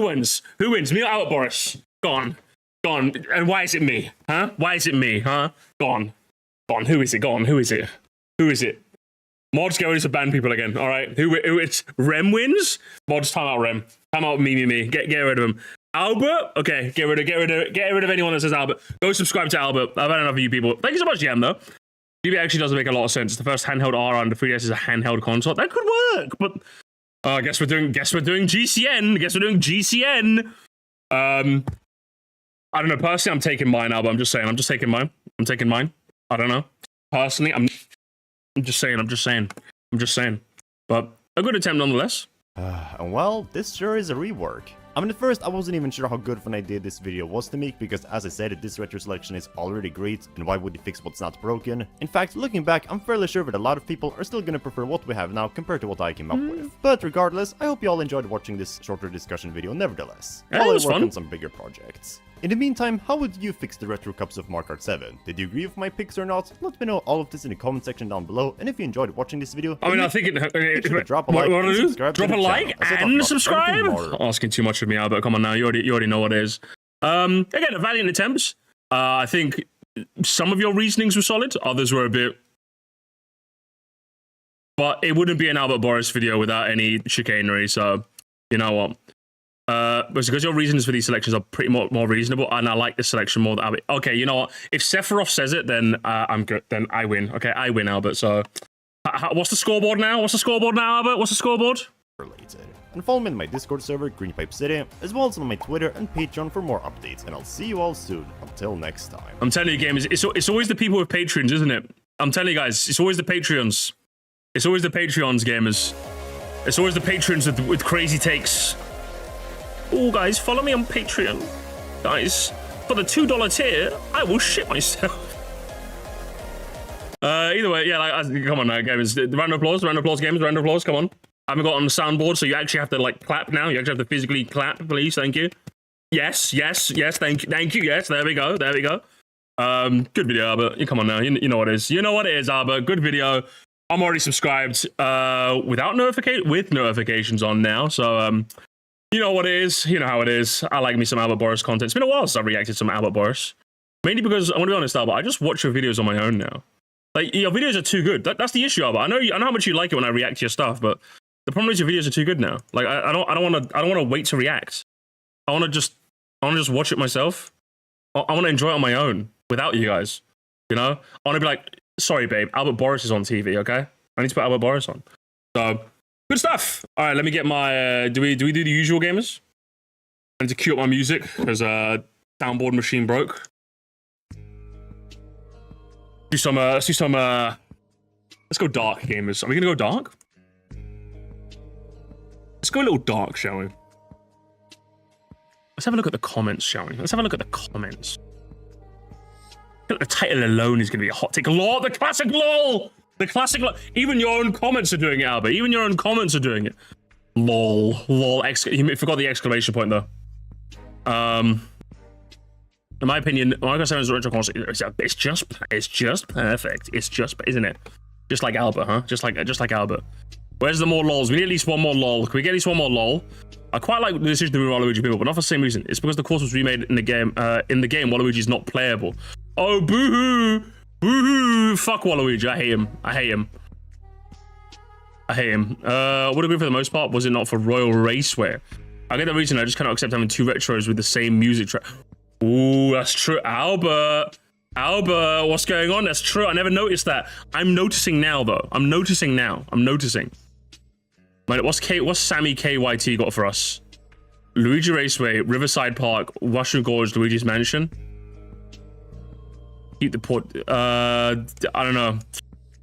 wins? Me or Albert Boris? Gone. And why is it me? Huh? Why is it me? Huh? Gone. Who is it? Who is it? Mods, get ready to ban people again. All right. Who it's Rem wins? Mods, time out Rem. Time out me. Get rid of him. Albert? Okay, get rid of anyone that says Albert. Go subscribe to Albert. I've had enough of you people. Thank you so much, Yam, though. GB actually doesn't make a lot of sense. The first handheld R on the 3DS is a handheld console. That could work, but I guess we're doing GCN. I don't know. Personally, I'm taking mine, Albert. I'm just saying. I'm just taking mine. I'm taking mine. I don't know. Personally, I'm just saying. I'm just saying. I'm just saying. But a good attempt nonetheless. And well, this sure is a rework. I mean, at first, I wasn't even sure how good of an idea this video was to make, because as I said, this retro selection is already great, and why would you fix what's not broken? In fact, looking back, I'm fairly sure that a lot of people are still gonna prefer what we have now compared to what I came up with. But regardless, I hope you all enjoyed watching this shorter discussion video nevertheless. Yeah, it was work fun. on some bigger projects. In the meantime, how would you fix the retro cups of Mario Kart 7? Did you agree with my picks or not? Let me know all of this in the comment section down below, and if you enjoyed watching this video, I mean, I think drop a like and subscribe to the channel, as I talk about subscribe. everything Mario. Asking too much of me, Albert. Come on now, you already know what it is. Again, a valiant attempts. I think some of your reasonings were solid, others were a bit. But it wouldn't be an Albert Boris video without any chicanery. So you know what? Because your reasons for these selections are pretty more reasonable, and I like this selection more than Albert. Okay, you know what? If Sephiroth says it, then I'm good. Then I win. Okay, I win, Albert. So, what's the scoreboard now? What's the scoreboard now, Albert? What's the scoreboard? Related. And follow me in my Discord server, Greenpipe City, as well as on my Twitter and Patreon for more updates. And I'll see you all soon. Until next time. I'm telling you, gamers, it's always the people with Patreons, isn't it? I'm telling you guys, it's always the Patreons. It's always the Patreons, gamers. It's always the patrons with crazy takes. Oh, guys, follow me on Patreon. Guys, for the $2 tier, I will shit myself. Either way, yeah, come on now, gamers. Round of applause, gamers, round of applause, come on. I haven't got on the soundboard, so you actually have to, like, clap now. You actually have to physically clap, please, thank you. Yes, thank you, yes, there we go. Good video, Albert. Come on now, you know what it is. You know what it is, Albert. Good video. I'm already subscribed with notifications on now, so, you know what it is. You know how it is. I like me some Albert Boris content. It's been a while since I reacted to some Albert Boris. Mainly because, I want to be honest, Albert, I just watch your videos on my own now. Like, your videos are too good. That's the issue, Albert. I know how much you like it when I react to your stuff, but the problem is your videos are too good now. Like, I don't want to wait to react. I want to just watch it myself. I want to enjoy it on my own without you guys. You know? I want to be like, sorry, babe, Albert Boris is on TV, okay? I need to put Albert Boris on. So, good stuff. All right, let me get my, do we do the usual, gamers? I need to cue up my music because soundboard machine broke. Let's do some, let's go dark, gamers. Are we gonna go dark? Let's go a little dark, shall we? Let's have a look at the comments, shall we? Let's have a look at the comments. I feel like the title alone is gonna be a hot take. LOL, the classic LOL! The classic LOL. Even your own comments are doing it, Albert. Even your own comments are doing it. LOL. You forgot the exclamation point, though. In my opinion, Mario Kart 7's retro console, it's just perfect. It's just, isn't it? Just like Albert, huh? Just like Albert. Where's the more lols? We need at least one more lol. Can we get at least one more lol? I quite like the decision to remove Waluigi people, but not for the same reason. It's because the course was remade in the game. Waluigi's not playable. Oh, boo-hoo! Boo-hoo! Fuck Waluigi. I hate him. Would agree for the most part. Was it not for Royal Raceway? I get the reason. I just cannot accept having two retros with the same music track. Ooh, that's true. Albert, what's going on? That's true. I never noticed that. I'm noticing now, though. I'm noticing. Wait, what's Sammy KYT got for us? Luigi Raceway, Riverside Park, Mushroom Gorge, Luigi's Mansion. Keep the port. I don't know.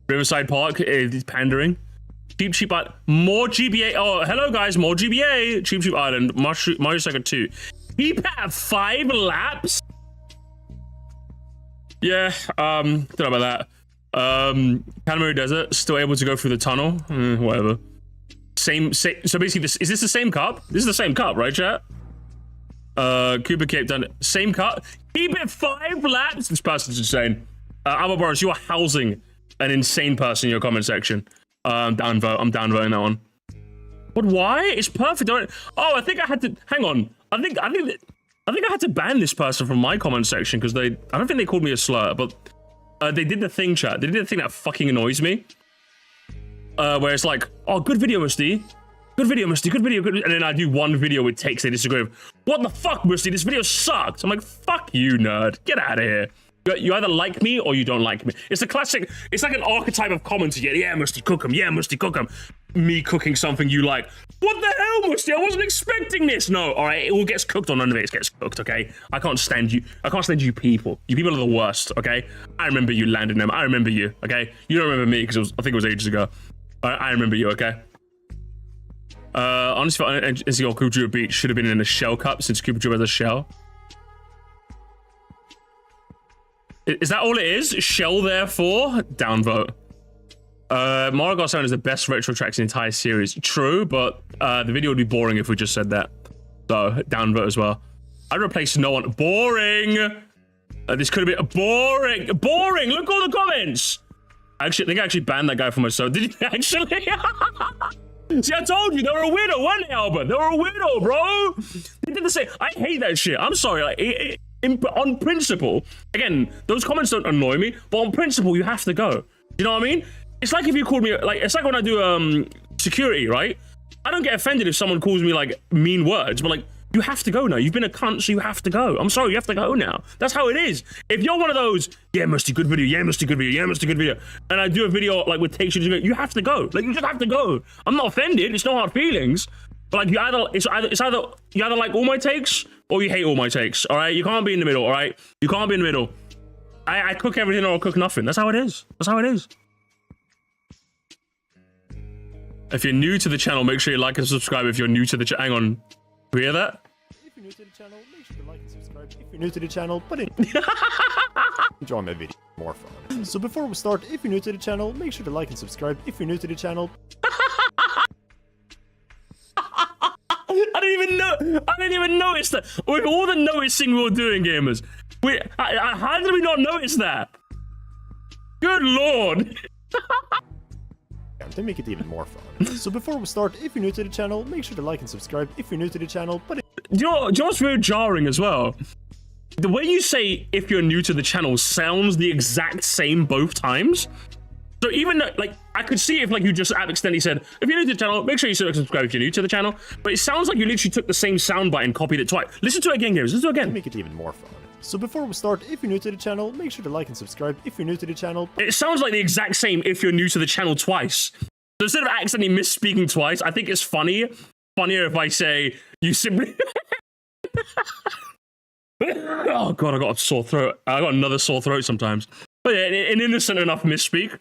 Riverside Park is pandering. Cheap Island. More GBA. Oh, hello guys. More GBA. Cheap Island. Mario Second 2. Keep at 5 laps. Yeah. Don't know about that. Canterbury Desert. Still able to go through the tunnel. Whatever. Same. So basically, is this the same cup? This is the same cup, right, chat? Cooper Cape done it. Same cup. Keep it 5 laps. This person's insane. Albert Boris, you are housing an insane person in your comment section. I'm downvoting that one. But why? It's perfect. Oh, I think I had to. Hang on. I think I had to ban this person from my comment section because I don't think they called me a slur, but they did the thing, chat. They did the thing that fucking annoys me. Where it's like, oh, good video, Musty. Good video, Musty. Good video. And then I do one video with takes they disagree with. What the fuck, Musty? This video sucked. I'm like, fuck you, nerd. Get out of here. You either like me or you don't like me. It's a classic. It's like an archetype of comments. Yeah, Musty, cook 'em. Yeah, Musty, cook 'em. Me cooking something you like. What the hell, Musty? I wasn't expecting this. No, all right, it all gets cooked on none of it gets cooked, okay? I can't stand you. I can't stand you people. You people are the worst, okay? I remember you landing them. I remember you, okay? You don't remember me because I think it was ages ago. I remember you, okay? Honestly, NCR Cooper Drew beat should have been in a shell cup since Cooper Drew has a shell. Is that all it is? Shell, therefore? Downvote. Mario Kart 7 is the best retro tracks in the entire series. True, but the video would be boring if we just said that. So, downvote as well. I'd replace no one. Boring! This could have been boring! Boring! Look at all the comments! Actually, I think I actually banned that guy from my show. Did you actually? See, I told you, they were a weirdo, weren't they, Albert? They were a weirdo, bro! They did the same. I hate that shit. I'm sorry, like, on principle, again, those comments don't annoy me, but on principle, you have to go. You know what I mean? It's like if you called me, like, it's like when I do security, right? I don't get offended if someone calls me, like, mean words, but, like, you have to go now. You've been a cunt, so you have to go. I'm sorry, you have to go now. That's how it is. If you're one of those, yeah, Musty, good video, yeah, Musty, good video, yeah, Musty, good video, and I do a video, like, with takes, you have to go. Like, you just have to go. I'm not offended. It's no hard feelings. But, like, it's either you either like all my takes or you hate all my takes, all right? You can't be in the middle, all right? You can't be in the middle. I cook everything or I cook nothing. That's how it is. That's how it is. If you're new to the channel, make sure you like and subscribe if you're new to the channel. Hang on. You hear that? If you're new to the channel, make sure to like and subscribe. If you're new to the channel, put in enjoy my video. More fun. So before we start, if you're new to the channel, make sure to like and subscribe. If you're new to the channel. I didn't even notice that. With all the noticing we were doing, gamers. How did we not notice that? Good lord. To make it even more fun. So before we start, if you're new to the channel, make sure to like and subscribe. If you're new to the channel, put it. Do you know what's very jarring as well? The way you say if you're new to the channel sounds the exact same both times. So even though, like, I could see if, like, you just accidentally said, if you're new to the channel, make sure you subscribe if you're new to the channel. But it sounds like you literally took the same soundbite and copied it twice. Listen to it again, gamers. Listen to it again. To make it even more fun. So before we start, if you're new to the channel, make sure to like and subscribe. If you're new to the channel, it sounds like the exact same if you're new to the channel twice. So instead of accidentally misspeaking twice, I think it's funnier if I say you simply. Oh god, I got a sore throat. I got another sore throat sometimes. But yeah, an innocent enough misspeak.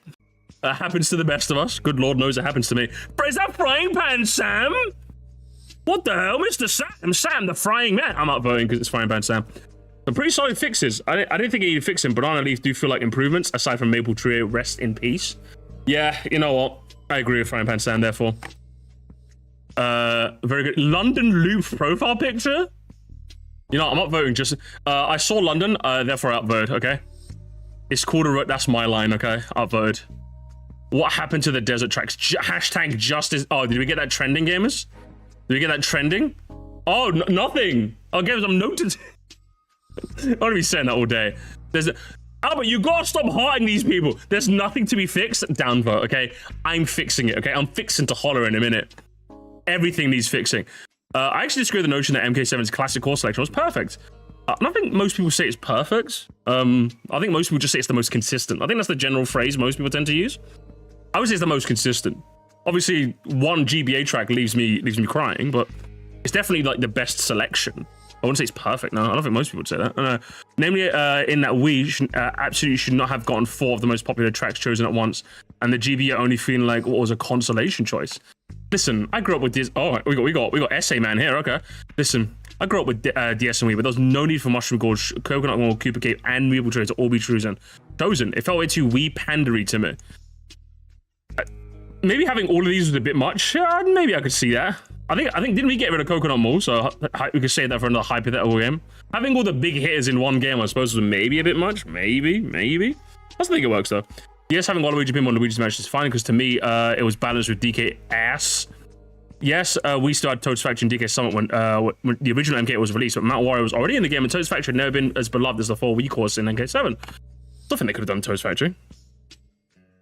Happens to the best of us. Good lord knows it happens to me. Is that Frying Pan Sam? What the hell, Mr. Sam? Sam, the frying man. I'm not voting because it's Frying Pan Sam. Some pretty solid fixes. I didn't think it needed fixing. Banana Leaf do feel like improvements, aside from Maple Trio, rest in peace. Yeah, you know what? I agree with Frying Pan Sam, therefore. Very good. London Loop profile picture? You know, I'm not voting, just... I saw London, therefore I upvoted, okay? It's called a... That's my line, okay? Upvoted. What happened to the desert tracks? Hashtag justice... Oh, did we get that trending, gamers? Did we get that trending? Oh, nothing! Oh, gamers, I'm noted. I'm gonna be saying that all day. Albert, you gotta stop hearting these people. There's nothing to be fixed. Downvote, okay? I'm fixing it, okay? I'm fixing to holler in a minute. Everything needs fixing. I actually disagree with the notion that MK7's classic core selection was perfect. I don't think most people say it's perfect. I think most people just say it's the most consistent. I think that's the general phrase most people tend to use. I would say it's the most consistent. Obviously, one GBA track leaves me crying, but it's definitely like the best selection. I wouldn't say it's perfect. No, I don't think most people would say that. Namely, in that we absolutely should not have gotten 4 of the most popular tracks chosen at once, and the GBA only feeling like what was a consolation choice. Listen, I grew up with this. Oh, we got Essay Man here. Okay, listen, I grew up with DS and Wii, but there was no need for Mushroom Gorge, Coconut Wall, Cooper Cave, and Weeble Tray to all be chosen. It felt way too Wii pandery to me. Maybe having all of these was a bit much. Maybe I could see that. I think didn't we get rid of Coconut Mall? So we could say that for another hypothetical game. Having all the big hitters in one game, I suppose, was maybe a bit much. Maybe. I still think it works though. Yes, having Waluigi Pinball and Luigi's Mansion is fine because to me, it was balanced with DK ass. Yes, we still had Toad's Factory and DK Summit when the original MK8 was released, but Mount Wario was already in the game, and Toad's Factory had never been as beloved as the 4 Wii course in MK7. Still think they could have done Toad's Factory.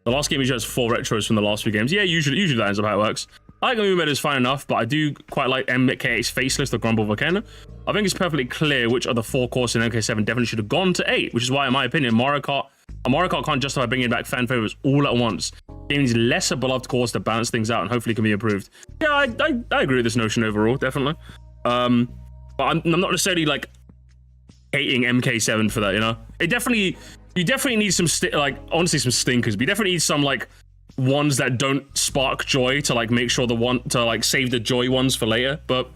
The last game usually has 4 retros from the last few games. Yeah, usually that ends up how it works. I think Movement is fine enough, but I do quite like MK8's Faceless, the Grumble Volcano. I think it's perfectly clear which of the 4 courses in MK7 definitely should have gone to 8, which is why, in my opinion, Mario Kart can't justify bringing back fan favorites all at once. Game needs lesser beloved cores to balance things out and hopefully can be improved. Yeah, I agree with this notion overall, definitely. But I'm not necessarily like hating MK7 for that, you know? You definitely need some honestly some stinkers, but you definitely need some like ones that don't spark joy to like make sure save the joy ones for later. But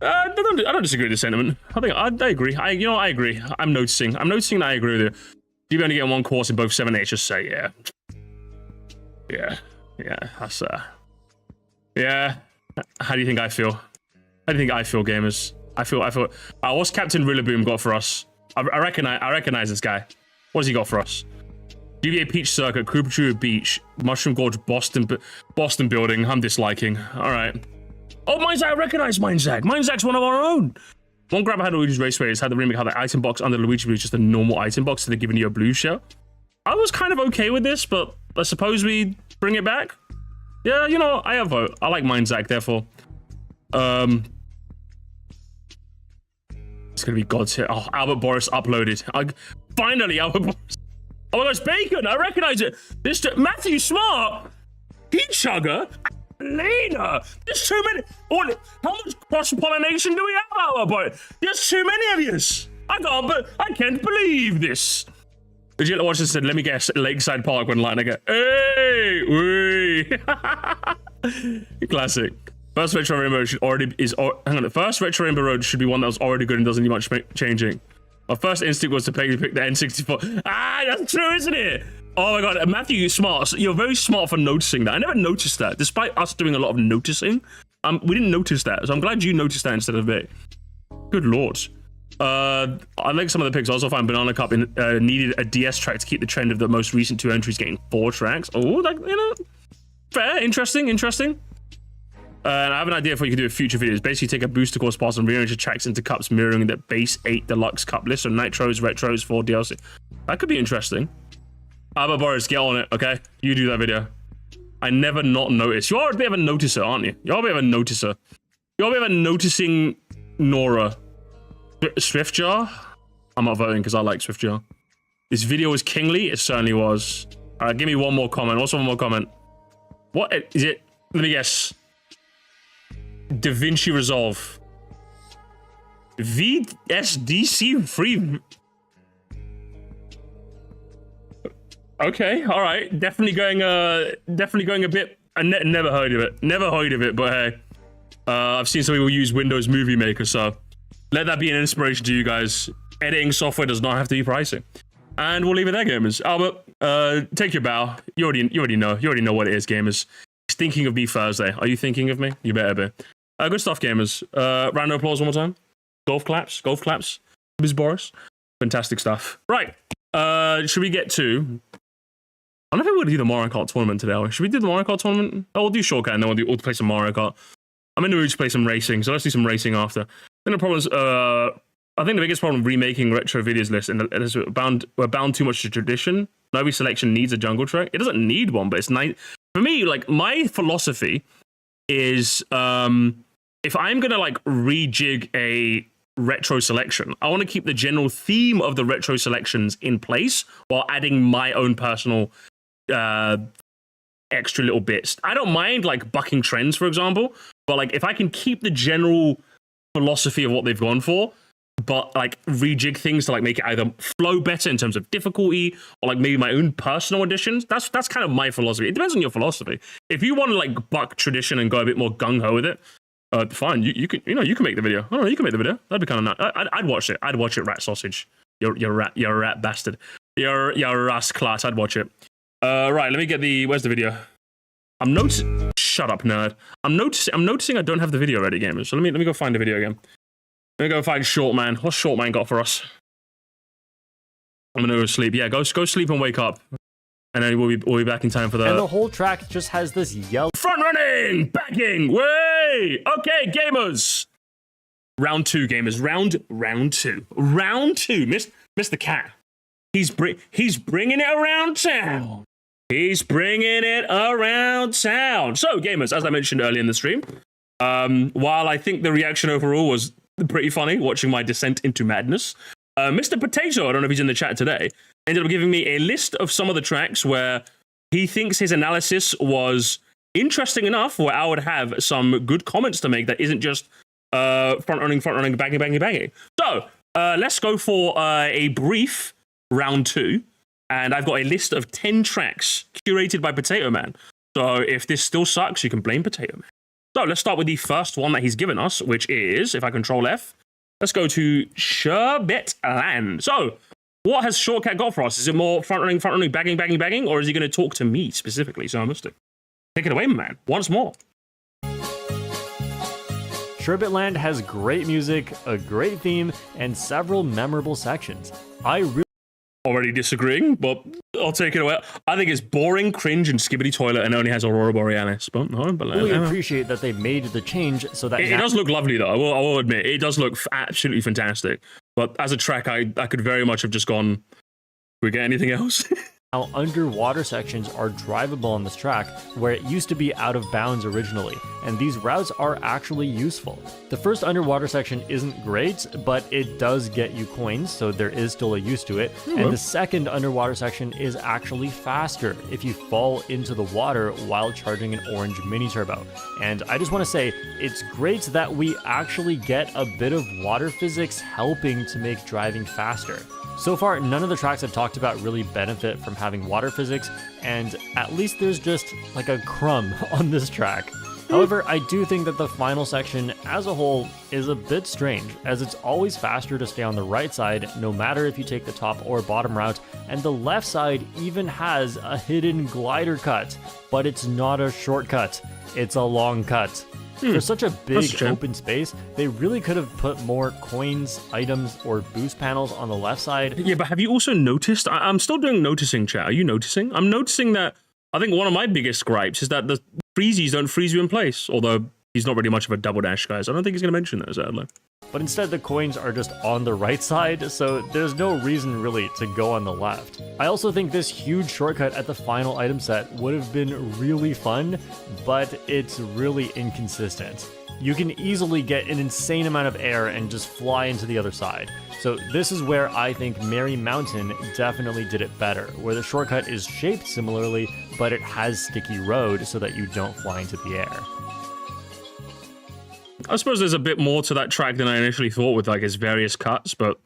I don't disagree with the sentiment. I think I agree. I agree. I'm noticing that I agree with you. If you're only getting one course in both 7 and 8, just say yeah. That's yeah. How do you think I feel? How do you think I feel, gamers? I feel. What's Captain Rillaboom got for us? I recognize this guy. What has he got for us? GBA Peach Circuit, Koopa Beach, Mushroom Gorge, Boston Building. I'm disliking. All right. Oh, Mindzack, I recognize Mindzack. Mindzack's one of our own. One grab I had Luigi's Raceway is had the remake had the item box under Luigi, just a normal item box, so they're giving you a blue shell. I was kind of okay with this, but I suppose we bring it back. Yeah, you know, I have vote. I like Mindzack, therefore. It's gonna be God's hit. Oh, Albert Boris uploaded. Finally, Albert Boris. Oh my gosh, Bacon! I recognize it. This Matthew Smart, Heat Chugger, Lena. There's too many. How much cross pollination do we have, Albert Boris? There's too many of yous. I can't believe this. Did you watch this? Said, let me guess. Lakeside Park when line. I go, hey, wee. Classic. First Retro Rainbow should already hang on. The first Retro Rainbow Road should be one that was already good and doesn't need much changing. My first instinct was to pick the N64. Ah, that's true, isn't it? Oh my god, Matthew, you're smart. You're very smart for noticing that. I never noticed that, despite us doing a lot of noticing. We didn't notice that, so I'm glad you noticed that instead of me. Good lord. I like some of the picks. I also find Banana Cup needed a DS track to keep the trend of the most recent 2 entries getting 4 tracks. Oh, like, you know, fair, interesting. And I have an idea for what you can do with future videos. Basically, take a booster course pass and rearrange the tracks into cups mirroring the base 8 deluxe cup list. So nitros, retros, 4 DLC. That could be interesting. Albert Boris, get on it, okay? You do that video. I never not noticed. You are a bit of a noticer, aren't you? You're a bit of a noticer. You're a bit of a noticing Nora. Swiftjar? I'm not voting because I like Swiftjar. This video was kingly? It certainly was. All right, give me one more comment. Also one more comment. What is it? Let me guess. DaVinci Resolve. VSDC free. Okay, all right. Definitely going a bit. I never heard of it. But hey, I've seen some people use Windows Movie Maker, so let that be an inspiration to you guys. Editing software does not have to be pricey. And we'll leave it there, gamers. Albert, take your bow. You already know what it is, gamers. Thinking of me Thursday. Are you thinking of me? You better be. Good stuff, gamers. Round of applause one more time. Golf claps, Ms. Boris. Fantastic stuff. Right. Should we get to? I don't know if we're gonna do the Mario Kart tournament today. Should we do the Mario Kart tournament? Oh, we'll do Shortcat and then we'll play some Mario Kart. I'm in the mood to play some racing, so let's do some racing after. I think the biggest problem remaking retro videos list is we're bound too much to tradition. No every selection needs a jungle track. It doesn't need one, but it's nice. For me, like, my philosophy is if I'm gonna like rejig a retro selection, I want to keep the general theme of the retro selections in place while adding my own personal extra little bits. I don't mind like bucking trends, for example, but like if I can keep the general philosophy of what they've gone for, but like rejig things to like make it either flow better in terms of difficulty or like maybe my own personal additions. That's kind of my philosophy. It depends on your philosophy. If you want to like buck tradition and go a bit more gung ho with it, fine. You can make the video. I don't know. You can make the video. That'd be kind of nice. I'd watch it. I'd watch it. Rat sausage. You're a rat bastard. You're a ras class. I'd watch it. Right. Let me get where's the video? I'm noticing. Shut up, nerd. I'm noticing. I don't have the video ready, gamers. So let me go find the video again. Let me go find Shortman. What's Shortman got for us? I'm gonna go sleep. Yeah, go sleep and wake up, and then we'll be back in time for the. And the whole track just has this yell. Front running, backing, way. Okay, gamers. Round 2, gamers. Round two. Mr. Cat. He's bringing it around town. He's bringing it around town. So, gamers, as I mentioned earlier in the stream, while I think the reaction overall was pretty funny, watching my descent into madness, Mr. Potato, I don't know if he's in the chat today, ended up giving me a list of some of the tracks where he thinks his analysis was interesting enough where I would have some good comments to make that isn't just front running, banging. So let's go for a brief round 2. And I've got a list of 10 tracks curated by Potato Man. So if this still sucks, you can blame Potato Man. So let's start with the first one that he's given us, which is, if I control F, let's go to Sherbet Land. So what has Shortcat got for us? Is it more front running, banging, or is he going to talk to me specifically? So I must take it away, my man. Once more. Sherbet Land has great music, a great theme, and several memorable sections. I really Already disagreeing, but I'll take it away. I think it's boring, cringe, and skibbity toilet, and only has Aurora Borealis. But no, really appreciate that they made the change so that it does look lovely, though. I will admit, it does look absolutely fantastic. But as a track, I could very much have just gone. Can we get anything else? Now, underwater sections are drivable on this track, where it used to be out of bounds originally, and these routes are actually useful. The first underwater section isn't great, but it does get you coins, so there is still a use to it, and the second underwater section is actually faster if you fall into the water while charging an orange mini turbo. And I just want to say, it's great that we actually get a bit of water physics helping to make driving faster. So far, none of the tracks I've talked about really benefit from having water physics, and at least there's just like a crumb on this track. However, I do think that the final section as a whole is a bit strange, as it's always faster to stay on the right side, no matter if you take the top or bottom route, and the left side even has a hidden glider cut, but it's not a shortcut, it's a long cut. For such a big open space, they really could have put more coins, items, or boost panels on the left side. Yeah, but have you also noticed? I'm still doing noticing, chat. Are you noticing? I'm noticing that I think one of my biggest gripes is that the freezies don't freeze you in place, although he's not really much of a double dash guy, so I don't think he's going to mention that, sadly. But instead, the coins are just on the right side, so there's no reason really to go on the left. I also think this huge shortcut at the final item set would have been really fun, but it's really inconsistent. You can easily get an insane amount of air and just fly into the other side. So this is where I think Merry Mountain definitely did it better, where the shortcut is shaped similarly, but it has sticky road so that you don't fly into the air. I suppose there's a bit more to that track than I initially thought with like its various cuts, but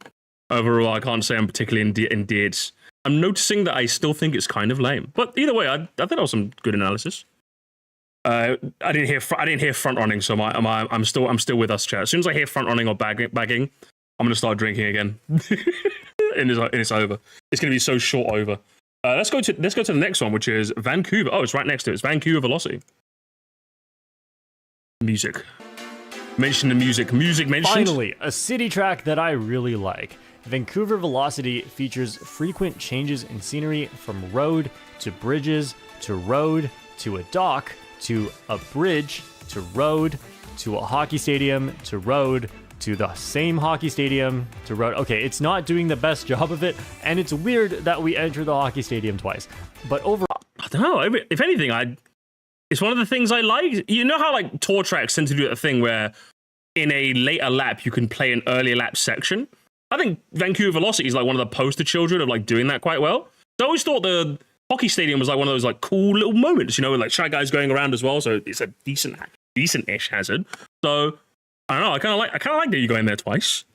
overall I can't say I'm particularly endeared. I'm noticing that I still think it's kind of lame, but either way, I thought that was some good analysis. I didn't hear front running, so I'm still with us, chat. As soon as I hear front running or bagging, I'm gonna start drinking again, and it's over. It's gonna be so short over. Let's go to the next one, which is Vancouver. Oh, it's right next to it. It's Vancouver Velocity. Music. Mention the music. Music mentioned. Finally, a city track that I really like. Vancouver Velocity features frequent changes in scenery from road to bridges to road to a dock to a bridge to road to a hockey stadium to road to the same hockey stadium to road. Okay, it's not doing the best job of it, and it's weird that we enter the hockey stadium twice. But overall, I don't know. If anything, it's one of the things I like. You know how like tour tracks tend to do a thing where in a later lap you can play an earlier lap section. I think Vancouver Velocity is like one of the poster children of like doing that quite well. I always thought the hockey stadium was like one of those like cool little moments, you know, with like Shy Guys going around as well. So it's a decent-ish hazard. So I don't know. I kind of like that you're going there twice.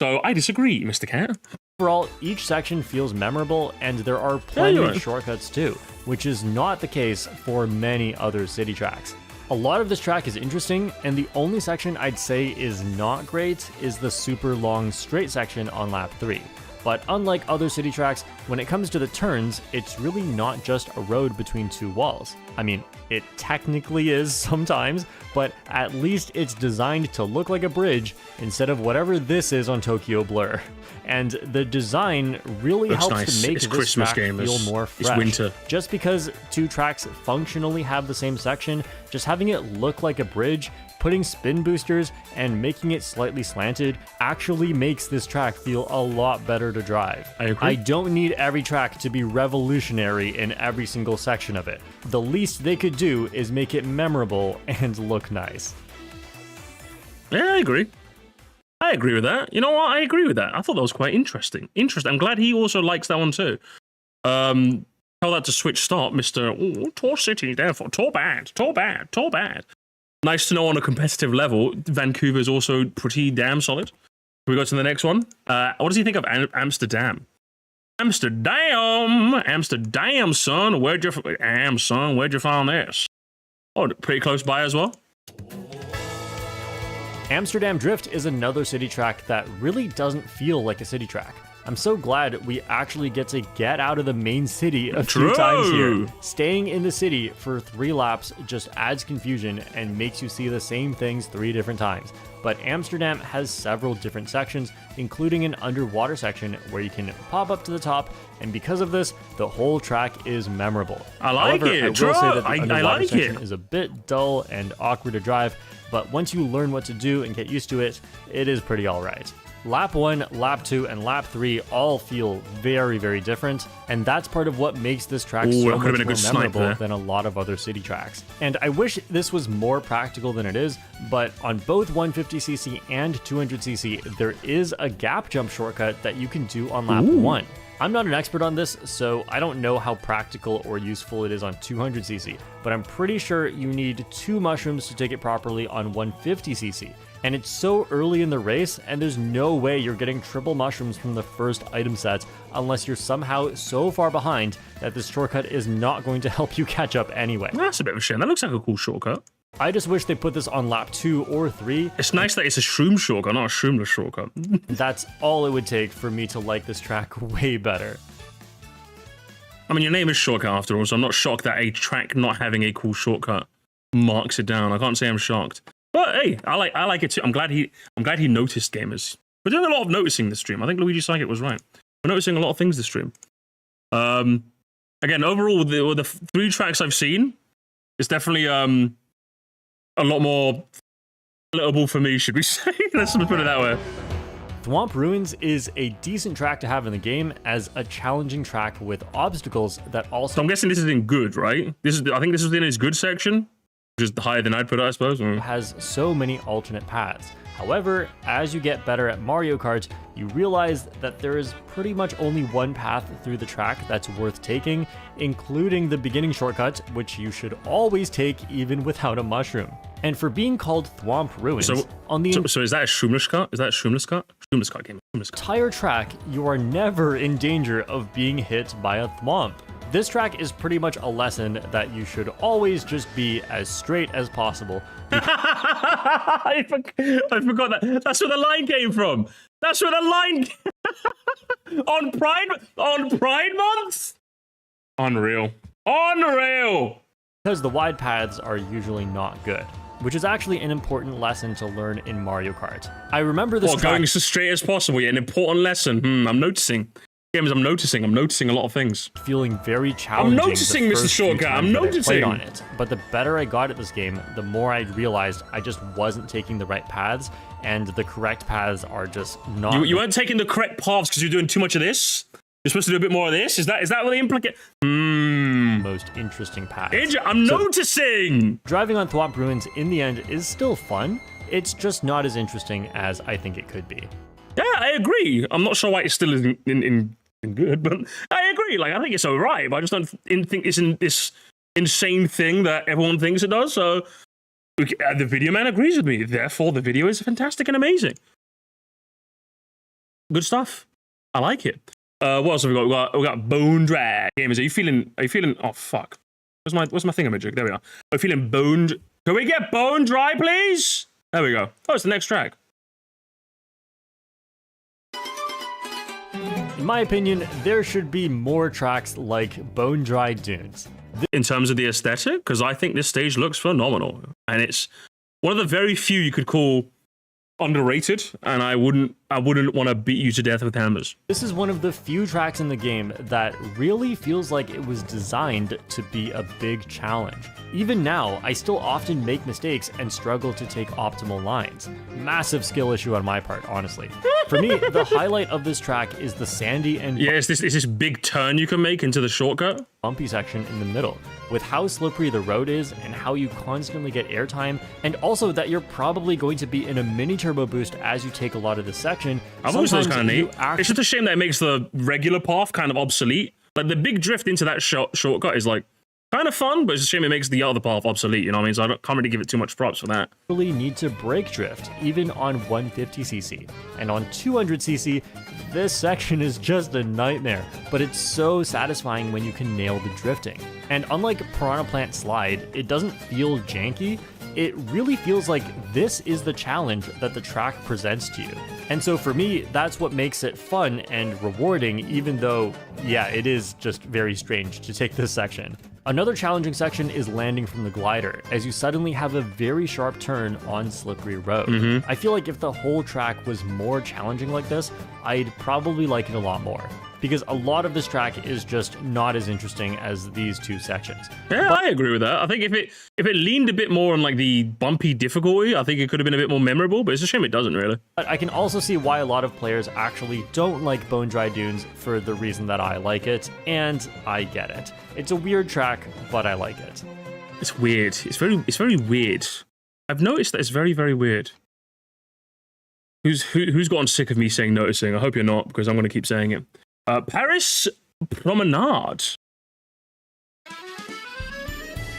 So I disagree, Mr. Cat. Overall, each section feels memorable, and there are plenty of shortcuts too, which is not the case for many other city tracks. A lot of this track is interesting, and the only section I'd say is not great is the super long straight section on lap 3. But unlike other city tracks, when it comes to the turns, it's really not just a road between two walls. I mean, it technically is sometimes, but at least it's designed to look like a bridge instead of whatever this is on Tokyo Blur. And the design really helps to make this track feel more fresh. It's winter. Just because two tracks functionally have the same section, just having it look like a bridge, putting spin boosters, and making it slightly slanted actually makes this track feel a lot better to drive. I agree. I don't need every track to be revolutionary in every single section of it. The least they could do is make it memorable and look nice. Yeah, I agree. I agree with that. You know what? I agree with that. I thought that was quite interesting. I'm glad he also likes that one too. Tell that to switch start, Mr. Oh, Tor City, therefore. Tor bad. Nice to know on a competitive level, Vancouver is also pretty damn solid. Can we go to the next one? What does he think of Amsterdam? Amsterdam, son. Where'd you find this? Oh, pretty close by as well. Amsterdam Drift is another city track that really doesn't feel like a city track. I'm so glad we actually get to get out of the main city a few times here. Staying in the city for 3 laps just adds confusion and makes you see the same things 3 different times. But Amsterdam has several different sections, including an underwater section where you can pop up to the top, and because of this, the whole track is memorable. I like it. I will say that the underwater section is a bit dull and awkward to drive, but once you learn what to do and get used to it, it is pretty alright. Lap 1, Lap 2, and Lap 3 all feel very, very different, and that's part of what makes this track so much more memorable than a lot of other city tracks. And I wish this was more practical than it is, but on both 150cc and 200cc, there is a gap jump shortcut that you can do on Lap 1. I'm not an expert on this, so I don't know how practical or useful it is on 200cc, but I'm pretty sure you need 2 mushrooms to take it properly on 150cc. And it's so early in the race, and there's no way you're getting triple mushrooms from the first item set unless you're somehow so far behind that this shortcut is not going to help you catch up anyway. That's a bit of a shame. That looks like a cool shortcut. I just wish they put this on lap 2 or 3. It's nice that it's a shroom shortcut, not a shroomless shortcut. That's all it would take for me to like this track way better. I mean, your name is Shortcut after all, so I'm not shocked that a track not having a cool shortcut marks it down. I can't say I'm shocked. But hey, I like it too. I'm glad he noticed, gamers. We're doing a lot of noticing this stream. I think Luigi Psychic was right. We're noticing a lot of things this stream. Again, overall, the 3 tracks I've seen, it's definitely a lot more palatable for me, should we say? Let's put it that way. Thwomp Ruins is a decent track to have in the game as a challenging track with obstacles that also... So I'm guessing this is in good, right? I think this is in his good section, which is higher than I'd put it, I suppose. Has so many alternate paths. However, as you get better at Mario Kart, you realize that there is pretty much only one path through the track that's worth taking, including the beginning shortcut, which you should always take even without a mushroom. And for being called Thwomp Ruins, so is that a shroomless cut? Is that a shroomless cut? Shroomless cut game. Entire track, you are never in danger of being hit by a thwomp. This track is pretty much a lesson that you should always just be as straight as possible. I forgot that. That's where the line came from. That's where the line on Pride Month. Unreal. Because the wide paths are usually not good, which is actually an important lesson to learn in Mario Kart. I remember this track going as straight as possible. Yeah, an important lesson. I'm noticing. Gamers, I'm noticing a lot of things. Feeling very challenging. I'm noticing, Mr. Shortcut. I'm noticing. On it. But the better I got at this game, the more I realized I just wasn't taking the right paths, and the correct paths are just not. You weren't taking the correct paths because you're doing too much of this? You're supposed to do a bit more of this? Is that what they implicate? Most interesting paths. I'm noticing! Driving on Thwomp Ruins in the end is still fun. It's just not as interesting as I think it could be. Yeah, I agree. I'm not sure why it still isn't in good, but I agree. Like, I think it's alright, but I just don't think it's in this insane thing that everyone thinks it does. So the video man agrees with me. Therefore, the video is fantastic and amazing. Good stuff. I like it. What else have we got? We got Bone Drag. Gamers, are you feeling? Oh fuck. Where's my thingamajig? There we are. Are you feeling boned? Can we get bone dry, please? There we go. Oh, it's the next track. In my opinion, there should be more tracks like Bone Dry Dunes. In terms of the aesthetic, because I think this stage looks phenomenal, and it's one of the very few you could call underrated, and I wouldn't want to beat you to death with hammers. This is one of the few tracks in the game that really feels like it was designed to be a big challenge. Even now, I still often make mistakes and struggle to take optimal lines. Massive skill issue on my part, honestly. For me, the highlight of this track is the sandy and it's this big turn you can make into the shortcut. Bumpy section in the middle, with how slippery the road is and how you constantly get airtime, and also that you're probably going to be in a mini turbo boost as you take a lot of this section. I've always thought it was kind of neat. It's just a shame that it makes the regular path kind of obsolete. Like the big drift into that shortcut is like kind of fun, but it's a shame it makes the other path obsolete, you know what I mean? So can't really give it too much props for that. Really need to brake drift, even on 150cc. And on 200cc, this section is just a nightmare, but it's so satisfying when you can nail the drifting. And unlike Piranha Plant Slide, it doesn't feel janky. It really feels like this is the challenge that the track presents to you. And so for me, that's what makes it fun and rewarding, even though, yeah, it is just very strange to take this section. Another challenging section is landing from the glider, as you suddenly have a very sharp turn on slippery road. I feel like if the whole track was more challenging like this, I'd probably like it a lot more, because a lot of this track is just not as interesting as these two sections. Yeah, I agree with that. I think if it leaned a bit more on like the bumpy difficulty, I think it could have been a bit more memorable, but it's a shame it doesn't really. But I can also see why a lot of players actually don't like Bone Dry Dunes for the reason that I like it, and I get it. It's a weird track, but I like it. It's weird. It's very weird. I've noticed that it's very, very weird. Who's gotten sick of me saying noticing? I hope you're not, because I'm going to keep saying it. Paris Promenade.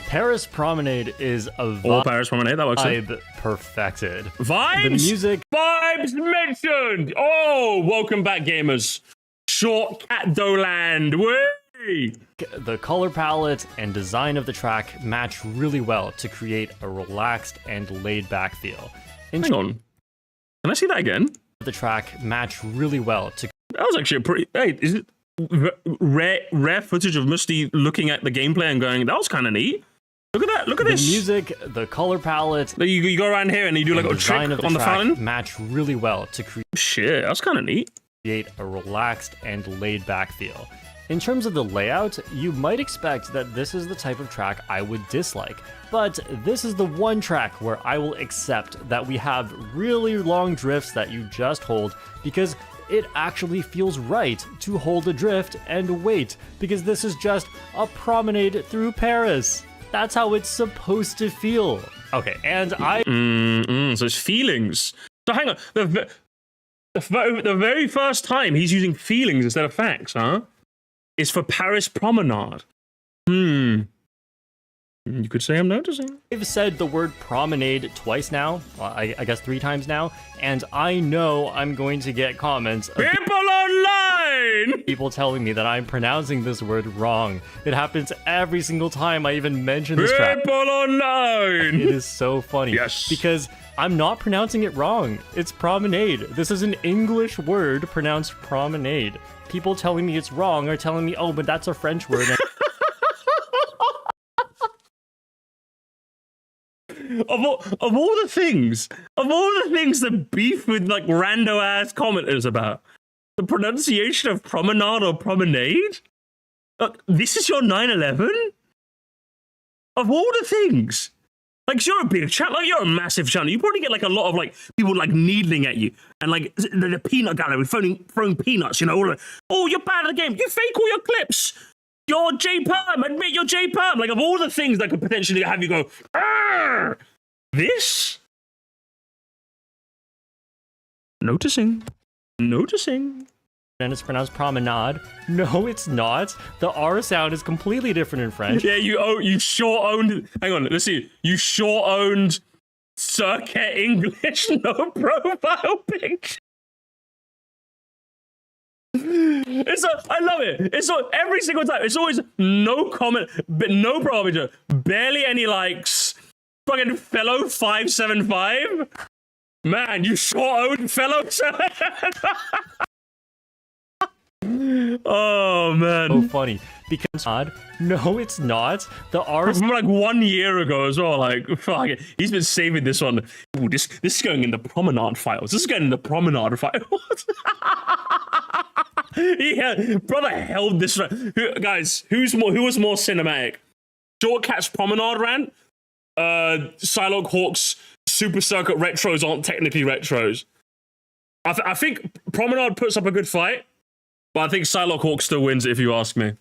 Paris Promenade is a Or Paris Promenade, that works. vibe perfected. Vibes? The music. Vibes mentioned! Oh, welcome back, gamers. Shortcat Doland. Way! The color palette and design of the track match really well to create a relaxed and laid-back feel. Hang on. Can I see that again? The track match really well to That was actually a pretty... Hey, is it rare footage of Musty looking at the gameplay and going, that was kind of neat. Look at that. Look at the this. music, the color palette. You go around here and you do like a trick on the fountain. Match really well to Shit, that's kind of neat. create a relaxed and laid-back feel. In terms of the layout, you might expect that this is the type of track I would dislike, but this is the one track where I will accept that we have really long drifts that you just hold, because it actually feels right to hold a drift and wait, because this is just a promenade through Paris. That's how it's supposed to feel. Okay, and so it's feelings. So hang on, the very first time he's using feelings instead of facts, huh? Is for Paris Promenade. You could say I'm noticing. I've said the word promenade twice now, well, I guess 3 times now, and I know I'm going to get comments of People online! people telling me that I'm pronouncing this word wrong. It happens every single time I even mention this track. People online! It is so funny. Yes. Because I'm not pronouncing it wrong. It's promenade. This is an English word pronounced promenade. People telling me it's wrong are telling me, oh, but that's a French word. Of all the things that beef with like rando ass commenters about, the pronunciation of promenade or promenade? This is your 9/11? Of all the things. Like, you're a big channel, like, you're a massive channel. You probably get like a lot of like people like needling at you and like the peanut gallery throwing peanuts, you know, all like, oh, you're bad at the game. You fake all your clips. You're J Perm. Admit you're J Perm. Like, of all the things that could potentially have you go, argh, this? Noticing. And it's pronounced promenade. No, it's not. The R sound is completely different in French. Yeah, you sure owned. Hang on, let's see. You sure owned Shortcat English, no profile picture. I love it. It's every single time. It's always no comment, but no profile picture, barely any likes. Fucking fellow 575. Man, you sure owned fellow 775. Oh man, So funny because odd. No, it's not. The R from like 1 year ago as well. Like, fuck it. He's been saving this one. Ooh, this is going in the promenade files. This is going in the promenade files. Yeah, brother held this. Guys, who was more cinematic? Shortcat's promenade rant. Psylocke Hawk's Super Circuit retros aren't technically retros. I think promenade puts up a good fight. But I think Psylocke Hawk still wins, if you ask me.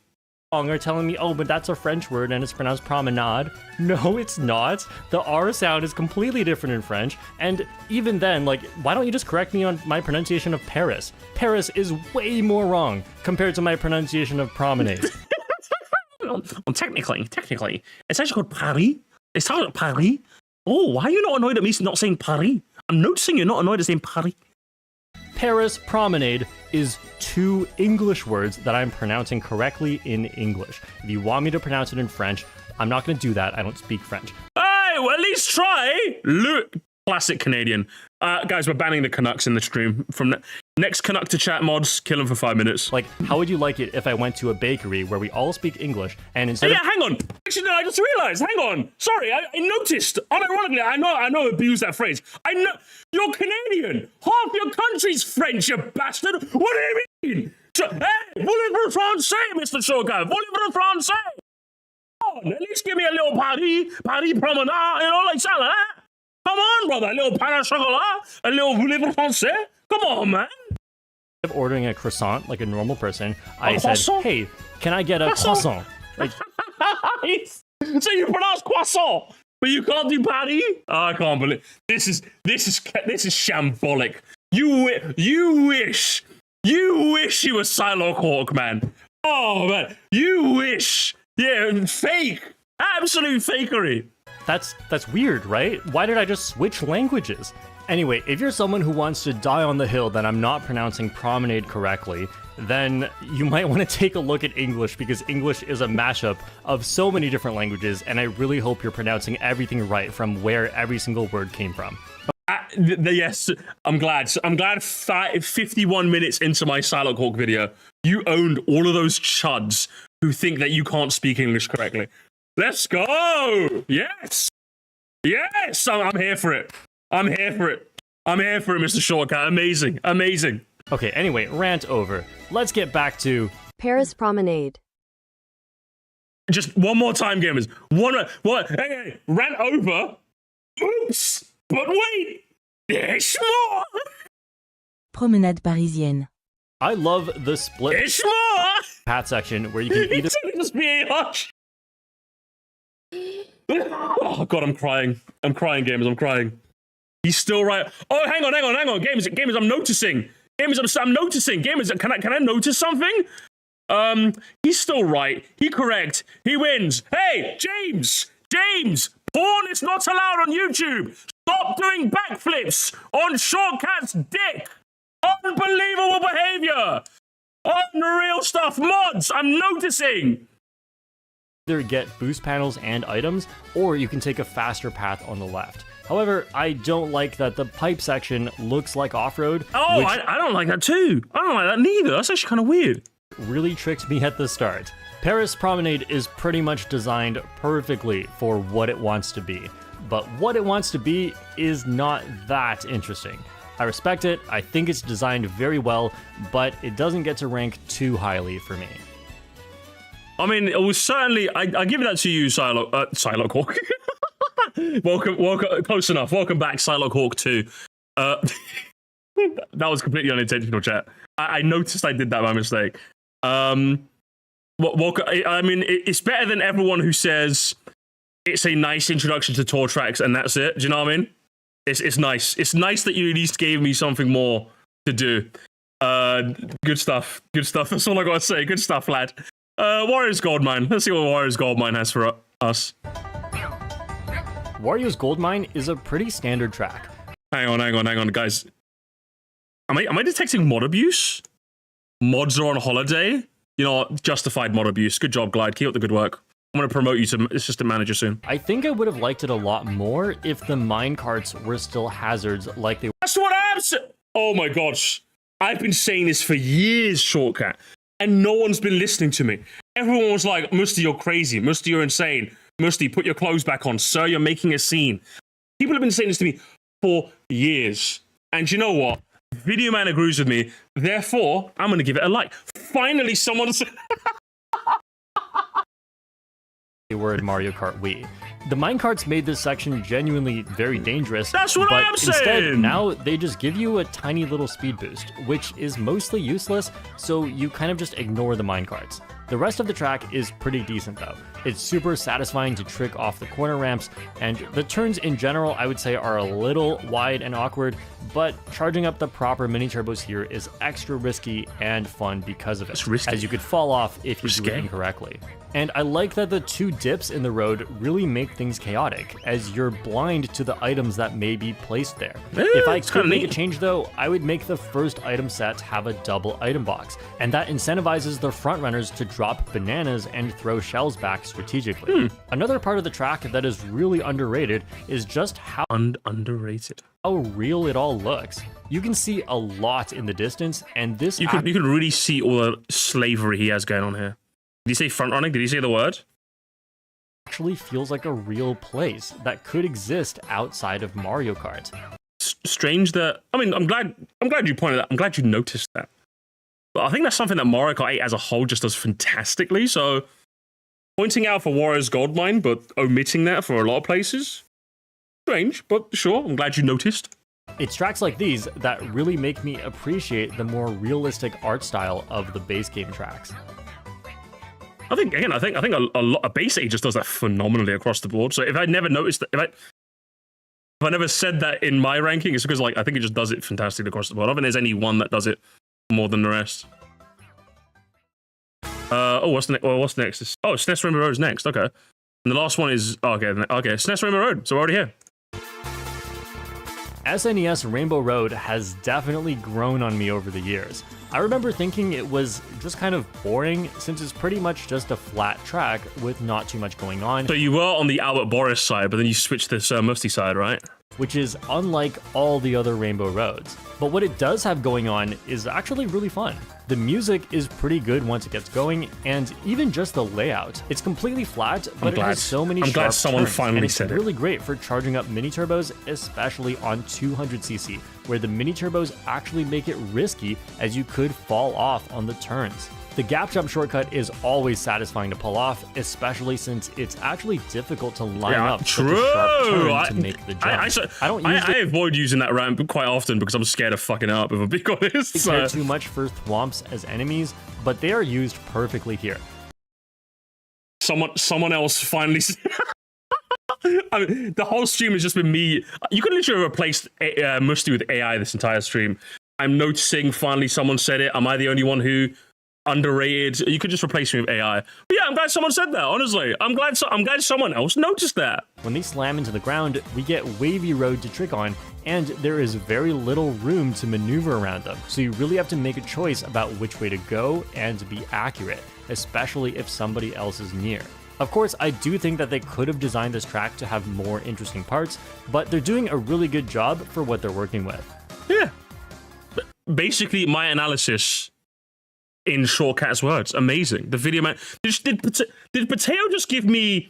are telling me, oh, but that's a French word and it's pronounced promenade. No, it's not. The R sound is completely different in French. And even then, like, why don't you just correct me on my pronunciation of Paris? Paris is way more wrong compared to my pronunciation of promenade. Well, technically, it's actually called Paris. It's called Paris. Oh, why are you not annoyed at me not saying Paris? I'm noticing you're not annoyed at saying Paris. Paris promenade is 2 English words that I'm pronouncing correctly in English. If you want me to pronounce it in French, I'm not going to do that. I don't speak French. Hey, well, at least try. Look, classic Canadian. Guys, we're banning the Canucks in the stream. From next Canuck to chat mods, kill them for 5 minutes. Like, how would you like it if I went to a bakery where we all speak English and instead yeah, hang on. Actually, no, I just realized. Hang on. Sorry, I noticed. Unironically, I know I abuse that phrase. I know you're Canadian. Half your country's French, you bastard. What do you mean? Hey, voulez-vous français, Mr. Shortcat? Voulez-vous français? Come on, at least give me a little Paris promenade, you know, like something like that. Come on, brother. A little pain au chocolat, a little voulez-vous français. Come on, man. of ordering a croissant like a normal person, I said, croissant? hey, can I get a croissant? Like, so you pronounce croissant, but you can't do Paris? Oh, I can't believe this is shambolic. You wish you were Psylocke Hawk, man. Oh man, you wish. Yeah, fake. Absolute fakery. that's weird, right? Why did I just switch languages? Anyway, if you're someone who wants to die on the hill that I'm not pronouncing promenade correctly, then you might want to take a look at English, because English is a mashup of so many different languages, and I really hope you're pronouncing everything right from where every single word came from. Yes, I'm glad. 51 minutes into my Psylocke Hawk video, you owned all of those chuds who think that you can't speak English correctly. Let's go! Yes! Yes! I'm here for it. I'm here for it, Mr. Shortcat. Amazing. Okay, anyway, rant over. Let's get back to Paris Promenade. Just one more time, gamers. What? Hey, rant over. Oops! But wait! There's more! Promenade parisienne. I love the split There's more! path section where you can either Just be hush. Oh god, I'm crying, gamers. I'm crying. He's still right. Oh, hang on. Gamers, I'm noticing. I'm noticing. Gamers, can I notice something? He's still right. He correct. He wins. Hey, James! Porn is not allowed on YouTube. Stop doing backflips on Shortcat's dick. Unbelievable behavior. Unreal stuff. Mods, I'm noticing. either get boost panels and items, or you can take a faster path on the left. However, I don't like that the pipe section looks like off-road. Oh, which I don't like that too. I don't like that neither. That's actually kind of weird. really tricked me at the start. Paris Promenade is pretty much designed perfectly for what it wants to be, but what it wants to be is not that interesting. I respect it, I think it's designed very well, but it doesn't get to rank too highly for me. I mean, it was certainly. I give that to you, Psylocke Hawk. welcome, close enough. Welcome back, Psylocke Hawk 2. That was completely unintentional, chat. I noticed I did that by mistake. Welcome. I mean, it's better than everyone who says it's a nice introduction to tour tracks and that's it. Do you know what I mean? It's nice. It's nice that you at least gave me something more to do. Good stuff. That's all I gotta say. Good stuff, lad. Warriors Goldmine. Let's see what Warriors Goldmine has for us. Warriors Goldmine is a pretty standard track. Hang on, guys. Am I detecting mod abuse? Mods are on holiday? You know, justified mod abuse. Good job, Glide. Keep up the good work. I'm going to promote you to assistant manager soon. I think I would have liked it a lot more if the mine carts were still hazards like they were. That's what I'm saying. Oh my gosh. I've been saying this for years, Shortcat, and no one's been listening to me. Everyone was like, Musty, you're crazy. Musty, you're insane. Musty, put your clothes back on. Sir, you're making a scene. People have been saying this to me for years. And you know what? Video Man agrees with me. Therefore, I'm going to give it a like. Finally, someone's... They were in Mario Kart Wii. The minecarts made this section genuinely very dangerous. That's what but I'm instead, saying! now they just give you a tiny little speed boost, which is mostly useless, so you kind of just ignore the minecarts. The rest of the track is pretty decent though. It's super satisfying to trick off the corner ramps, and the turns in general I would say are a little wide and awkward, but charging up the proper mini turbos here is extra risky and fun because of it, as you could fall off if you do it incorrectly. And I like that the two dips in the road really make things chaotic, as you're blind to the items that may be placed there. If I could make a change though, I would make the first item set have a double item box, and that incentivizes the frontrunners to drop bananas and throw shells back strategically. Another part of the track that is really underrated is just how underrated. How real it all looks. You can see a lot in the distance, and this you can really see all the slavery he has going on here. Did he say front running? Did he say the word? Actually feels like a real place that could exist outside of Mario Kart. Strange that, I mean, I'm glad you pointed out. I'm glad you noticed that. But I think that's something that Mario Kart 8 as a whole just does fantastically. So pointing out for Wario's Gold Mine, but omitting that for a lot of places. Strange, but sure, I'm glad you noticed. It's tracks like these that really make me appreciate the more realistic art style of the base game tracks. I think a lot of base 8 just does that phenomenally across the board. So if I never noticed that, if I never said that in my ranking, it's because like I think it just does it fantastically across the board. I don't think there's any one that does it more than the rest. What's next? SNES Rainbow Road's next. Okay, and the last one is okay. SNES Rainbow Road. So we're already here. SNES Rainbow Road has definitely grown on me over the years. I remember thinking it was just kind of boring since it's pretty much just a flat track with not too much going on. So you were on the Albert Boris side, but then you switched to Sir Mufti side, right? Which is unlike all the other Rainbow Roads. But what it does have going on is actually really fun. The music is pretty good once it gets going, and even just the layout. It's completely flat, but it has so many sharp glad someone turns, finally and said it's really great for charging up mini turbos, especially on 200cc, where the mini turbos actually make it risky as you could fall off on the turns. The gap jump shortcut is always satisfying to pull off, especially since it's actually difficult to line up such a sharp turn to make the jump. I avoid using that ramp quite often because I'm scared of fucking up, if I'm being honest. They care too much for thwomps as enemies, but they are used perfectly here. Someone else finally... I mean, the whole stream has just been me. You could literally replace Musty with AI this entire stream. I'm noticing finally someone said it. Am I the only one who... underrated? You could just replace me with AI. But yeah, I'm glad someone said that, honestly. I'm glad someone else noticed that. When they slam into the ground, we get wavy road to trick on, and there is very little room to maneuver around them. So you really have to make a choice about which way to go and be accurate, especially if somebody else is near. Of course, I do think that they could have designed this track to have more interesting parts, but they're doing a really good job for what they're working with. Yeah. Basically, my analysis in Shortcat's words, amazing. The video man... Did Potato just give me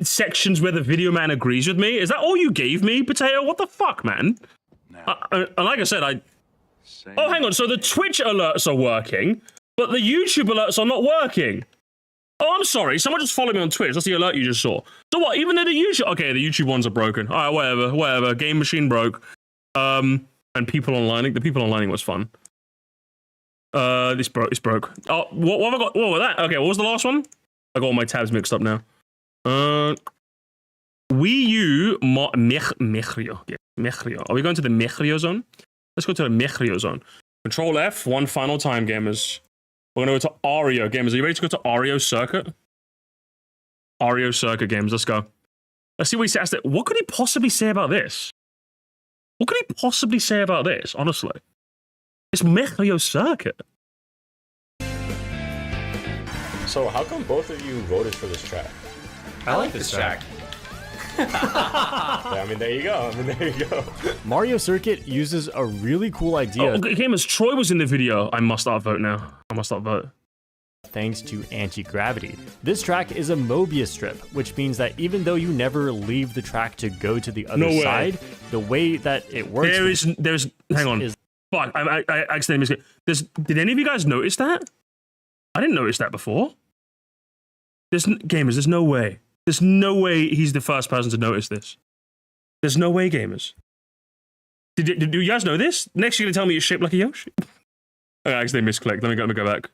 sections where the video man agrees with me? Is that all you gave me, Potato? What the fuck, man? And like I said, Oh, hang on. So the Twitch alerts are working, but the YouTube alerts are not working. Oh, I'm sorry. Someone just followed me on Twitch. That's the alert you just saw. So what? Even though the YouTube... Okay, the YouTube ones are broken. All right, whatever. Game machine broke. And people onlining. The people onlining was fun. This broke. Oh, what have I got? What was that? Okay, what was the last one? I got all my tabs mixed up now. Wii U Mechrio. Yeah, Mechrio. Are we going to the Mechrio zone? Let's go to the Mechrio zone. Control F, one final time, gamers. We're going to go to Ario, gamers. Are you ready to go to Ario Circuit? Ario Circuit, games. Let's go. Let's see what he says. What could he possibly say about this? What could he possibly say about this, honestly? It's Mechrio Circuit. So how come both of you voted for this track? I like this track. Yeah, I mean, there you go. Mario Circuit uses a really cool idea. Oh, gamers, Troy was in the video. I must not vote now. I must not vote. Thanks to anti-gravity. This track is a Mobius strip, which means that even though you never leave the track to go to the other side, the way that it works... There's hang on. Fuck, I accidentally missed it. Did any of you guys notice that? I didn't notice that before. Gamers, there's no way. There's no way he's the first person to notice this. There's no way, gamers. Did you guys know this? Next, you're gonna tell me it's shaped like a Yoshi. Okay, I accidentally misclicked. Let me go back.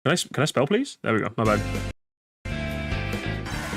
Can I spell, please? There we go. My bad.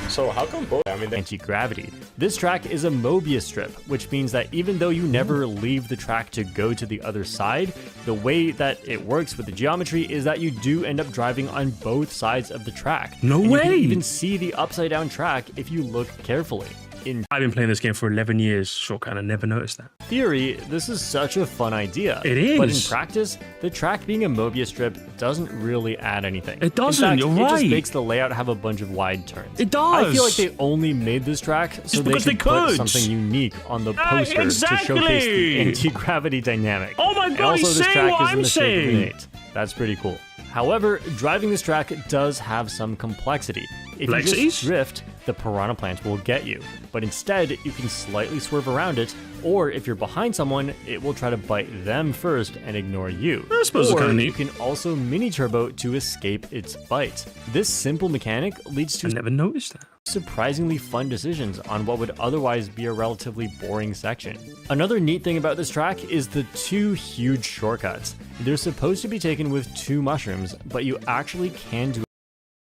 So how come both? I mean, Anti-gravity. This track is a Mobius strip, which means that even though you never leave the track to go to the other side, the way that it works with the geometry is that you do end up driving on both sides of the track. No and way! You can even see the upside down track if you look carefully. In I've been playing this game for 11 years. Shortcat, I never noticed that. theory, this is such a fun idea. It is. But in practice, the track being a Mobius strip doesn't really add anything. It doesn't, In fact, you're It just right. makes the layout have a bunch of wide turns. It does. I feel like they only made this track so they because could they put could. something unique on the poster to showcase the exactly. anti-gravity dynamic. Oh my And God, also, he's this saying track what is in I'm the shape of an saying. 8. That's pretty cool. However, driving this track does have some complexity. If you Complexities? just drift, the piranha plants will get you. But instead, you can slightly swerve around it, or if you're behind someone, it will try to bite them first and ignore you. I suppose it's or kinda neat. you can also mini-turbo to escape its bite. This simple mechanic leads I to never noticed that. surprisingly fun decisions on what would otherwise be a relatively boring section. Another neat thing about this track is the 2 huge shortcuts. They're supposed to be taken with 2 mushrooms, but you actually can do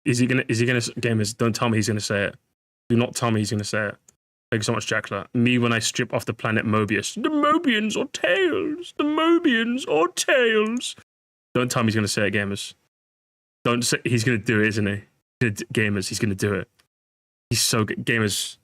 Is he gonna gamers, don't tell me he's gonna say it. Do not tell me he's gonna say it. Thank you so much, Jackler. Me when I strip off the planet Mobius. The Mobians or Tails. The Mobians or Tails. Don't tell me he's gonna say it, gamers. Don't say he's gonna do it, isn't he? Gamers, he's gonna do it. He's so good. Gamers,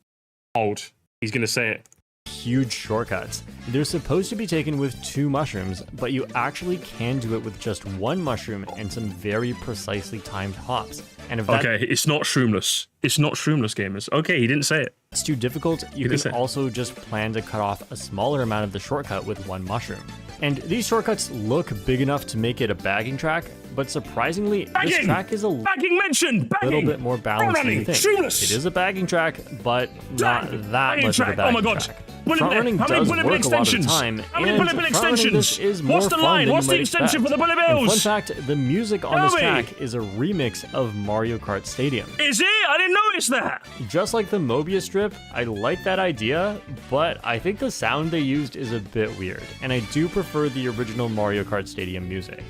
hold. He's gonna say it. huge shortcuts. They're supposed to be taken with 2 mushrooms, but you actually can do it with just 1 mushroom and some very precisely timed hops. And if Okay, it's not shroomless. It's not shroomless, gamers. Okay, he didn't say it. that's too difficult, you didn't can say. also just plan to cut off a smaller amount of the shortcut with 1 mushroom. And these shortcuts look big enough to make it a bagging track, but surprisingly, this Bagging! track is a Bagging mentioned! Bagging! little bit more balanced than you think. Shroomless! It is a bagging track, but not that Bagging much of a track. bagging Oh my God. track. Bullet Front bill. running How many does bullet bill work a lot of the extensions? time, How many and bullet bill front running extensions? this is more What's the fun line? than What's you the might extension expect. for the bullet And bills? fun fact, the music on Tell this me. track is a remix of Mario Kart Stadium. Is it? I didn't notice that. Just like the Mobius strip, I like that idea, but I think the sound they used is a bit weird, and I do prefer the original Mario Kart Stadium music.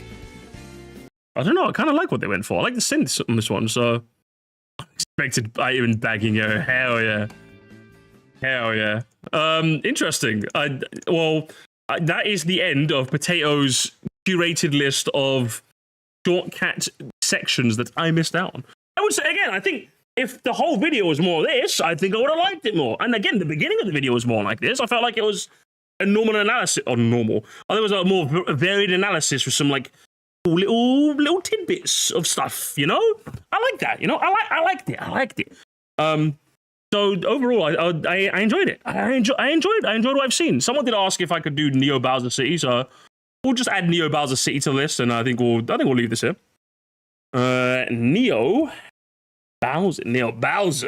I don't know. I kind of like what they went for. I like the synths on this one, so unexpected even bagging. Hell yeah. Hell yeah. Interesting. That is the end of Potato's curated list of Shortcat sections that I missed out on. I would say, again, I think if the whole video was more of this, I think I would have liked it more. And again, the beginning of the video was more like this. I felt like it was a normal analysis, or normal. I think it was a more varied analysis with some like little tidbits of stuff, you know? I like that, you know? I liked it. So overall, I enjoyed it. I enjoyed what I've seen. Someone did ask if I could do Neo Bowser City, so we'll just add Neo Bowser City to the list, and I think we'll leave this here. Neo Bowser.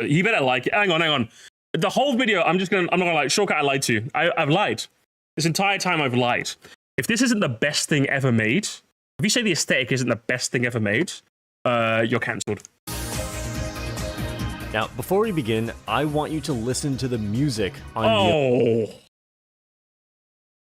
You better like it. Hang on. The whole video, I'm not gonna lie. Shortcut, I lied to you. I've lied. This entire time I've lied. If this isn't the best thing ever made, if you say the aesthetic isn't the best thing ever made, you're cancelled. Now, before we begin, I want you to listen to the music on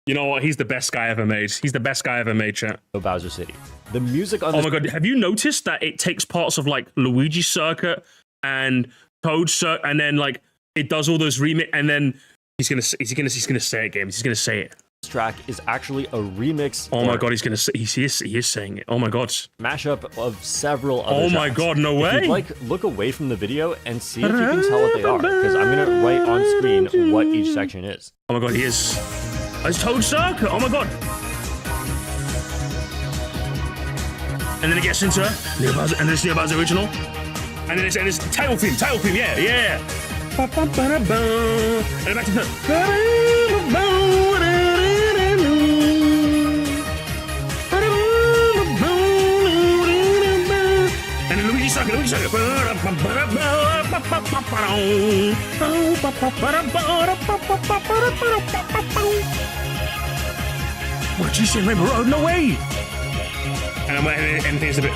You know what? He's the best guy ever made. He's the best guy ever made, chat. Neo Bowser City. The music on Oh this my God. Have you noticed that it takes parts of like Luigi Circuit and Toad Circuit, and then like it does all those remix, and then he's gonna say it, games. He's gonna say it. track is actually a remix. Oh my or God, he is saying it. Oh my God. mashup of several other Oh my tracks. God, no If way. you'd like, look away from the video and see if you can tell what they are, because I'm gonna write on screen what each section is. Oh my God, he is. It's Toad Circuit. Oh my God. And then it gets into Neo Bowser, and then it's Neo Bowser original. And then it's title theme, yeah. And then back to the... And then Luigi Circuit. What, GC and Rainbow Road? No way! And I'm going to end things a bit.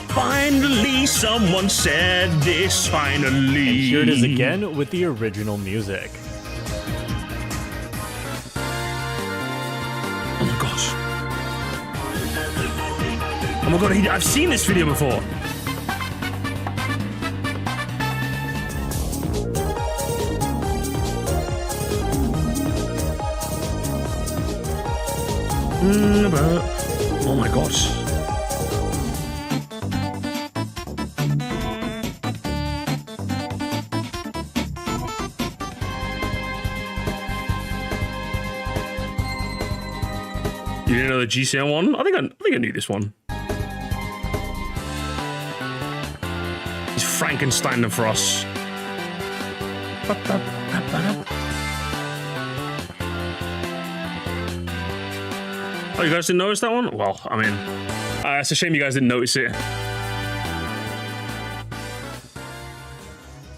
Finally, someone said this. Finally. And here it is again with the original music. Oh my gosh. Oh my god, I've seen this video before. Oh my gosh. You didn't know the GCN one? I think I knew this one. He's Frankenstein them for us. Oh, you guys didn't notice that one? Well, I mean, it's a shame you guys didn't notice it.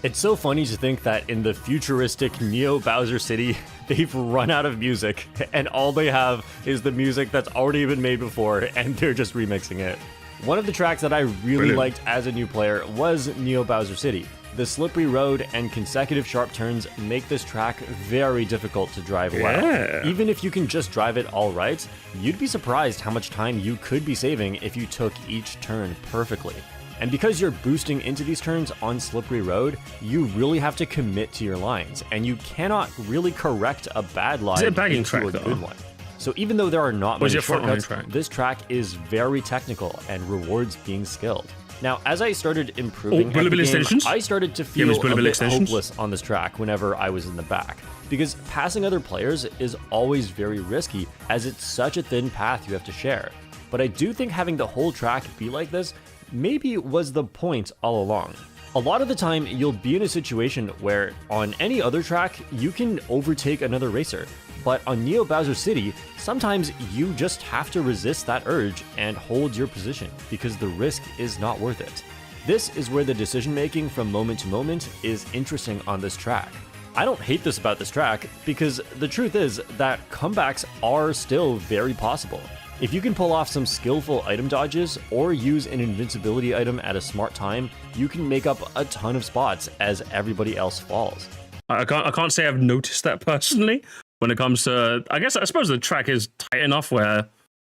It's so funny to think that in the futuristic Neo Bowser City, they've run out of music, and all they have is the music that's already been made before, and they're just remixing it. One of the tracks that I really liked as a new player was Neo Bowser City. The slippery road and consecutive sharp turns make this track very difficult to drive well. Even if you can just drive it all right, you'd be surprised how much time you could be saving if you took each turn perfectly. And because you're boosting into these turns on slippery road, you really have to commit to your lines, and you cannot really correct a bad line into a good one. So even though there are not many shortcuts, this track is very technical and rewards being skilled. Now, as I started improving the game, I started to feel a bit hopeless on this track whenever I was in the back, because passing other players is always very risky, as it's such a thin path you have to share. But I do think having the whole track be like this maybe was the point all along. A lot of the time, you'll be in a situation where on any other track, you can overtake another racer. But on Neo Bowser City, sometimes you just have to resist that urge and hold your position because the risk is not worth it. This is where the decision making from moment to moment is interesting on this track. I don't hate this about this track because the truth is that comebacks are still very possible. If you can pull off some skillful item dodges or use an invincibility item at a smart time, you can make up a ton of spots as everybody else falls. I can't say I've noticed that personally when it comes to, I suppose the track is tight enough where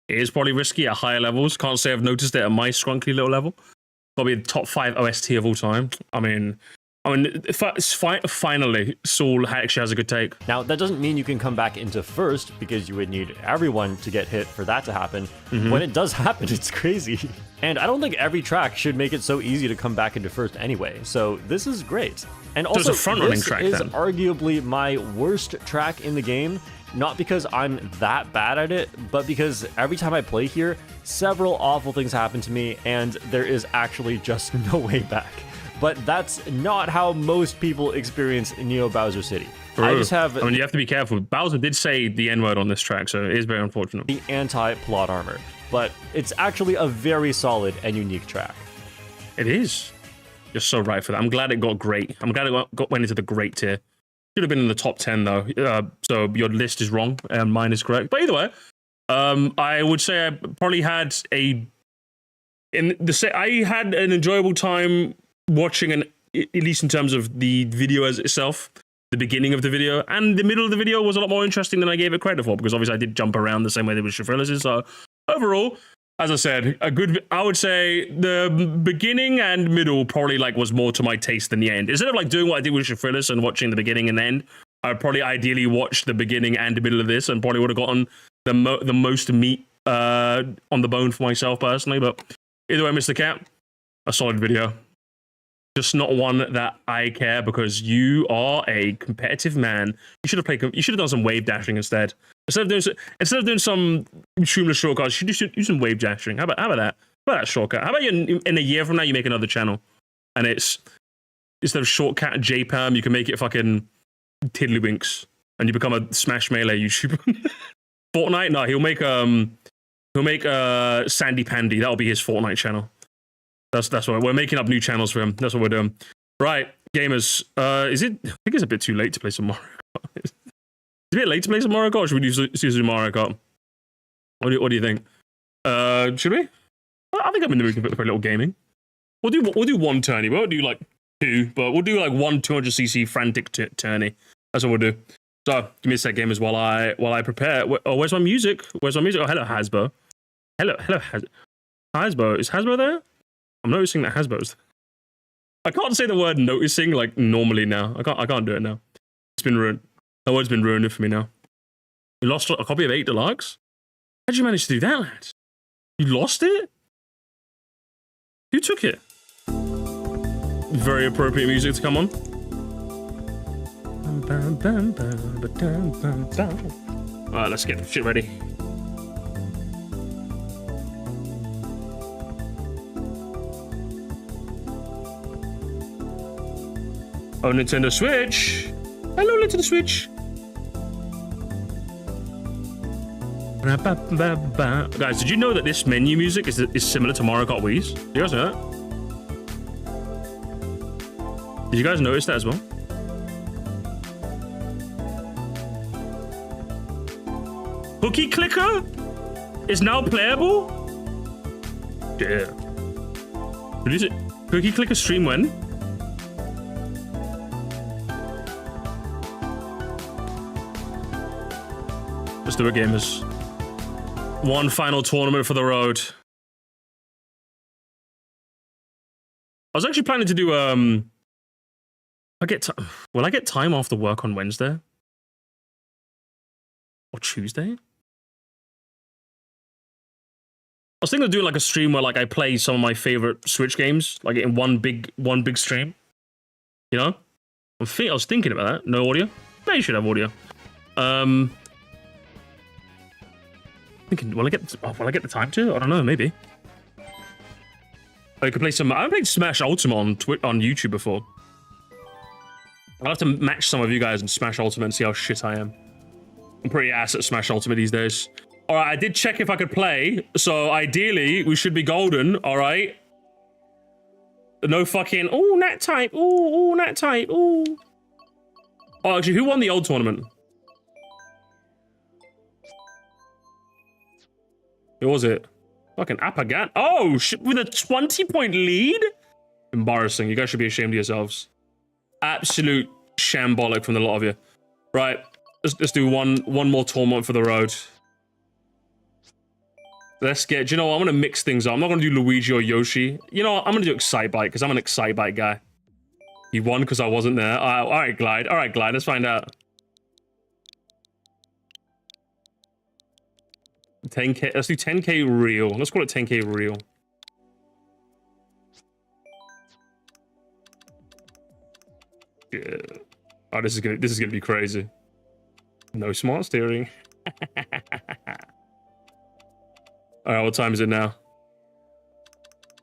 it is probably risky at higher levels. Can't say I've noticed it at my scrunkly little level. Probably the top 5 OST of all time. I mean, finally, Saul actually has a good take. Now, that doesn't mean you can come back into first, because you would need everyone to get hit for that to happen. When it does happen, it's crazy. And I don't think every track should make it so easy to come back into first anyway, so this is great. And also, this is arguably my worst track in the game, not because I'm that bad at it, but because every time I play here, several awful things happen to me, and there is actually just no way back. But that's not how most people experience Neo Bowser City. You have to be careful. Bowser did say the N-word on this track, so it is very unfortunate. The anti-plot armor, but it's actually a very solid and unique track. It is. You're so right for that. I'm glad it got great. I'm glad it went into the great tier. Should have been in the top 10 though. So your list is wrong and mine is correct. But either way, I would say I probably had I had an enjoyable time watching, at least in terms of the video as itself. The beginning of the video and the middle of the video was a lot more interesting than I gave it credit for, because obviously I did jump around the same way that with Shafrillis. So overall, as I said, I would say the beginning and middle probably was more to my taste than the end. Instead of doing what I did with Shafrillis and watching the beginning and the end, I'd probably ideally watch the beginning and the middle of this and probably would have gotten the most meat on the bone for myself personally. But either way, Mr. Cat, a solid video. Just not one that I care, because you are a competitive man. You should have done some wave dashing instead. Instead of doing some streamless shortcuts, you should do some wave dashing. How about that? How about that shortcut? How about in a year from now you make another channel, and it's instead of Shortcat JPAM, you can make it fucking Tiddlywinks, and you become a Smash Melee YouTuber. Fortnite? No, he'll make Sandy Pandy. That'll be his Fortnite channel. That's what we're making up new channels for him. That's what we're doing. Right, gamers. I think it's a bit too late to play some Mario Kart. a bit late to play some Mario Kart, or should we do some Mario Kart? What do you think? Should we? I think I'm in the mood for a little gaming. We'll do one tourney. We won't do like two, but we'll do like one 200cc frantic tourney. That's what we'll do. So give me a sec, gamers, while I prepare. Where's my music? Oh, hello, Hasbro. Hello, Hasbro. Is Hasbro there? I'm noticing that Hasbro's. I can't say the word noticing like normally now. I can't do it now. It's been ruined. The word's been ruined for me now. You lost a copy of 8 Deluxe? How'd you manage to do that, lad? You lost it? Who took it? Very appropriate music to come on. Alright, let's get shit ready. Oh, Nintendo Switch. Hello, Nintendo Switch. Guys, did you know that this menu music is similar to Mario Kart Wii's? Did you guys know that? Did you guys notice that as well? Cookie Clicker is now playable? Yeah. Release it. Cookie Clicker stream when? Let's do it, gamers. One final tournament for the road. I was actually planning to do will I get time after work on Wednesday or Tuesday? I was thinking of doing like a stream where like I play some of my favorite Switch games like in one big stream. You know, I was thinking about that. No audio? No, you should have audio. Thinking, will I get the time to? I don't know, maybe. I could play some. I played Smash Ultimate on YouTube before. I'll have to match some of you guys in Smash Ultimate and see how shit I am. I'm pretty ass at Smash Ultimate these days. All right, I did check if I could play. So ideally, we should be golden. All right. No fucking. Oh, nat type. Oh, nat type. Oh. Oh, actually, who won the old tournament? Who was it? Fucking Apagat. Oh, shit, with a 20-point lead? Embarrassing. You guys should be ashamed of yourselves. Absolute shambolic from the lot of you. Right. Let's do one more tournament for the road. Let's get... Do you know what? I'm going to mix things up. I'm not going to do Luigi or Yoshi. You know what? I'm going to do Excitebike because I'm an Excitebike guy. He won because I wasn't there. All right, Glide. All right, Glide. Let's find out. 10k. Let's do 10k real. Let's call it 10k real. Yeah. Oh, this is gonna be crazy. No smart steering. All right, what time is it now?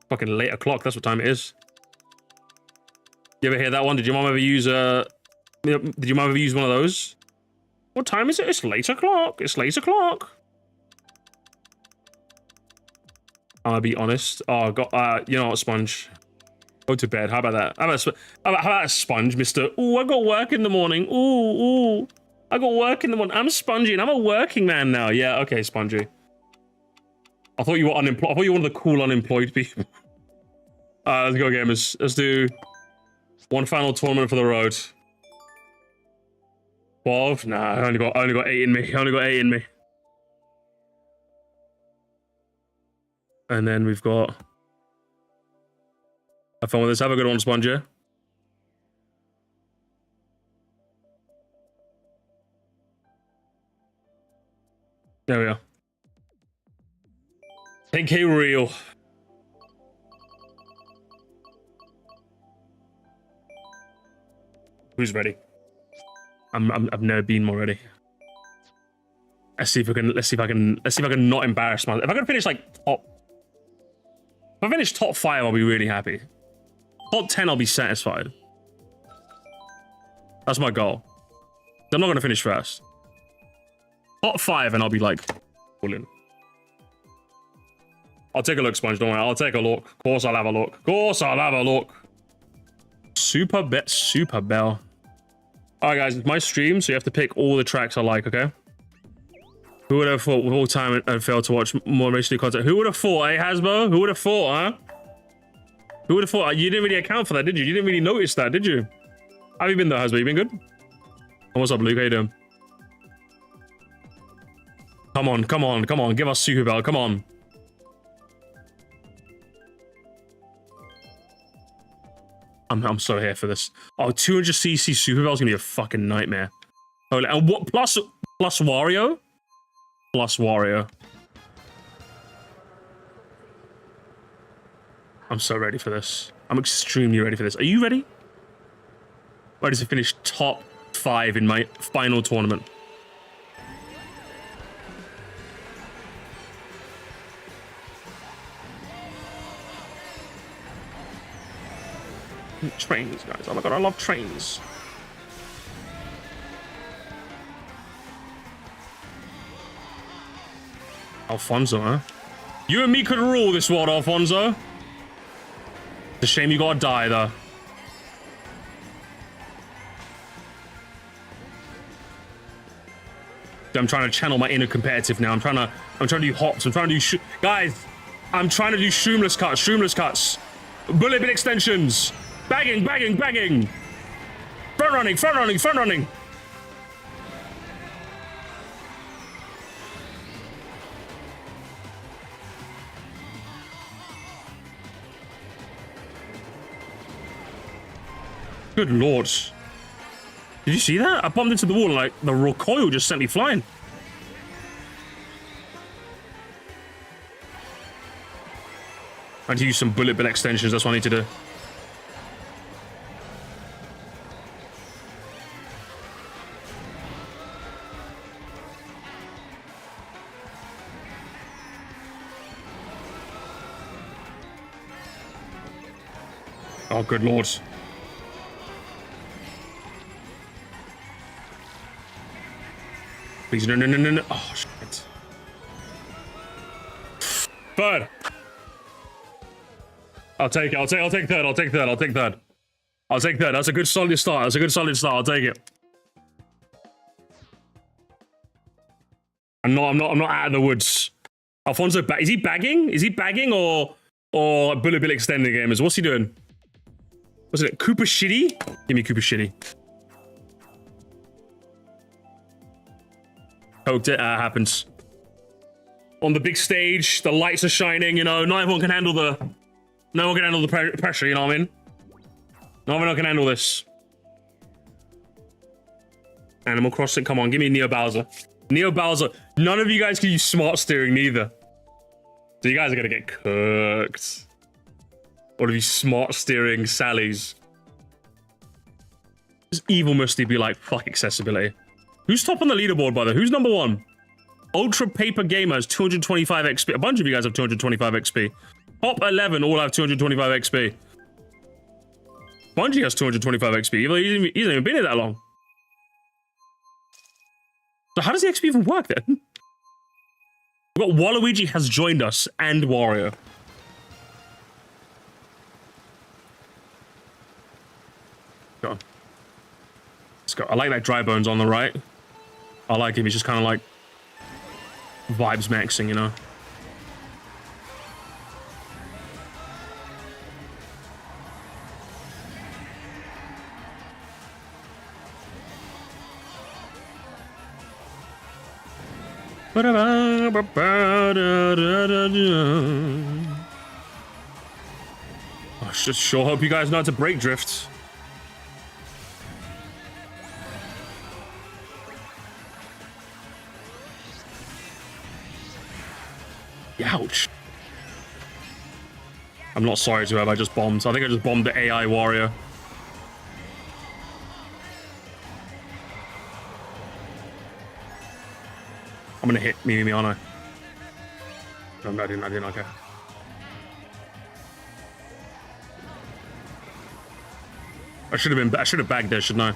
Fucking late o'clock. That's what time it is. You ever hear that one? Did your mom ever use Did your mom ever use one of those? What time is it? It's late o'clock. It's late o'clock. I'll be honest. Oh, God. You know what, Sponge? Go to bed. How about that? How about a Sponge, Mr. Ooh, I got work in the morning. Ooh. I got work in the morning. I'm Spongy and I'm a working man now. Yeah, okay, Spongy. I thought you were unemployed. I thought you were one of the cool unemployed people. Let's go, gamers. Let's do one final tournament for the road. 12? Nah, I only got 8 in me. I only got 8 in me. And then we've got... Have fun with this. Have a good one, Sponge. There we are. 10k real. Who's ready? I've never been more ready. Let's see if I can not embarrass myself. If I can finish like top... If I finish top 5, I'll be really happy. Top 10, I'll be satisfied. That's my goal. I'm not going to finish first. Top 5 and I'll be like, all in. I'll take a look, Sponge, don't worry. I'll take a look. Of course I'll have a look. Of course I'll have a look. Super Bell. All right, guys, it's my stream, so you have to pick all the tracks I like, okay? Who would have thought with all time and failed to watch more racially content? Who would have thought, eh, Hasbro? Who would have thought, huh? Who would have thought? You didn't really account for that, did you? You didn't really notice that, did you? How have you been though, Hasbro? You been good? Oh, what's up, Luke? How you doing? Come on, come on, come on. Give us Super Bell, come on. I'm so here for this. Oh, 200cc Super Bell's gonna be a fucking nightmare. Oh, and what? Plus Wario? Plus Wario. I'm so ready for this. I'm extremely ready for this. Are you ready? Ready to finish top 5 in my final tournament. Trains, guys. Oh my god, I love trains. Alfonso, huh? You and me could rule this world, Alfonso. It's a shame you gotta die, though. I'm trying to channel my inner competitive now. I'm trying to do hops. I'm trying to do guys. I'm trying to do shroomless cuts. Bullet bit extensions. Bagging. Front running. Good lord. Did you see that? I bumped into the wall and like the recoil just sent me flying. I need to use some bullet bill extensions. That's what I need to do. Oh, good lord. Please, no. Oh, shit. Third. I'll take it. I'll take third. I'll take third. That's a good solid start. I'll take it. I'm not out of the woods. Alfonso, is he bagging or bullet bill extending gamers? What's he doing? Was it Cooper Shitty? Give me Cooper Shitty. Poked it, happens. On the big stage, the lights are shining, you know, not everyone can handle the... No one can handle the pressure, you know what I mean? No one can handle this. Animal Crossing, come on, give me Neo Bowser. None of you guys can use smart steering neither. So you guys are gonna get cooked. All of you smart steering Sallys. This evil Musty be like, fuck accessibility. Who's top on the leaderboard, by the way? Who's number 1? Ultra Paper Gamer has 225 XP. A bunch of you guys have 225 XP. Top 11 all have 225 XP. Bungie has 225 XP. He hasn't even been here that long. So how does the XP even work then? We've got Waluigi has joined us and Wario. Go on. Let's go. I like that Dry Bones on the right. I like him. He's just kind of like vibes maxing, you know. I sure hope you guys know how to brake drift. Ouch. I'm not sorry to have I just bombed. I think I just bombed the AI warrior. I'm gonna hit me, aren't I? No, I didn't, okay. I should have bagged there, shouldn't I?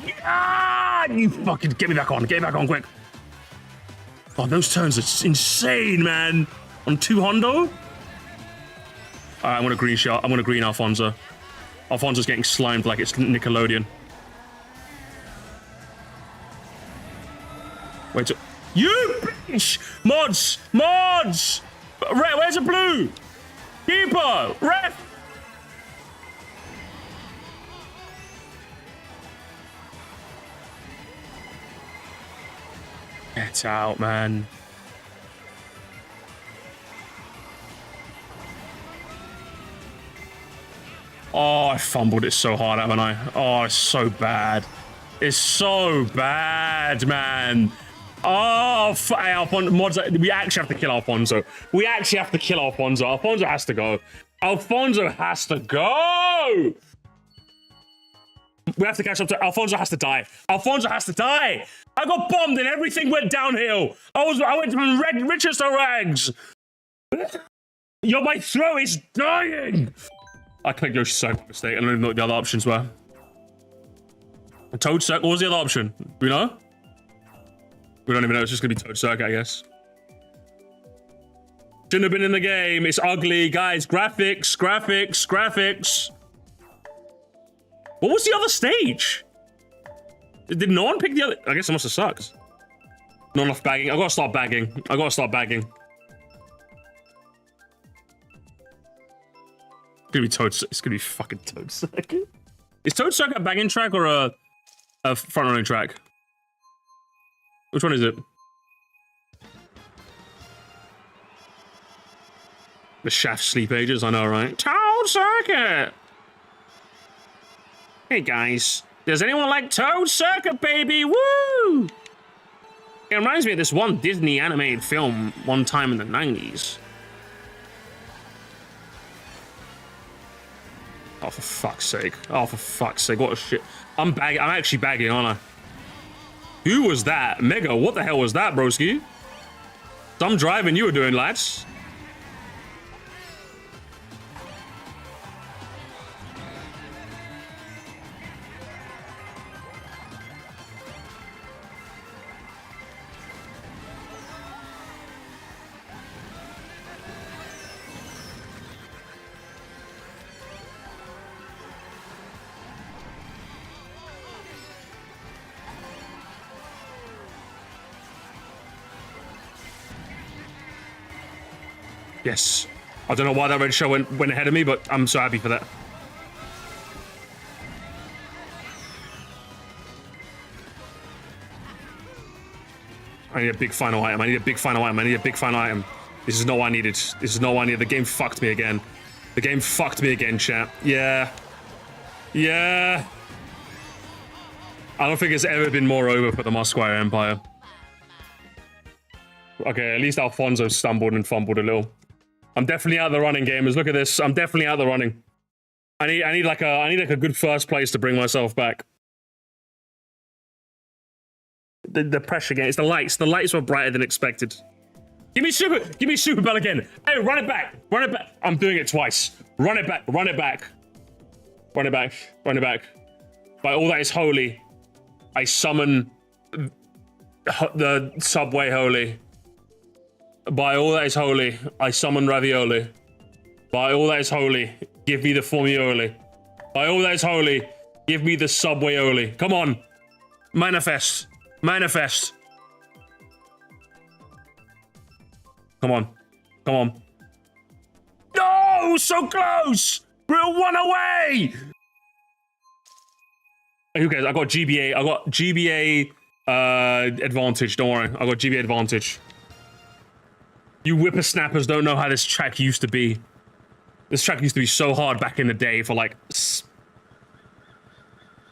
Yeah! You fucking get me back on quick. Oh, those turns are insane, man. On 2 Hondo? Alright, I'm gonna green shot. I'm gonna green Alfonso. Alfonso's getting slimed like it's Nickelodeon. Wait, you bitch! Mods! Mods! Where's the blue? Keeper! Ref! Get out, man. Oh, I fumbled it so hard, haven't I? Oh, it's so bad. It's so bad, man. Oh, hey, Alfonso, mods, we actually have to kill Alfonso. We actually have to kill Alfonso. Alfonso has to go. Alfonso has to go. We have to catch up to Alfonso. Has to die. Alfonso has to die. I got bombed and everything went downhill. I went from riches to rags. Yo, my throat is dying. I clicked Yoshi Circle mistake. I don't even know what the other options were. A Toad Circle. What was the other option? Do we know? We don't even know. It's just gonna be Toad Circuit, I guess. Shouldn't have been in the game. It's ugly, guys. Graphics, graphics, graphics. What was the other stage? Did no one pick the other? I guess it must have sucked. Not enough bagging. I gotta start bagging. I gotta start bagging. It's gonna be Toad. It's gonna be fucking Toad Circuit. Is Toad Circuit a bagging track or a front running track? Which one is it? The Shaft Sleep Ages, I know, right? Toad Circuit! Hey guys, does anyone like Toad Circuit, baby? Woo! It reminds me of this one Disney animated film one time in the 90s. Oh, for fuck's sake. Oh, for fuck's sake. What a shit. I'm actually bagging, aren't I? Who was that? Mega, what the hell was that, broski? Some driving you were doing, lads. Yes. I don't know why that red shell went ahead of me, but I'm so happy for that. I need a big final item. I need a big final item. I need a big final item. This is not what I needed. This is not what I needed. The game fucked me again. The game fucked me again, chat. Yeah. Yeah. I don't think it's ever been more over for the Mosquire Empire. Okay, at least Alfonso stumbled and fumbled a little. I'm definitely out of the running, gamers. Look at this. I'm definitely out of the running. I need like a good first place to bring myself back. The pressure again. It's the lights. The lights were brighter than expected. Give me super bell again. Hey, run it back. Run it back. I'm doing it twice. Run it back. Run it back. Run it back. Run it back. By all that is holy, I summon the subway holy. By all that is holy, I summon ravioli. By all that is holy, give me the formioli. By all that is holy, give me the subwayoli. Come on. Manifest. Manifest. Come on. Come on. No! So close! We're one away! Who cares? I got GBA. I got GBA advantage. Don't worry. I got GBA advantage. You whippersnappers don't know how this track used to be. This track used to be so hard back in the day for like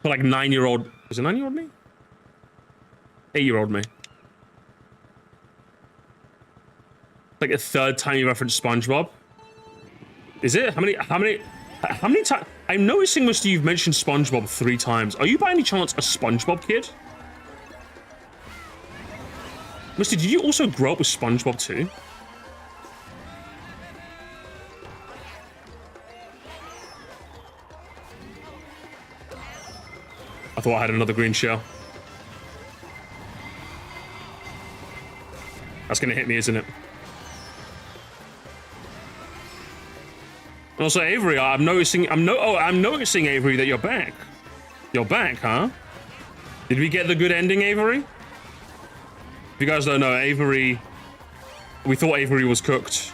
9-year-old. Was it 9-year-old me? 8-year-old me. Like a third time you referenced SpongeBob. Is it? How many times? I'm noticing, Mister, you've mentioned SpongeBob 3 times. Are you by any chance a SpongeBob kid? Mister, did you also grow up with SpongeBob too? I thought I had another green shell. That's gonna hit me, isn't it? And also, Avery, I'm noticing Avery that you're back. You're back, huh? Did we get the good ending, Avery? If you guys don't know, Avery, we thought Avery was cooked.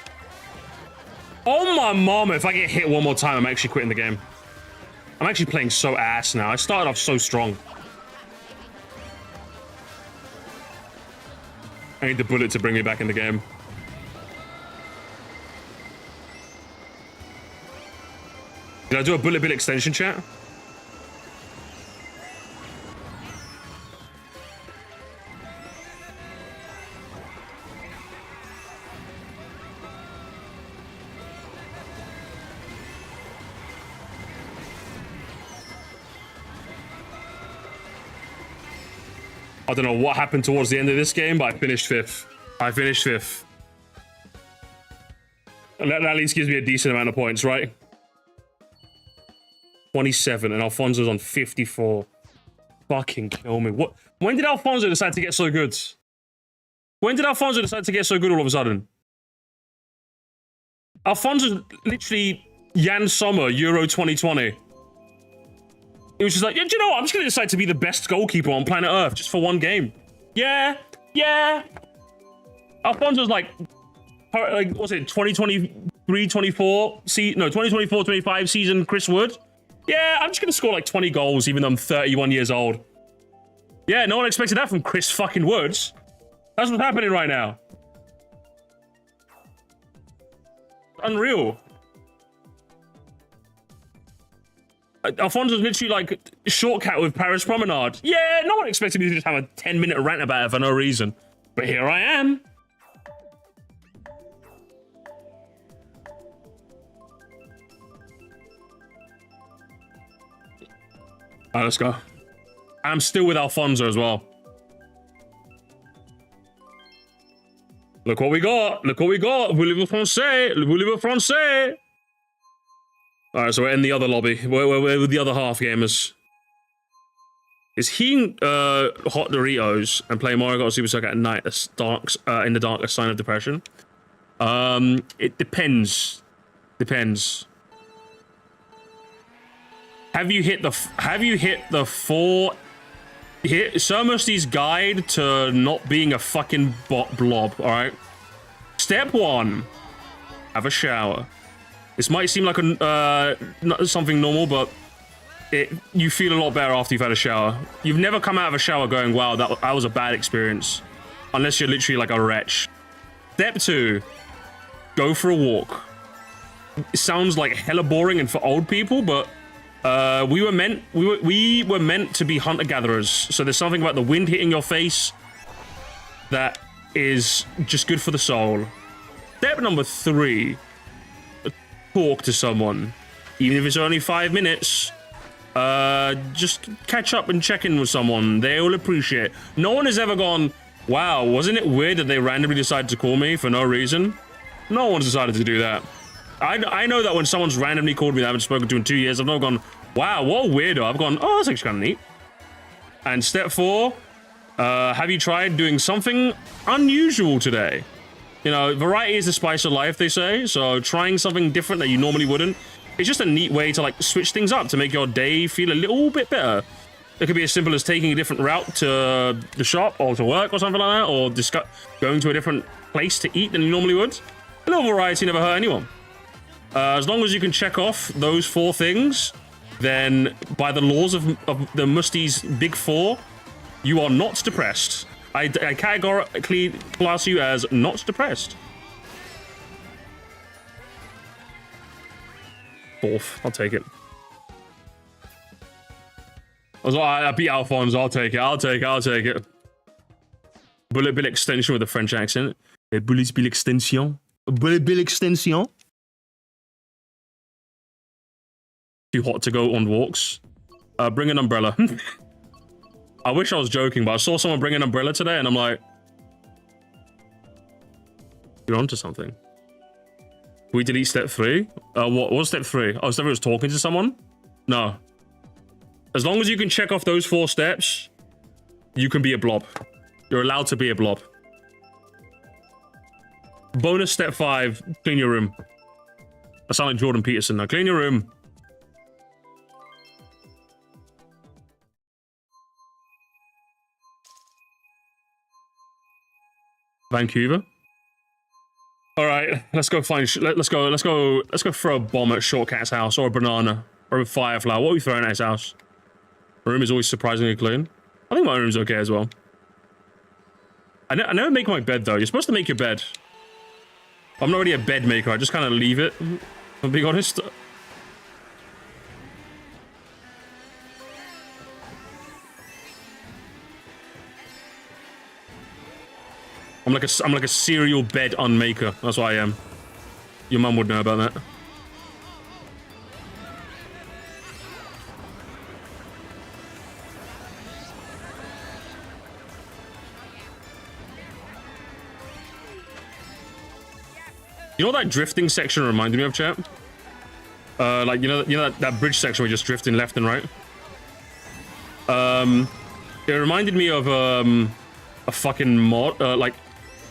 Oh my mama, if I get hit one more time, I'm actually quitting the game. I'm actually playing so ass now. I started off so strong. I need the bullet to bring me back in the game. Did I do a bullet bill extension, chat? I don't know what happened towards the end of this game, but I finished 5th. I finished 5th. And that at least gives me a decent amount of points, right? 27, and Alfonso's on 54. Fucking kill me. What? When did Alfonso decide to get so good? When did Alfonso decide to get so good all of a sudden? Alfonso's literally Jan Sommer, Euro 2020. It was just like, yeah, do you know what? I'm just gonna decide to be the best goalkeeper on planet Earth just for one game. Yeah, yeah. Alfonso's like what's it, 2023, 24, 2024, 25 season Chris Wood. Yeah, I'm just gonna score like 20 goals even though I'm 31 years old. Yeah, no one expected that from Chris fucking Woods. That's what's happening right now. Unreal. Alfonso's literally like Shortcat with Paris Promenade. Yeah, no one expected me to just have a 10-minute rant about it for no reason. But here I am. Alright, let's go. I'm still with Alfonso as well. Look what we got. Look what we got. Voulez-vous français? Voulez-vous français? Alright, so we're in the other lobby. We're with the other half gamers. Is he hot Doritos and play Mario Kart Super Circuit at night in the dark a sign of depression? It depends. Depends. Have you hit the Sir Musty's guide to not being a fucking blob, alright? Step 1. Have a shower. This might seem like something normal, but you feel a lot better after you've had a shower. You've never come out of a shower going, wow, that was a bad experience. Unless you're literally like a wretch. Step 2. Go for a walk. It sounds like hella boring and for old people, but we were meant to be hunter-gatherers. So there's something about the wind hitting your face that is just good for the soul. Step number 3. Talk to someone, even if it's only 5 minutes. Just catch up and check in with someone. They will appreciate it. No one has ever gone, wow, wasn't it weird that they randomly decided to call me for no reason? No one's decided to do that. I know that when someone's randomly called me that I haven't spoken to in 2 years, I've not gone, wow, what a weirdo. I've gone, oh, that's actually kind of neat. And step 4, have you tried doing something unusual today? You know, variety is the spice of life, they say. So trying something different that you normally wouldn't. It's just a neat way to like switch things up to make your day feel a little bit better. It could be as simple as taking a different route to the shop or to work or something like that. Or going to a different place to eat than you normally would. A little variety never hurt anyone. As long as you can check off those 4 things, then by the laws of the Musty's Big 4, you are not depressed. I categorically class you as not depressed. 4th, I'll take it. I beat Alfonso, I'll take it. Bullet bill extension with a French accent. Bullet bill extension. Bullet bill extension. Too hot to go on walks. Bring an umbrella. I wish I was joking, but I saw someone bring an umbrella today, and I'm like, you're onto something. We delete step 3? What was step 3? Oh, step 3 was talking to someone? No. As long as you can check off those 4 steps, you can be a blob. You're allowed to be a blob. Bonus step 5, clean your room. I sound like Jordan Peterson now. Clean your room. Vancouver. All right, let's go find. Let's go throw a bomb at Shortcat's house, or a banana, or a fireflower. What are we throwing at his house? My room is always surprisingly clean. I think my room's okay as well. I never make my bed though. You're supposed to make your bed. I'm not really a bed maker. I just kind of leave it. If I'm being honest. I'm like a serial bed unmaker. That's what I am. Your mum would know about that. You know what that drifting section reminded me of, chat? Like you know that bridge section where you're just drifting left and right. It reminded me of a fucking mod. Like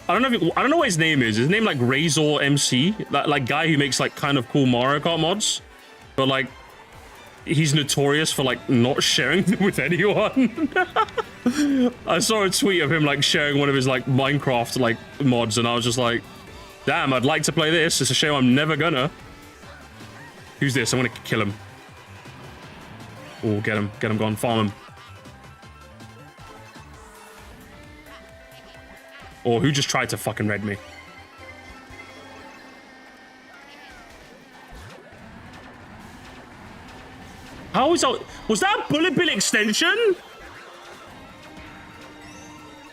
I don't know what his name is. His name like Razor MC, that like guy who makes like kind of cool Mario Kart mods, but like he's notorious for like not sharing them with anyone. I saw a tweet of him like sharing one of his like Minecraft like mods, and I was just like, damn, I'd like to play this. It's a shame I'm never gonna. Who's this? I'm gonna kill him. Oh, get him, gone, farm him. Or who just tried to fucking red me? How is that? Was that a bullet bill extension?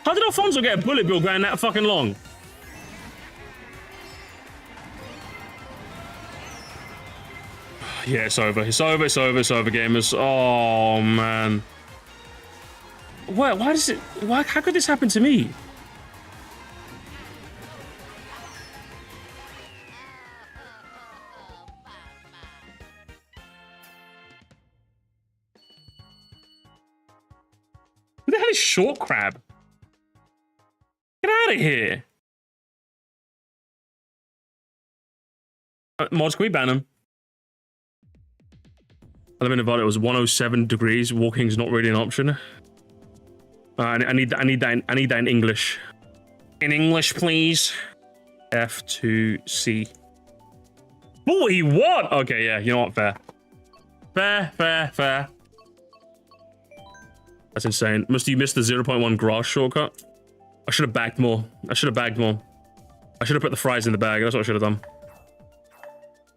How did Alfonso get a bullet bill going that fucking long? Yeah, it's over, gamers. Oh, man. Why does it... How could this happen to me? Who the hell is Short Crab? Get out of here. Mods, can we ban him? I live in Nevada. It was 107 degrees. Walking's not really an option. I need that in English. In English, please. F2C. 41. Okay, yeah. You know what? Fair. That's insane. Must you miss the 0.1 grass shortcut? I should have bagged more. I should have put the fries in the bag. That's what I should have done.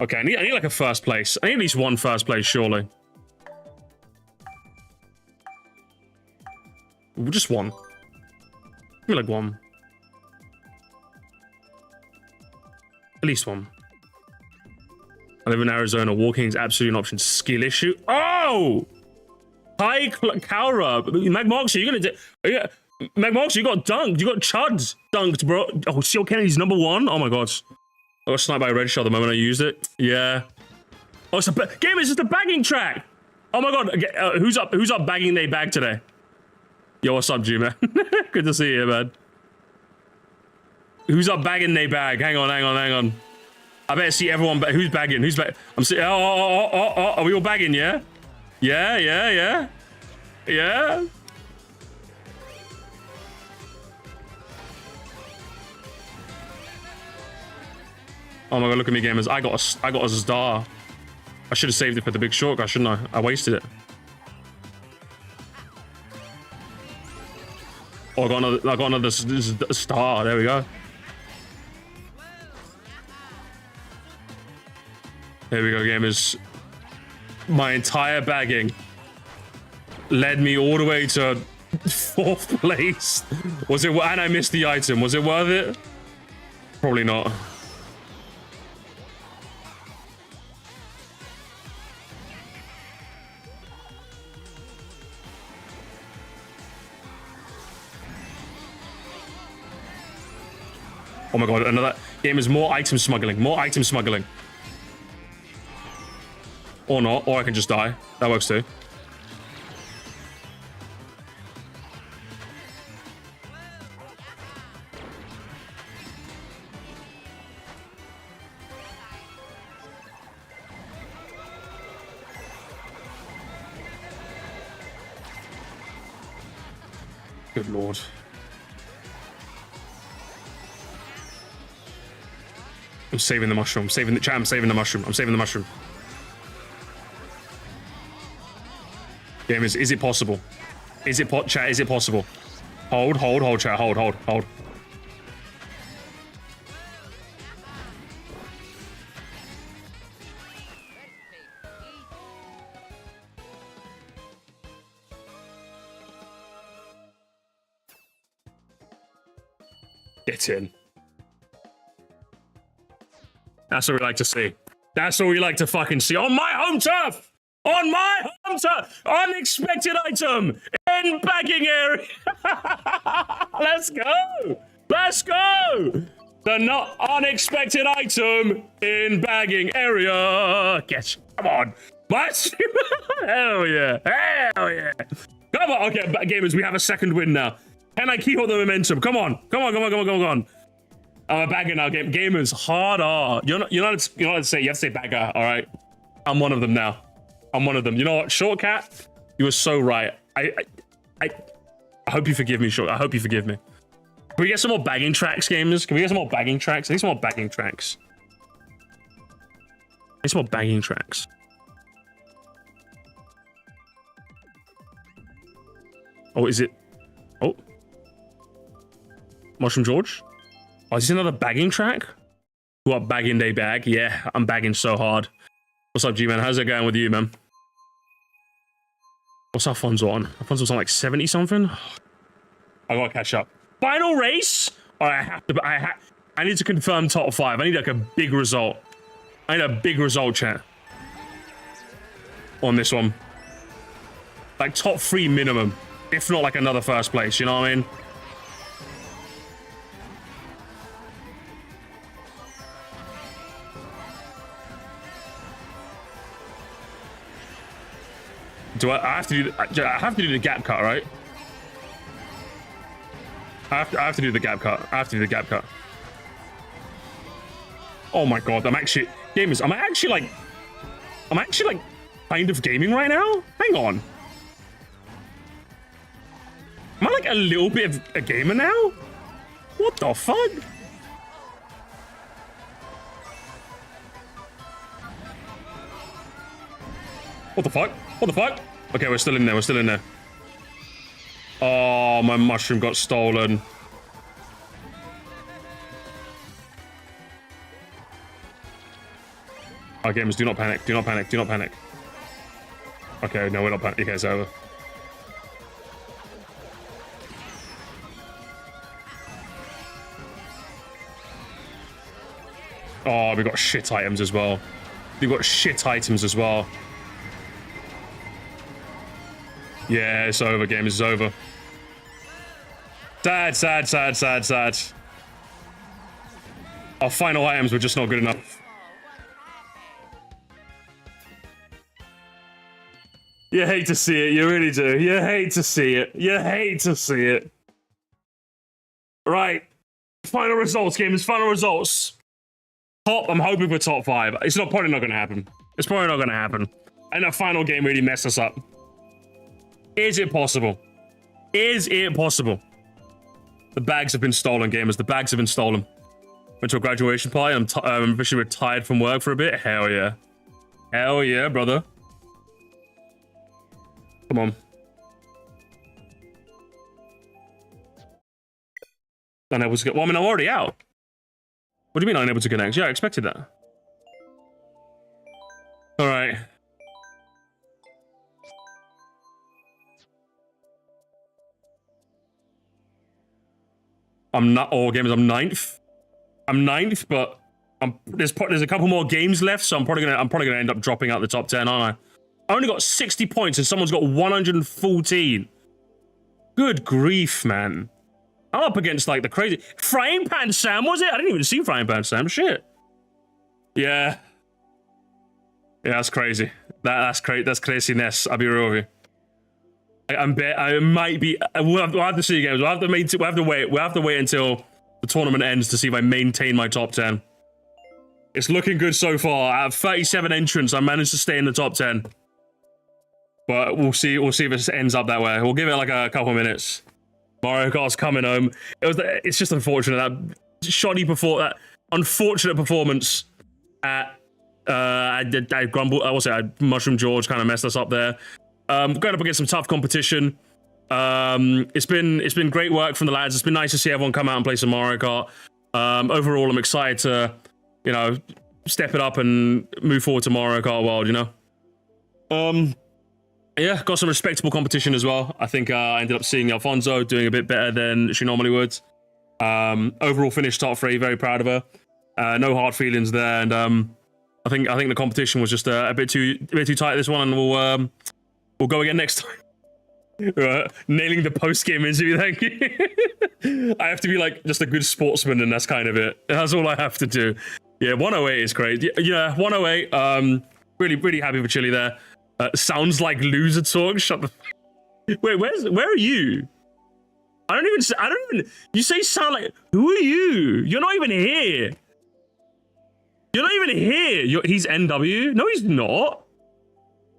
Okay, I need like a first place. I need at least one first place, surely. Just one. Give me like one. At least one. I live in Arizona. Walking is absolutely an option. Skill issue. Oh! Hi, Kaura. Magmox, you're gonna do... Yeah. Magmox, you got dunked. You got chuds dunked, bro. Oh, Seal Kennedy's #1? Oh my god. I got sniped by a red shell the moment I used it. Yeah. Oh, it's a game. It's just a bagging track. Oh my god. Who's up bagging their bag today? Yo, what's up, G, man? Good to see you, man. Who's up bagging their bag? Hang on. I better see everyone. Who's bagging? I'm seeing. Oh. Are we all bagging? Yeah. Yeah. Oh my god, look at me, gamers. I got a star. I should have saved it for the big shortcut, shouldn't I? I wasted it. Oh, I got another star. There we go. There we go, gamers. My entire bagging led me all the way to 4th place. Was it? And I missed the item. Was it worth it? Probably not. Oh my god, another game is more item smuggling. Or not, or I can just die. That works too. Good lord. I'm saving the mushroom. I'm saving the chat. I'm saving the mushroom. I'm saving the mushroom. Gamers, is it possible? Is it chat? Is it possible? Hold, chat. Hold. Get in. That's what we like to see. That's what we like to fucking see. On my home turf! On my home turf! Unexpected item in bagging area! Let's go! Let's go! The not unexpected item in bagging area. Get, come on. What? Hell yeah. Hell yeah. Come on. Okay, gamers, we have a second win now. Can I keep up the momentum? Come on. Come on. I'm bagging now, gamers. Harder. You're not to say. You have to say bagger. All right. I'm one of them now. I'm one of them. You know what, Shortcat? You were so right. I hope you forgive me, Short. I hope you forgive me. Can we get some more bagging tracks, gamers? Can we get some more bagging tracks? I need some more bagging tracks. I need some more bagging tracks. Oh, is it? Oh. Mushroom George? Oh, is this another bagging track? What, bagging day bag? Yeah, I'm bagging so hard. What's up, G-Man? How's it going with you, man? What's Alfonso on? Alfonso's on like 70 something? I gotta catch up. Final race? All right, I need to confirm top 5. I need like a big result. I need a big result, chat. On this one. Like top 3 minimum. If not like another first place, you know what I mean? I have to do the gap cut, right? I have to do the gap cut. Oh my god, gamers, am I actually like kind of gaming right now? Hang on. Am I like a little bit of a gamer now? What the fuck? What the fuck? What the fuck? Okay, we're still in there. Oh, my mushroom got stolen. Our gamers, do not panic. Okay, no, we're not panicking. Okay, it's over. Oh, we got shit items as well. Yeah, it's over, game. It's over. Sad. Our final items were just not good enough. You hate to see it. You really do. You hate to see it. Right. Final results, gamers. Final results. Top. I'm hoping for top 5. It's probably not going to happen. And the final game really messed us up. Is it possible? The bags have been stolen, gamers. The bags have been stolen. Went to a graduation party. I'm officially retired from work for a bit. Hell yeah. Hell yeah, brother. Come on. Unable to get... Well, I mean, I'm already out. What do you mean unable to connect? Yeah, I expected that. All right. I'm not all games. I'm ninth, but there's a couple more games left, so I'm probably gonna end up dropping out the top 10, aren't I? I only got 60 points and someone's got 114. Good grief, man. I'm up against like the crazy Frying Pan Sam, was it? I didn't even see Frying Pan Sam. Shit. Yeah, that's crazy. That's craziness. I'll be real with you. I might be. We'll have to see, games. We'll have to wait until the tournament ends to see if I maintain my top 10. It's looking good so far. Out of 37 entrants, I managed to stay in the top 10. But we'll see if it ends up that way. We'll give it like a couple minutes. Mario Kart's coming home. It's just unfortunate that unfortunate performance at Mushroom George kind of messed us up there. Going up against some tough competition. It's been great work from the lads. It's been nice to see everyone come out and play some Mario Kart. Overall, I'm excited to, step it up and move forward to Mario Kart World, Yeah, got some respectable competition as well. I think I ended up seeing Alfonso doing a bit better than she normally would. Overall finished top 3, very proud of her. No hard feelings there, and I think the competition was just a bit too tight this one, and we'll go again next time. Nailing the post-game interview, thank you. I have to be like just a good sportsman, and that's kind of it. That's all I have to do. Yeah, 108 is great. Yeah, 108. Really happy for Chili there. Sounds like loser talk. Shut the. Wait, where are you? I don't even. You say sound like. Who are you? You're not even here. You're not even here. He's NW. No, he's not.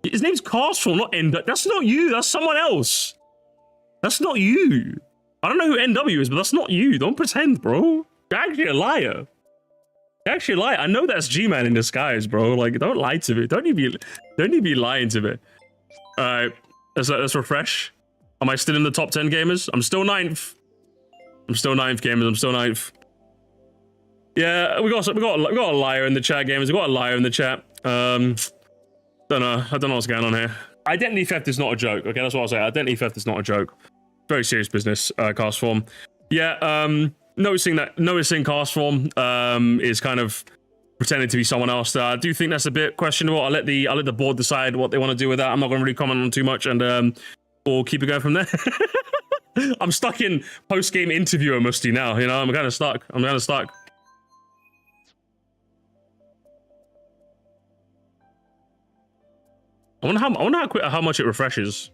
His name's Castro, not NW. That's not you. That's someone else. That's not you. I don't know who NW is, but that's not you. Don't pretend, bro. You're actually a liar. You're actually a liar. I know that's G-Man in disguise, bro. Like, don't lie to me. Don't even be lying to me. All right, let's refresh. Am I still in the top 10 gamers? I'm still 9th. I'm still 9th, gamers. I'm still 9th. Yeah, we got a liar in the chat, gamers. We got a liar in the chat. Don't know. I don't know what's going on here. Identity theft is not a joke. Okay, that's what I'll say. Identity theft is not a joke. Very serious business. Cast form. Yeah. Noticing cast form is kind of pretending to be someone else. I do think that's a bit questionable. I'll let the board decide what they want to do with that. I'm not going to really comment on too much, and we'll keep it going from there. I'm stuck in post-game interviewer musty now. I'm kind of stuck. I wonder how much it refreshes.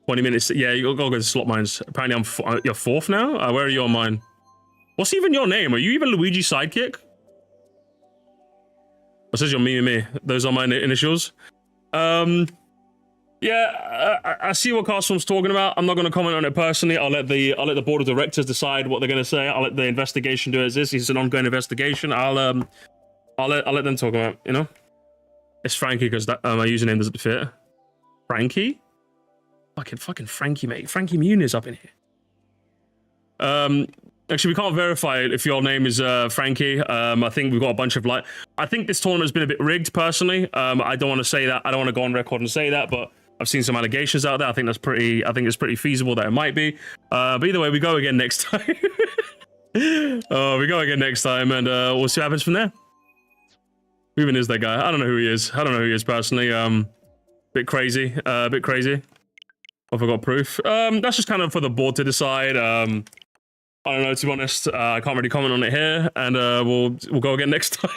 20 minutes. Yeah, you gotta go to slot mines. Apparently, you're 4th now. Where are you on mine? What's even your name? Are you even Luigi's sidekick? It says you're me. Those are my initials. Yeah, I see what Castle's talking about. I'm not going to comment on it personally. I'll let the board of directors decide what they're going to say. I'll let the investigation do as this. It's an ongoing investigation. I'll let them talk about it, It's Frankie because my username doesn't fit. Frankie? Fucking Frankie, mate. Frankie Muniz up in here. Actually, we can't verify it if your name is Frankie. I think we've got a bunch of I think this tournament's been a bit rigged, personally. I don't want to say that. I don't want to go on record and say that, but I've seen some allegations out there. I think it's pretty feasible that it might be. But either way, we go again next time. We go again next time, and we'll see what happens from there. Who even is that guy? I don't know who he is. Personally. Bit crazy. I forgot proof. That's just kind of for the board to decide. I don't know, to be honest. I can't really comment on it here, and we'll go again next time.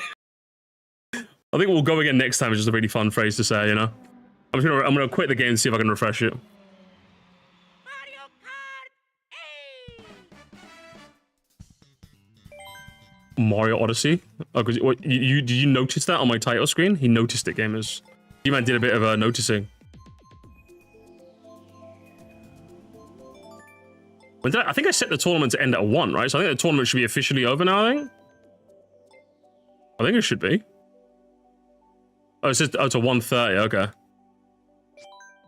I think we'll go again next time. It's just a really fun phrase to say, I'm gonna quit the game and see if I can refresh it. Mario Odyssey. Oh, did you notice that on my title screen? He noticed it, gamers. You man did a bit of noticing. I think I set the tournament to end at 1, right? So I think the tournament should be officially over now, I think it should be. Oh, it says to 1:30, okay.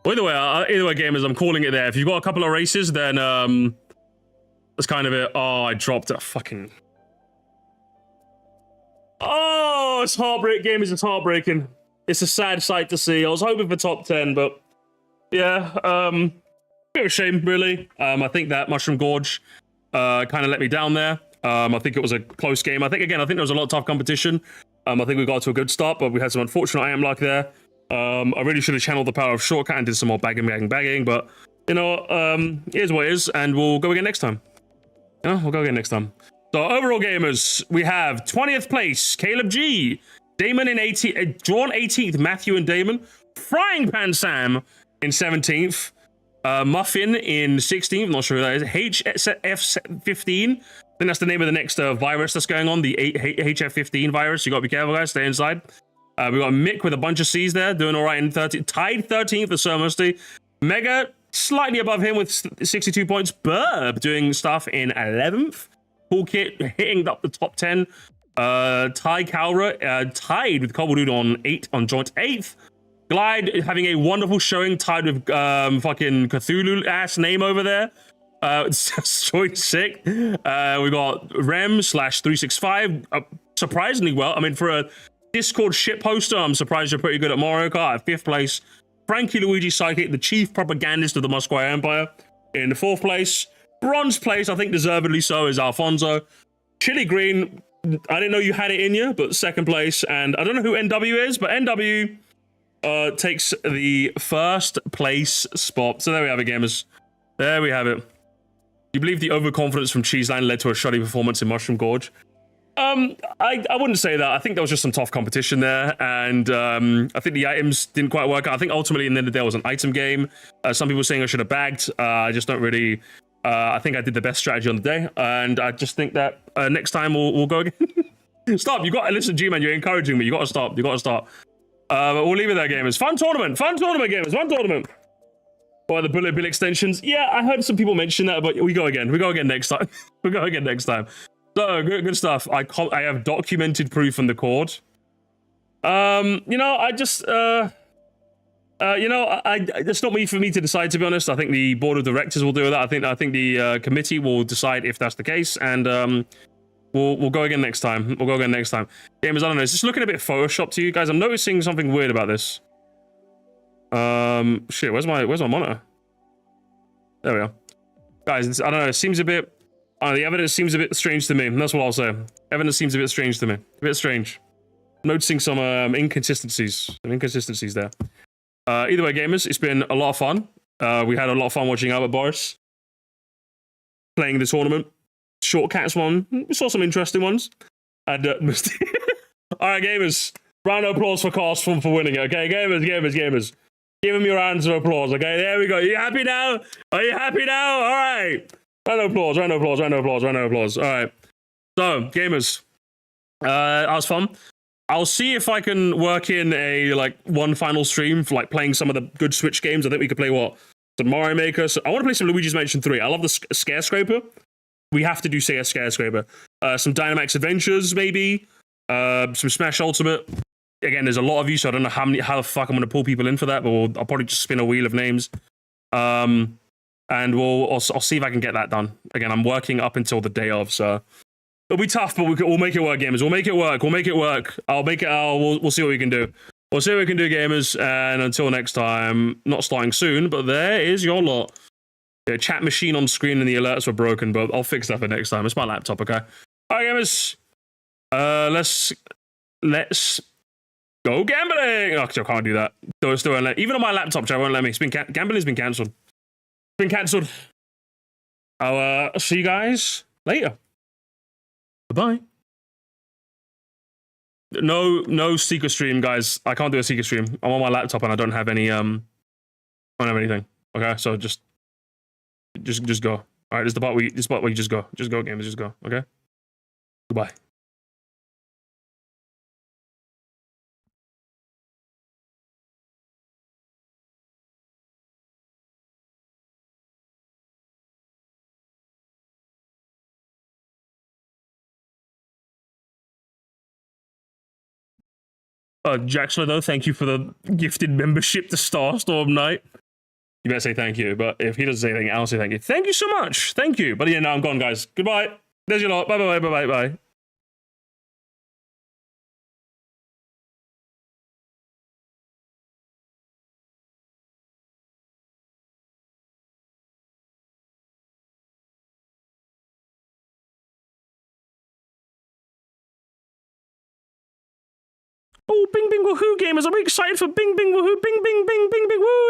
Well, either way, gamers, I'm calling it there. If you've got a couple of races, then that's kind of it. Oh, I dropped a fucking... Oh, it's heartbreaking, gamers. It's heartbreaking. It's a sad sight to see. I was hoping for top 10, but yeah, bit of a shame, really. I think that Mushroom Gorge kind of let me down there. I think it was a close game. I think there was a lot of tough competition. I think we got to a good start, but we had some unfortunate IM luck there. I really should have channeled the power of Shortcat and did some more bagging, but here's what it is, and we'll go again next time. We'll go again next time. So overall, gamers, we have 20th place, Caleb G, Damon in 18th, drawn 18th, Matthew and Damon, Frying Pan Sam in 17th, Muffin in 16th, I'm not sure who that is, HF15, I think that's the name of the next virus that's going on, the HF15 virus. You got to be careful, guys, stay inside. We got Mick with a bunch of C's there, doing all right in 13th, tied 13th for Sir Musty. Mega Slightly above him with 62 points. Burb doing stuff in 11th. Toolkit hitting up the top 10. Ty Cowra tied with Cobbledude on joint 8th. Glide having a wonderful showing, tied with fucking Cthulhu ass name over there. Joint 6th. We got Rem/365 surprisingly well. I mean, for a Discord shit poster, I'm surprised you're pretty good at Mario Kart. At 5th place, Frankie Luigi Psychic, the chief propagandist of the Musquire Empire, in the 4th place. Bronze place, I think deservedly so, is Alfonso. Chili Green, I didn't know you had it in you, but 2nd place. And I don't know who NW is, but NW takes the 1st place spot. So there we have it, gamers. There we have it. You believe the overconfidence from Cheeseland led to a shoddy performance in Mushroom Gorge? I wouldn't say that. I think there was just some tough competition there, and I think the items didn't quite work out. I think ultimately in the end of the day it was an item game. Some people saying I should have bagged. I just don't really. I think I did the best strategy on the day, and I just think that next time we'll go again. Stop! You got to listen, G-Man. You're encouraging me. You got to stop. You got to stop. But we'll leave it there, gamers. Fun tournament, gamers. Fun tournament. Or the bullet bill extensions. Yeah, I heard some people mention that, but we go again. We go again next time. We go again next time. So good stuff. I have documented proof on the court. You know, I just it's not for me to decide, to be honest. I think the board of directors will do that. I think the committee will decide if that's the case, and we'll go again next time. We'll go again next time. Gamers, I don't know. It's just looking a bit photoshopped to you guys. I'm noticing something weird about this. Shit. Where's my monitor? There we are, guys. I don't know. It seems a bit. The evidence seems a bit strange to me. That's what I'll say. Evidence seems a bit strange to me. A bit strange. Noticing some inconsistencies. Some inconsistencies there. Either way, gamers, it's been a lot of fun. We had a lot of fun watching Albert Boris playing the tournament. Shortcats won. We saw some interesting ones. And all right, gamers. Round of applause for Cast for winning it. Okay, gamers. Give him your rounds of applause. Okay, there we go. Are you happy now? Are you happy now? All right. Round of applause. All right. So, gamers, that was fun. I'll see if I can work in a one final stream for playing some of the good Switch games. I think we could play some Mario Maker. So I want to play some Luigi's Mansion 3. I love the Scare Scraper. We have to do Scare Scraper. Some Dynamax Adventures, maybe. Some Smash Ultimate. Again, there's a lot of you, so I don't know how the fuck I'm going to pull people in for that, but I'll probably just spin a wheel of names. And I'll see if I can get that done. Again, I'm working up until the day of, so it'll be tough, but we'll make it work, gamers. We'll make it work. We'll see what we can do. We'll see what we can do, gamers. And until next time, not starting soon, but there is your lot. Yeah, chat machine on screen and the alerts were broken, but I'll fix that for next time. It's my laptop, okay? All right, gamers. Let's go gambling. Oh, I can't do that. Still won't let. Even on my laptop, chat won't let me. Gambling's been cancelled. Been cancelled. I'll see you guys later. Bye. No secret stream, guys. I can't do a secret stream. I'm on my laptop and I don't have any I don't have anything. Okay, so just go. All right, this is the part where you just go. Just go, gamers. Just go. Okay. Goodbye. Jaxler, though, thank you for the gifted membership to Starstorm Knight. You better say thank you, but if he doesn't say anything, I'll say thank you. Thank you so much. Thank you. But yeah, now I'm gone, guys. Goodbye. There's your lot. Bye. Oh, bing, bing, woohoo, gamers. I'm excited for bing, bing, woohoo, bing, bing, bing.